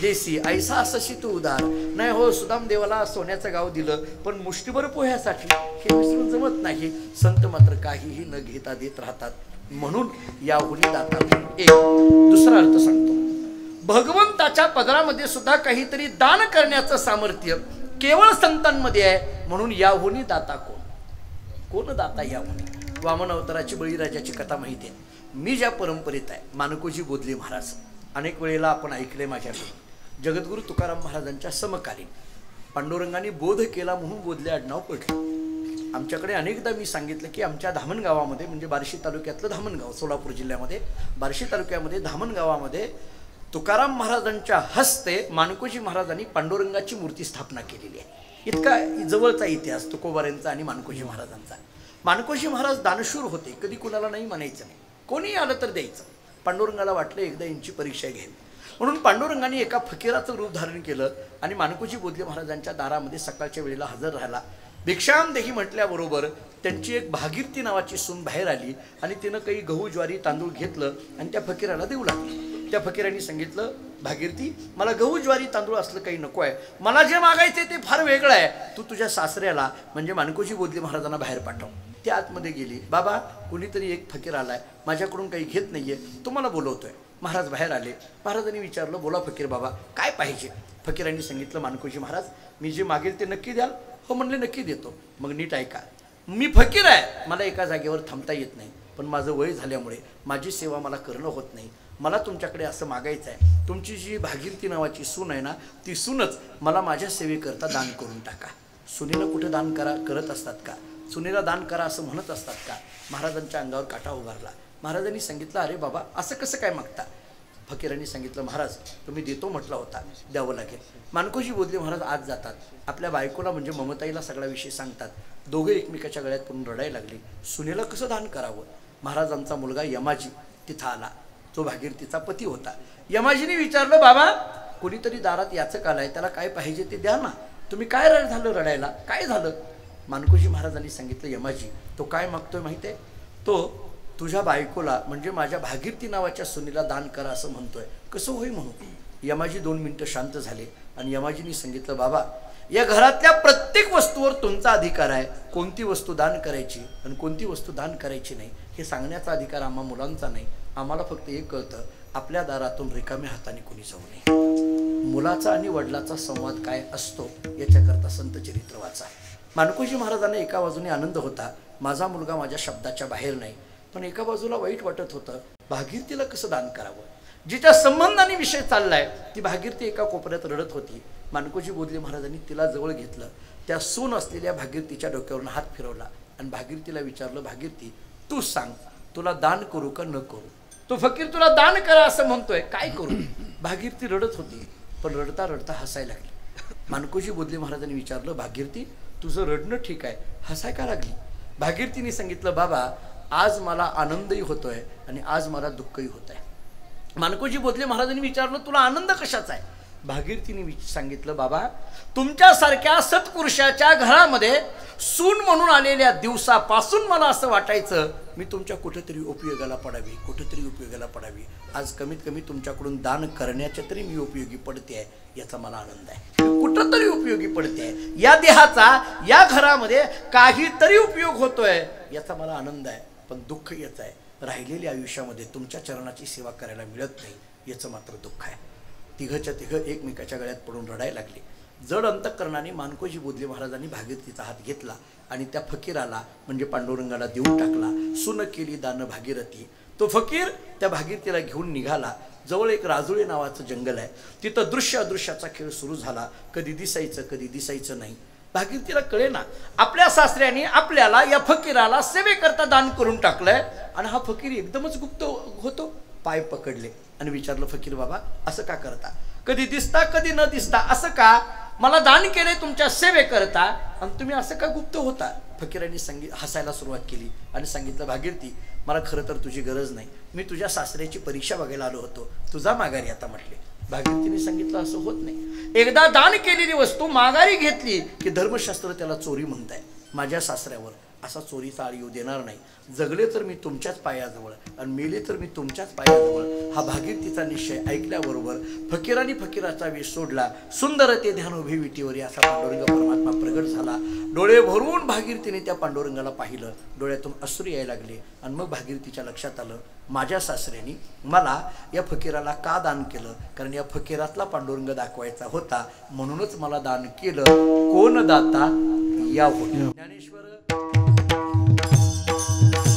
देसी ऐसा असशी तू उदार. नाही हो, सुदाम देवाला सोन्याचं गाव दिलं पण मुष्टीभर पोह्यासाठी, हे विसरून जमत नाही. संत मात्र काहीही न घेता देत राहतात, म्हणून याहुनी दाता. एक दुसरा अर्थ सांगतो, भगवंताच्या पदरामध्ये सुद्धा काहीतरी दान करण्याचं सामर्थ्य केवळ संतांमध्ये आहे, म्हणून याहुनी दाता कोण? कोण दाता याहुनी? वामन अवताराची बळीराजाची कथा माहिती आहे. मी ज्या परंपरेत आहे, मानकोजी बोधले महाराज, अनेक वेळेला आपण ऐकले माझ्याकडे, जगद्गुरु तुकाराम महाराजांच्या समकालीन पांडुरंगाने बोध केला म्हणून बोधले आडनाव पडलं. आमच्याकडे अनेकदा मी सांगितलं की आमच्या धामण गावामध्ये, म्हणजे बार्शी तालुक्यातलं धामण गाव, सोलापूर जिल्ह्यामध्ये बार्शी तालुक्यामध्ये धामण गावामध्ये तुकाराम महाराजांच्या हस्ते मानकोजी महाराजांनी पांडुरंगाची मूर्ती स्थापना केलेली आहे. इतका जवळचा इतिहास तुकोबाऱ्यांचा आणि मानकोजी महाराजांचा. मानकोजी महाराज दानशूर होते, कधी कुणाला नाही म्हणायचं नाही, कोणी आलं तर द्यायचं. पांडुरंगाला वाटलं एकदा यांची परीक्षा घ्यावी, म्हणून पांडुरंगाने एका फकीराचं रूप धारण केलं आणि मानकोजी बोधले महाराजांच्या दारामध्ये सकाळच्या वेळेला हजर राहिला. भिक्षाम देही म्हटल्याबरोबर त्यांची एक भागीरथी नावाची सून बाहेर आली आणि तिनं काही गहू ज्वारी तांदूळ घेतलं आणि त्या फकीराला देऊ लागली. त्या फकीरांनी सांगितलं, भागीरथी मला गहू ज्वारी तांदूळ असलं काही नको आहे, मला जे मागायचे ते फार वेगळं आहे, तू तुझ्या सासऱ्याला म्हणजे मानकोजी बोधले महाराजांना बाहेर पाठव. ते आतमध्ये गेली. बाबा, कुणीतरी एक फकीर आलाय, माझ्याकडून काही घेत नाहीये, तुम्हाला बोलवतोय. महाराज बाहेर आले. महाराजांनी विचारलं, बोला फकीर बाबा, काय पाहिजे? फकीरांनी सांगितलं, मानकोजी महाराज मी जे मागेल ते नक्की द्याल? हो म्हणले, नक्की देतो. मग नीट ऐका, मी फकीर आहे, मला एका जागेवर थांबता येत नाही, पण माझं वय झाल्यामुळे माझी सेवा मला करणं होत नाही. मला तुमच्याकडे असं मागायचं आहे, तुमची जी भागीरथी नावाची सून आहे ना, ती सूनच मला माझ्या सेवेकरता दान करून टाका. सुनेला कुठं दान करत असतात का? सुनेला दान करा असं म्हणत असतात का? महाराजांच्या अंगावर काटा उभारला. महाराजांनी सांगितलं, अरे बाबा असं कसं काय मागता? फकीरांनी सांगितलं, महाराज तुम्ही देतो म्हटला होता, द्यावं लागेल. मानकोजी बोधले महाराज आज जातात, आपल्या बायकोला म्हणजे ममताईला सगळा विषय सांगतात. दोघे एकमेकाच्या गळ्यात पडून रडायला लागले. सुनेला कसं दान करावं? महाराजांचा मुलगा यमाजी तिथं आला. जो भागीरथीचा पती होता. यमाजीने विचारलं, बाबा कोणीतरी दारात याचक आलाय, त्याला काय पाहिजे ते द्या ना. तुम्ही काय झालं रडायला, काय झालं? मानकोजी महाराजांनी सांगितलं, यमाजी तो काय मागतोय माहिती आहे? तो तुझ्या बायकोला म्हणजे माझ्या भागीरथी नावाच्या सुनीला दान करा असं म्हणतोय. कसं होई म्हणू? यमाजी 2 मिनिटं शांत झाले आणि यमाजींनी सांगितलं, बाबा या घरातल्या प्रत्येक वस्तूवर तुमचा अधिकार आहे. कोणती वस्तू दान करायची आणि कोणती वस्तू दान करायची नाही हे सांगण्याचा अधिकार आम्हा मुलांचा नाही. आम्हाला फक्त एक कळतं, आपल्या दारातून रिकाम्या हाताने कोणी जाऊ नये. मुलाचा आणि वडिलाचा संवाद काय असतो याच्याकरता संत चरित्र वाचा. मानकोजी महाराजांना एका बाजूने आनंद होता, माझा मुलगा माझ्या शब्दाच्या बाहेर नाही, पण एका बाजूला वाईट वाटत होतं, भागीरथीला कसं दान करावं. जिच्या संबंधाने विषय चाललाय ती भागीरथी एका कोपऱ्यात रडत होती. मानकोजी बोधले महाराजांनी तिला जवळ घेतलं, त्या सून असलेल्या भागीरथीच्या डोक्यावरून हात फिरवला आणि भागीरथीला विचारलं, भागीरथी तू सांग, तुला दान करू का न करू? तो फकीर तुला दान करा असं म्हणतोय, काय करू? भागीरथी रडत होती, पण रडता रडता हसायला लागली. मानकोजी बोधले महाराजांनी विचारलं, भागीरथी तुझं रडणं ठीक आहे, हसाय का लागली? भागीरथीने सांगितलं, बाबा आज मला आनंदही होतोय आणि आज मला दुःखही होत आहे. मानकोजी बोधले महाराजांनी विचारलं, तुला आनंद कशाचा आहे? भागीरथीने सांगितलं, बाबा तुमच्यासारख्या सत्पुरुषाच्या घरामध्ये सून म्हणून आलेल्या दिवसापासून मला असं वाटायचं मी तुमच्या कुठेतरी उपयोगाला पडावी, कुठेतरी उपयोगाला पडावी. आज कमीत कमी तुमच्याकडून दान करण्याच्या तरी मी उपयोगी पडते आहे, याचा मला आनंद आहे. कुठंतरी उपयोगी पडते आहे, या देहाचा या घरामध्ये काहीतरी उपयोग होतोय याचा मला आनंद आहे. पण दुःख याचं आहे, राहिलेल्या आयुष्यामध्ये तुमच्या चरणाची सेवा करायला मिळत नाही, याचं मात्र दुःख आहे. तिघच्या तिघ एकमेकाच्या गळ्यात पडून रडायला लागले. जड अंतःकरणाने मानकोजी बोधले महाराजांनी भागीरथीचा हात घेतला आणि त्या फकीराला म्हणजे पांडुरंगाला देऊन टाकला. सुन केली दान भागीरथी. तो फकीर त्या भागीरथीला घेऊन निघाला. जवळ एक राजुळे नावाचं जंगल आहे, तिथं दृश्य अदृश्याचा खेळ सुरू झाला. कधी दिसायचं कधी दिसायचं नाही. भागीरथीला कळेना, आपल्या सासऱ्याने आपल्याला या फकीराला सेवेकरता दान करून टाकलंय आणि हा फकीर एकदमच गुप्त होतो. पाय पकडले आणि विचारलं, फकीर बाबा असं का करता? कधी दिसता कधी न दिसता असं का? मला दान केले तुमच्या सेवेकरता आणि तुम्ही असं का गुप्त होता? फकीरांनी हसायला सुरुवात केली आणि सांगितलं, भागीरथी मला खरं तर तुझी गरज नाही, मी तुझ्या सासऱ्याची परीक्षा बघायला आलो होतो, तुझा माघारी आता म्हटले. भागीरथीने सांगितलं, असं होत नाही. एकदा दान केलेली वस्तू माघारी घेतली की धर्मशास्त्र त्याला चोरी म्हणताय. माझ्या सासऱ्यावर असा चोरीचा आळ येऊ देणार नाही. जगले तर मी तुमच्याच पायाजवळ आणि मेले तर मी तुमच्याच पायाजवळ. हा भागीरथीचा निश्चय ऐकल्याबरोबर फकीरांनी फकीराचा वेश सोडला. सुंदर ते ध्यान उभे विटीवर असा पांडुरंग परमात्मा प्रगट झाला. डोळे भरून भागीरथीने त्या पांडुरंगाला पाहिलं. डोळ्यातून अश्रू यायला लागले आणि मग भागीरथीच्या लक्षात आलं, माझ्या सासऱ्याने मला या फकीराला का दान केलं? कारण या फकीरातला पांडुरंग दाखवायचा होता, म्हणूनच मला दान केलं. कोण दाता या होत्या. ज्ञानेश्वर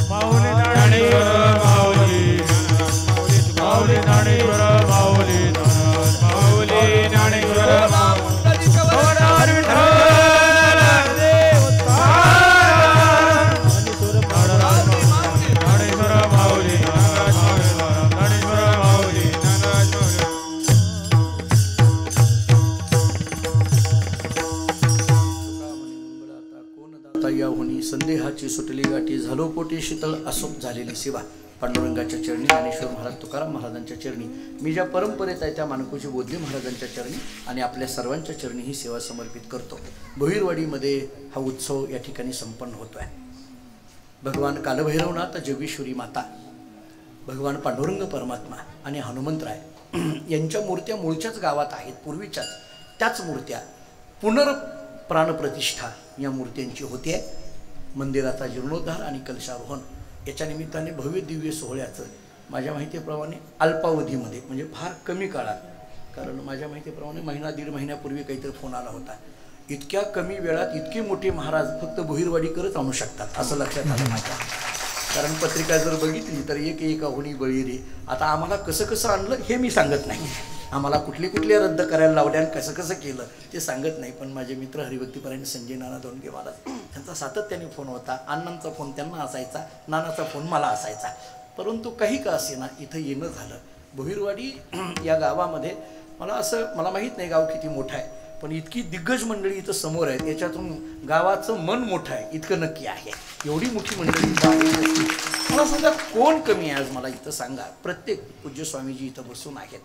माऊली ज्ञानेश्वर माऊली माऊली ज्ञानेश्वर माऊली माऊली ज्ञानेश्वर संदेहाची सुटली गाठी झालो पोटी शीतळ असोप झालेली सेवा. पांडुरंगाच्या चरणी, ज्ञानेश्वर महाराज तुकाराम महाराजांच्या चरणी, मी ज्या परंपरेत आहे त्या मानकोजी बोधले महाराजांच्या चरणी आणि आपल्या सर्वांच्या चरणी ही सेवा समर्पित करतो. भोईरवाडीमध्ये हा उत्सव या ठिकाणी संपन्न होतो आहे. भगवान कालभैरवनाथ, जगेश्वरी माता, भगवान पांडुरंग परमात्मा आणि हनुमंतराय यांच्या मूर्त्या मूळच्याच गावात आहेत, पूर्वीच्याच त्याच मूर्त्या. पुनर्प्राणप्रतिष्ठा या मूर्त्यांची होती आहे. मंदिराचा जीर्णोद्धार आणि कलशारोहण याच्या निमित्ताने भव्य दिव्य सोहळ्याचं माझ्या माहितीप्रमाणे अल्पावधीमध्ये म्हणजे फार कमी काळात, कारण माझ्या माहितीप्रमाणे महिना दीड महिन्यापूर्वी काहीतरी फोन आला होता, इतक्या कमी वेळात इतके मोठे महाराज फक्त भोईरवाडीकरच आणू शकतात असं लक्षात आलं माझ्या. कारण पत्रिका जर बघितली तर एक होणी बळी रे. आता आम्हाला कसं कसं आणलं हे मी सांगत नाही, आम्हाला कुठले रद्द करायला लावले आणि कसं कसं केलं ते सांगत नाही. पण माझे मित्र हरिभक्तीपरायण संजय नाना दोंडगे महाराज त्यांचा सातत्याने फोन होता. अण्णांचा फोन त्यांना असायचा, नानाचा फोन मला असायचा. परंतु काही का असेना इथं येणं झालं. भोईरवाडी या गावामध्ये मला माहीत नाही गाव किती मोठं आहे, पण इतकी दिग्गज मंडळी इथं समोर आहेत, याच्यातून गावाचं मन मोठं आहे इतकं नक्की आहे. एवढी मोठी मंडळी इथं आलेली असती. मला सांगा कोण कमी आहे आज मला इथं सांगा. प्रत्येक पूज्य स्वामीजी इथं बसून आहेत,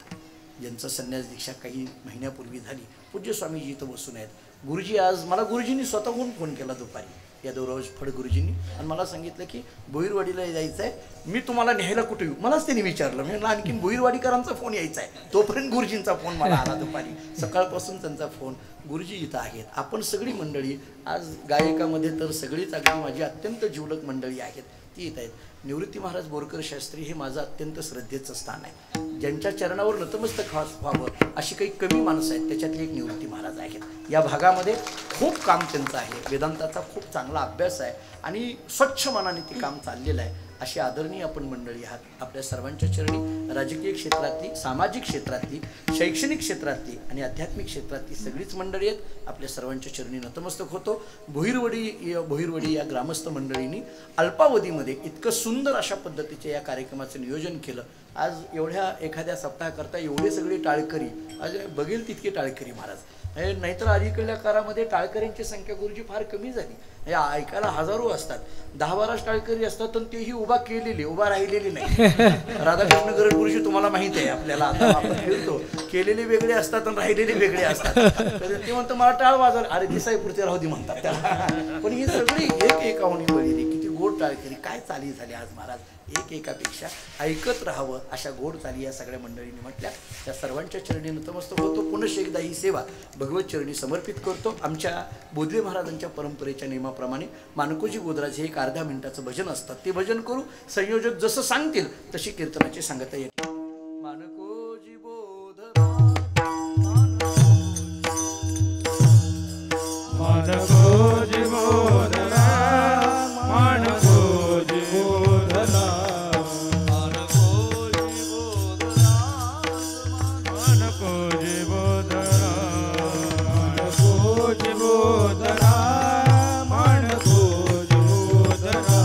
ज्यांचं संन्यास दीक्षा काही महिन्यापूर्वी झाली. पूज्य स्वामीजी इथं बसून आहेत. गुरुजी आज मला गुरुजींनी स्वतःहून फोन केला दुपारी, यादवराव फड गुरुजींनी, आणि मला सांगितलं की भोईरवाडीला जायचं आहे, मी तुम्हाला न्यायला कुठे येऊ. मलाच त्यांनी विचारलं. मी म्हणलं आणखीन भोईरवाडीकरांचा फोन यायचा आहे. तोपर्यंत गुरुजींचा फोन मला आला दुपारी. सकाळपासून त्यांचा फोन. गुरुजी इथं आहेत. आपण सगळी मंडळी आज गायकामध्ये तर सगळीच अगदी माझी अत्यंत जिवलग मंडळी आहेत ती येत आहेत. निवृत्ती महाराज बोरकर शास्त्री हे माझं अत्यंत श्रद्धेचं स्थान आहे. ज्यांच्या चरणावर नतमस्तक व्हावं अशी काही कमी माणसं आहेत, त्याच्यातली एक निवृत्ती महाराज आहेत. या भागामध्ये खूप काम त्यांचं आहे. वेदांताचा खूप चांगला अभ्यास आहे आणि स्वच्छ मनाने ते काम चाललेलं आहे. अशी आदरणीय आपण मंडळी आहात. आपल्या सर्वांच्या चरणी राजकीय क्षेत्रातली, सामाजिक क्षेत्रातली, शैक्षणिक क्षेत्रातली आणि आध्यात्मिक क्षेत्रातली सगळीच मंडळी आहेत. आपल्या सर्वांच्या चरणी नतमस्तक होतो. भोईरवडी या ग्रामस्थ मंडळींनी अल्पावधीमध्ये इतकं सुंदर अशा पद्धतीचे या कार्यक्रमाचं नियोजन केलं. आज एवढ्या एखाद्या सप्ताहाकरता एवढे सगळे टाळकरी, आज बघेल तितके टाळकरी महाराज. नाहीतर अलीकडल्या काळामध्ये टाळकऱ्यांची संख्या गुरुजी फार कमी झाली. हे ऐकायला हजारो असतात, 10-12 टाळकरी असतात, पण तेही उभा राहिलेली नाही. राधाकृष्ण गरड गुरुजी तुम्हाला माहित आहे, आपल्याला आता आपण फिरतो, केलेले वेगळे असतात आणि राहिलेले वेगळे असतात. तर ते म्हणतं मला टाळ वाजवलं, अरे दिसाईपुरते राहू दे म्हणतात त्याला. पण ही सगळी एक एकावणी बळी, किती गोड टाळकरी, काय चाली झाली आज महाराज. एक एकापेक्षा ऐकत राहावं अशा गोड चाली या सगळ्या मंडळींनी म्हटल्या. त्या सर्वांच्या चरणी नतमस्तक होतो. पुनश्च एकदा ही सेवा भगवत चरणी समर्पित करतो. आमच्या बोधले महाराजांच्या परंपरेच्या नियमाप्रमाणे मानकोजी गोदराज हे एक अर्ध्या मिनिटाचं भजन असतं, ते भजन करू. संयोजक जसं सांगतील तशी कीर्तनाची सांगता येते. मानकोजी बोधरा, मानकोजी बोधरा, मानकोजी बोधरा, मानकोजी बोधरा, मानकोजी बोधरा, मानकोजी बोधरा, मानकोजी बोधरा,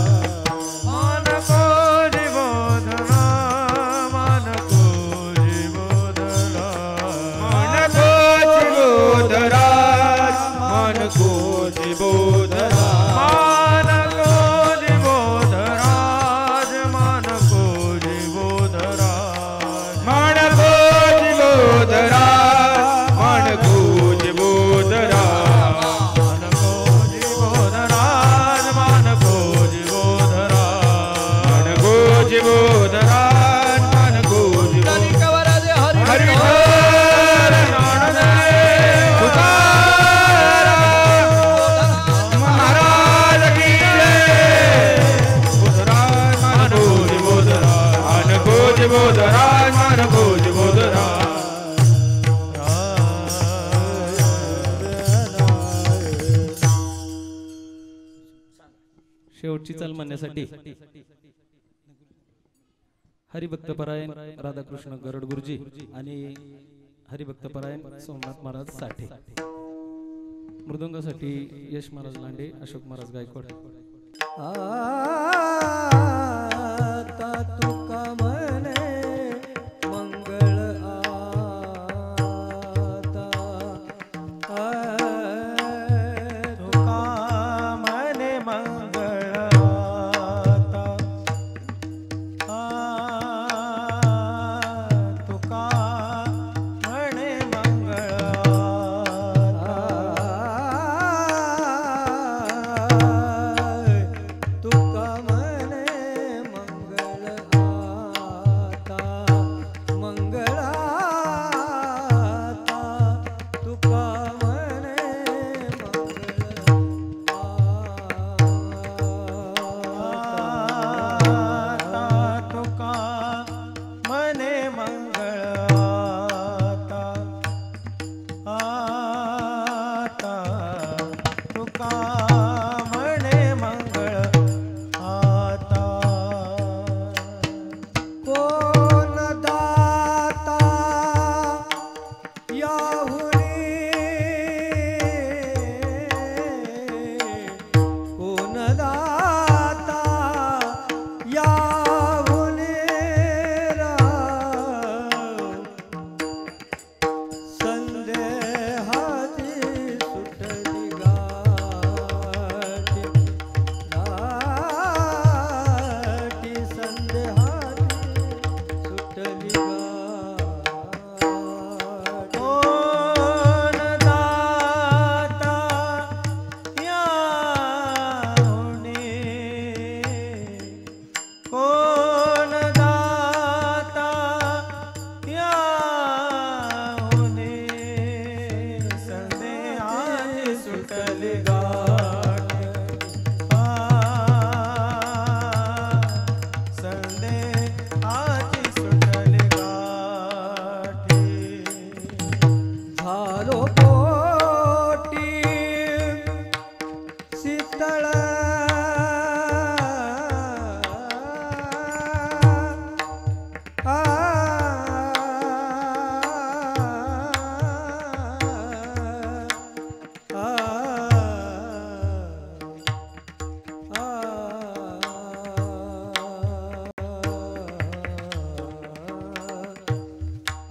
मानकोजी बोधरा, मानकोजी बोधरा, मानकोजी बोधरा, मानकोजी बोधरा, मानकोजी बोधरा, मानकोजी बोधरा, मानकोजी बोधरा, मानकोजी बोधरा, मानकोजी बोधरा, मानकोजी बोधरा, मानकोजी बोधरा, हरि शेवटची चाल म्हणण्यासाठी हरिभक्तपरायण राधाकृष्ण गरड गुरुजी आणि हरिभक्तपरायण सोमनाथ महाराज साठे, मृदंगासाठी यश महाराज लांडे, अशोक महाराज गायकवाड. आता तुका म्हणे मंगळ आता, तुका म्हणे मंगळ आता, तुका म्हणे मंगळ तुका म्हणे मंगळ आता, मंगळ आता, तुका म्हणे मंगळ आता, तुका म्हणे मंगळ आता, आता तुका म्हणे मंगळ आता. कोण दाता याहुनी, कोण दाता याहुनी राव, संदेहाची सुटली गाठ संदेहाची सुटली गाठी झालो पोटी शीतळ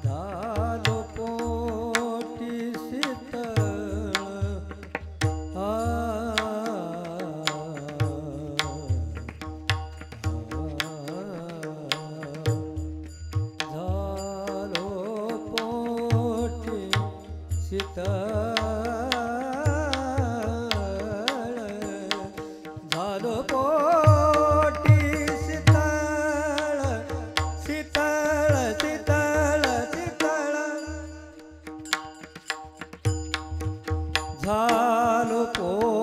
झालो पोटी शीतळ झालो पोटी शीतळ झालो पोटी शीतळ शीतळ शीतळ शीतळ झालो पोटी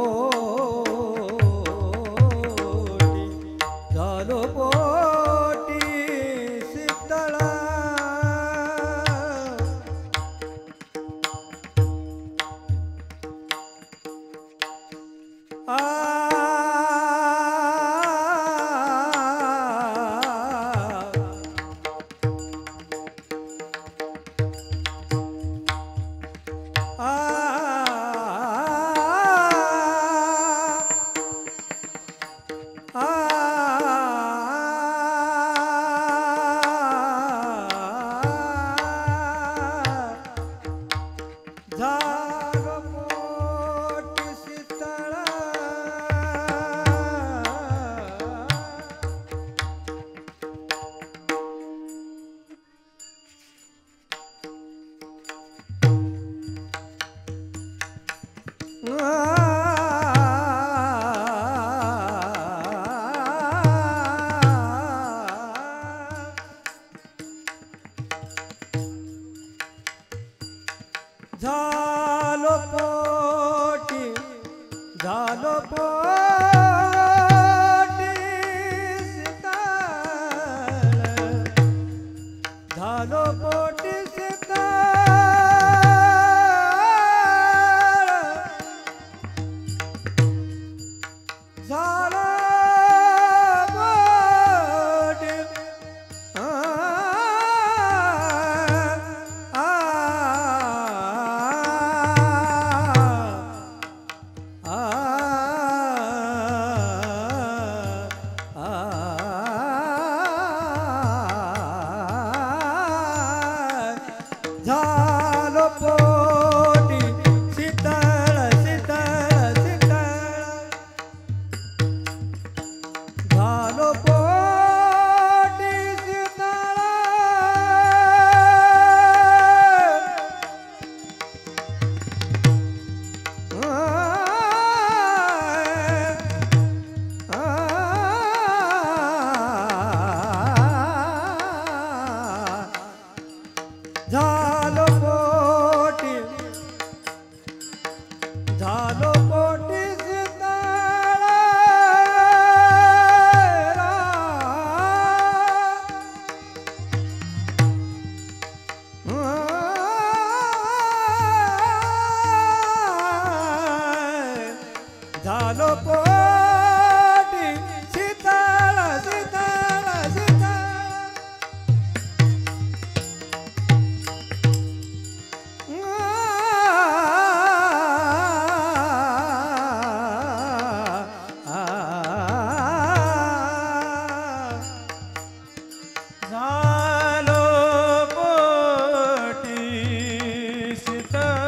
झालो पोटी शीतळ झालो पोटी शीतळ झालो पोटी झालो पोटी शीतळ झालो पोटी शीतळ झालो पोटी झालो पोटी शीतळ शीतळ शीतळ झालो पोटी शीतळ झालो पोटी झालो पोटी शीतळ झालो पोटी शीतळ शीतळ शीतळ झालो पोटी शीतळ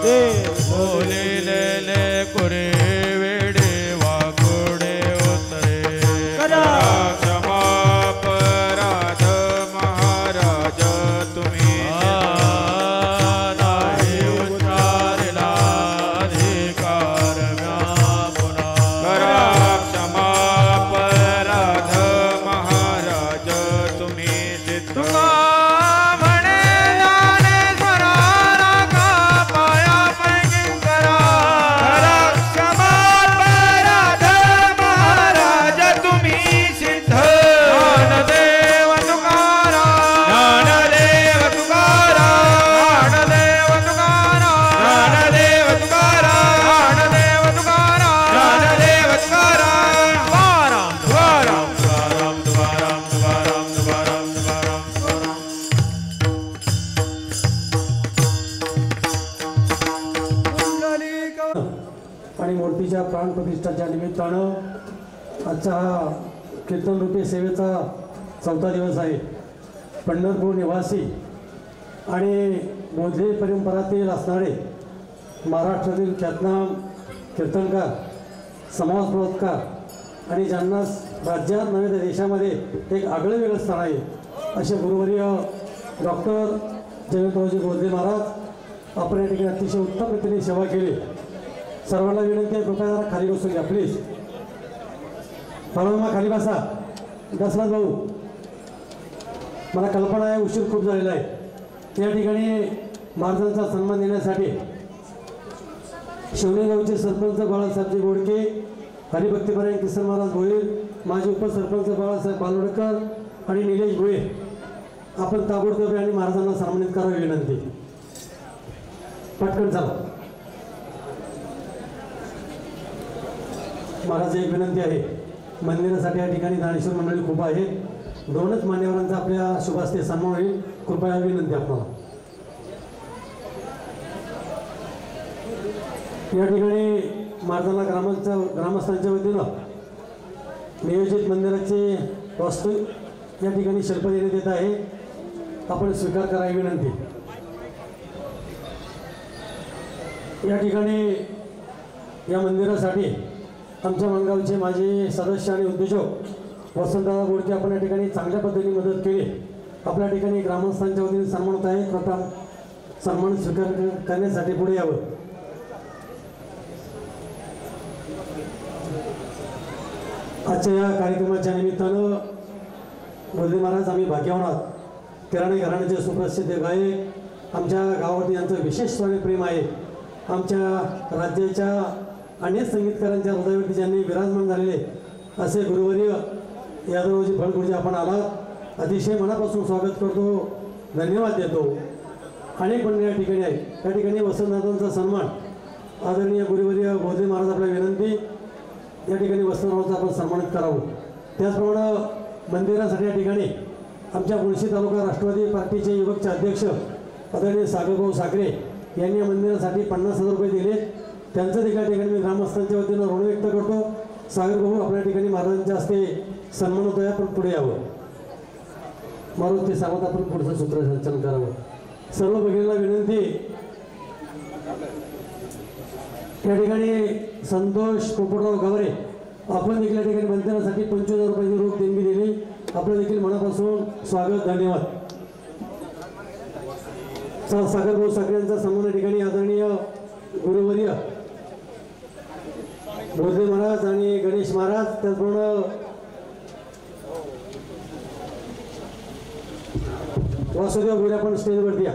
बोलिलेले कुरे वेडे वाकुडे उतरे करा क्षमा अपराध महाराज तुम्ही नाही उच्चारला अधिकार व्यापुला करा क्षमा अपराध महाराज तुम्ही सिद्ध म्हणे ज्ञानेश्वरा रागा पाया पैकी करा करा क्षमा अपराध महाराज तुम्ही सिद्ध ज्ञानदेव तुकारा ज्ञानदेव तुकारा ज्ञानदेव तुकारा ज्ञानदेव तुकारा ज्ञानदेव तुकारा ज्ञानदेव तुकारा तुकाराम तुकाराम तुकाराम तुकाराम तुकाराम तुकाराम तुकाराम आणि मूर्तीच्या प्राणप्रतिष्ठाच्या निमित्तानं आजचा हा कीर्तन रूपी सेवेचा 4था दिवस आहे. पंढरपूर निवासी आणि बोधले परंपरातील असणारे महाराष्ट्रातील ख्यातनाम कीर्तनकार, समाज प्रवर्तकार आणि ज्यांना राज्यात नव्हे तर देशामध्ये एक आगळं वेगळं स्थान आहे असे गुरुवर्य डॉक्टर जयवंतरावजी बोधले महाराज आपण या ठिकाणी अतिशय उत्तम रीतीने सेवा केली. सर्वांना विनंती आहे, कृपया जरा खाली बसून घ्या प्लीज. बाळूमा खाली बसा. दसरा भाऊ, मला कल्पना आहे उशीर खूप झालेला आहे. या ठिकाणी महाराजांचा सन्मान देण्यासाठी शिवणे गावचे सरपंच बाळासाहेबजी गोडके, हरिभक्तीपरायण किसन महाराज भोईर, माजी उपसरपंच बाळासाहेब बालोडकर आणि निलेश भोये आपण ताबडतोब आणि महाराजांना सन्मानित करावी विनंती. पटकन चला. महाराज एक विनंती आहे, मंदिरासाठी या ठिकाणी दानेश्वर मंडळी खूप आहे. 2च मान्यवरांचा आपल्या शुभास्ते सन्मान होईल. कृपया विनंती आपल्याला. या ठिकाणी महाराजांना ग्रामस्थांच्या वतीनं नियोजित मंदिराचे वास्तू या ठिकाणी शिल्प देण्यात येत आहे. आपण स्वीकार करावी विनंती. या ठिकाणी या मंदिरासाठी आमच्या मनगावचे माजी सदस्य आणि उद्योजक वसंतदादा गोडके आपण या ठिकाणी चांगल्या पद्धतीने मदत केली. आपल्या ठिकाणी ग्रामस्थांच्या वतीने सन्मान होत आहे. कृपया सन्मान स्वीकार करण्यासाठी पुढे यावं. आजच्या या कार्यक्रमाच्या निमित्तानं बोधले महाराज आम्ही भाग्यवान आहोत. किराणे घराण्याचे सुप्रसिद्ध गायक, आमच्या गावावरती यांचं विशेषपणे प्रेम आहे. आमच्या राज्याच्या अनेक संगीतकारांच्या हृदयावरती ज्यांनी विराजमान झालेले असे गुरुवर्य यादवजी फळगुरुजी आपण आलात. अतिशय मनापासून स्वागत करतो, धन्यवाद देतो. अनेक मंडळी या ठिकाणी आहे. त्या ठिकाणी वसंतदादांचा सन्मान आदरणीय गुरुवर्य बोधले महाराज आपल्या विनंती या ठिकाणी वसंतरावांचा आपण सन्मानित करावं. त्याचप्रमाणे मंदिरासाठी या ठिकाणी आमच्या मुळशी तालुका राष्ट्रवादी पार्टीचे युवकचे अध्यक्ष आदरणीय सागरभाऊ साखरे यांनी या मंदिरासाठी 50,000 रुपये दिले. त्यांचं देखील ठिकाणी मी ग्रामस्थांच्या वतीनं ऋण व्यक्त करतो. सागरभाऊ आपल्या ठिकाणी महाराजांच्या हस्ते सन्मान होतो आहे. आपण पुढे यावं. मारुती सांगत आपण पुढचं सूत्रसंचलन करावं. सर्व भगिनीला विनंती. या ठिकाणी संतोष पोपटराव गावरे आपण देखील या ठिकाणी मंदिरासाठी 25,000 रुपयाची रोख देणगी दिली. आपलं देखील मनापासून स्वागत, धन्यवाद. सागरभाऊ साखरे यांचा सन्मान या ठिकाणी आदरणीय गुरुवर्य बोधले महाराज आणि गणेश महाराज, त्याचप्रमाणे वासुदेव भोये आपण स्टेजवरती या.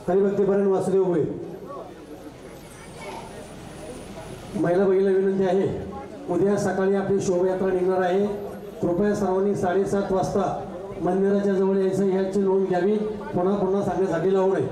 हरिभक्तीपर्यंत वासुदेव भोये. महिला भगिनीला विनंती आहे, उद्या सकाळी आपली शोभायात्रा निघणार आहे. कृपया सर्वांनी 7:30 वाजता मंदिराच्या जवळ यायचं, याची नोंद घ्यावी. पुन्हा सांगण्यासाठी लावू नये.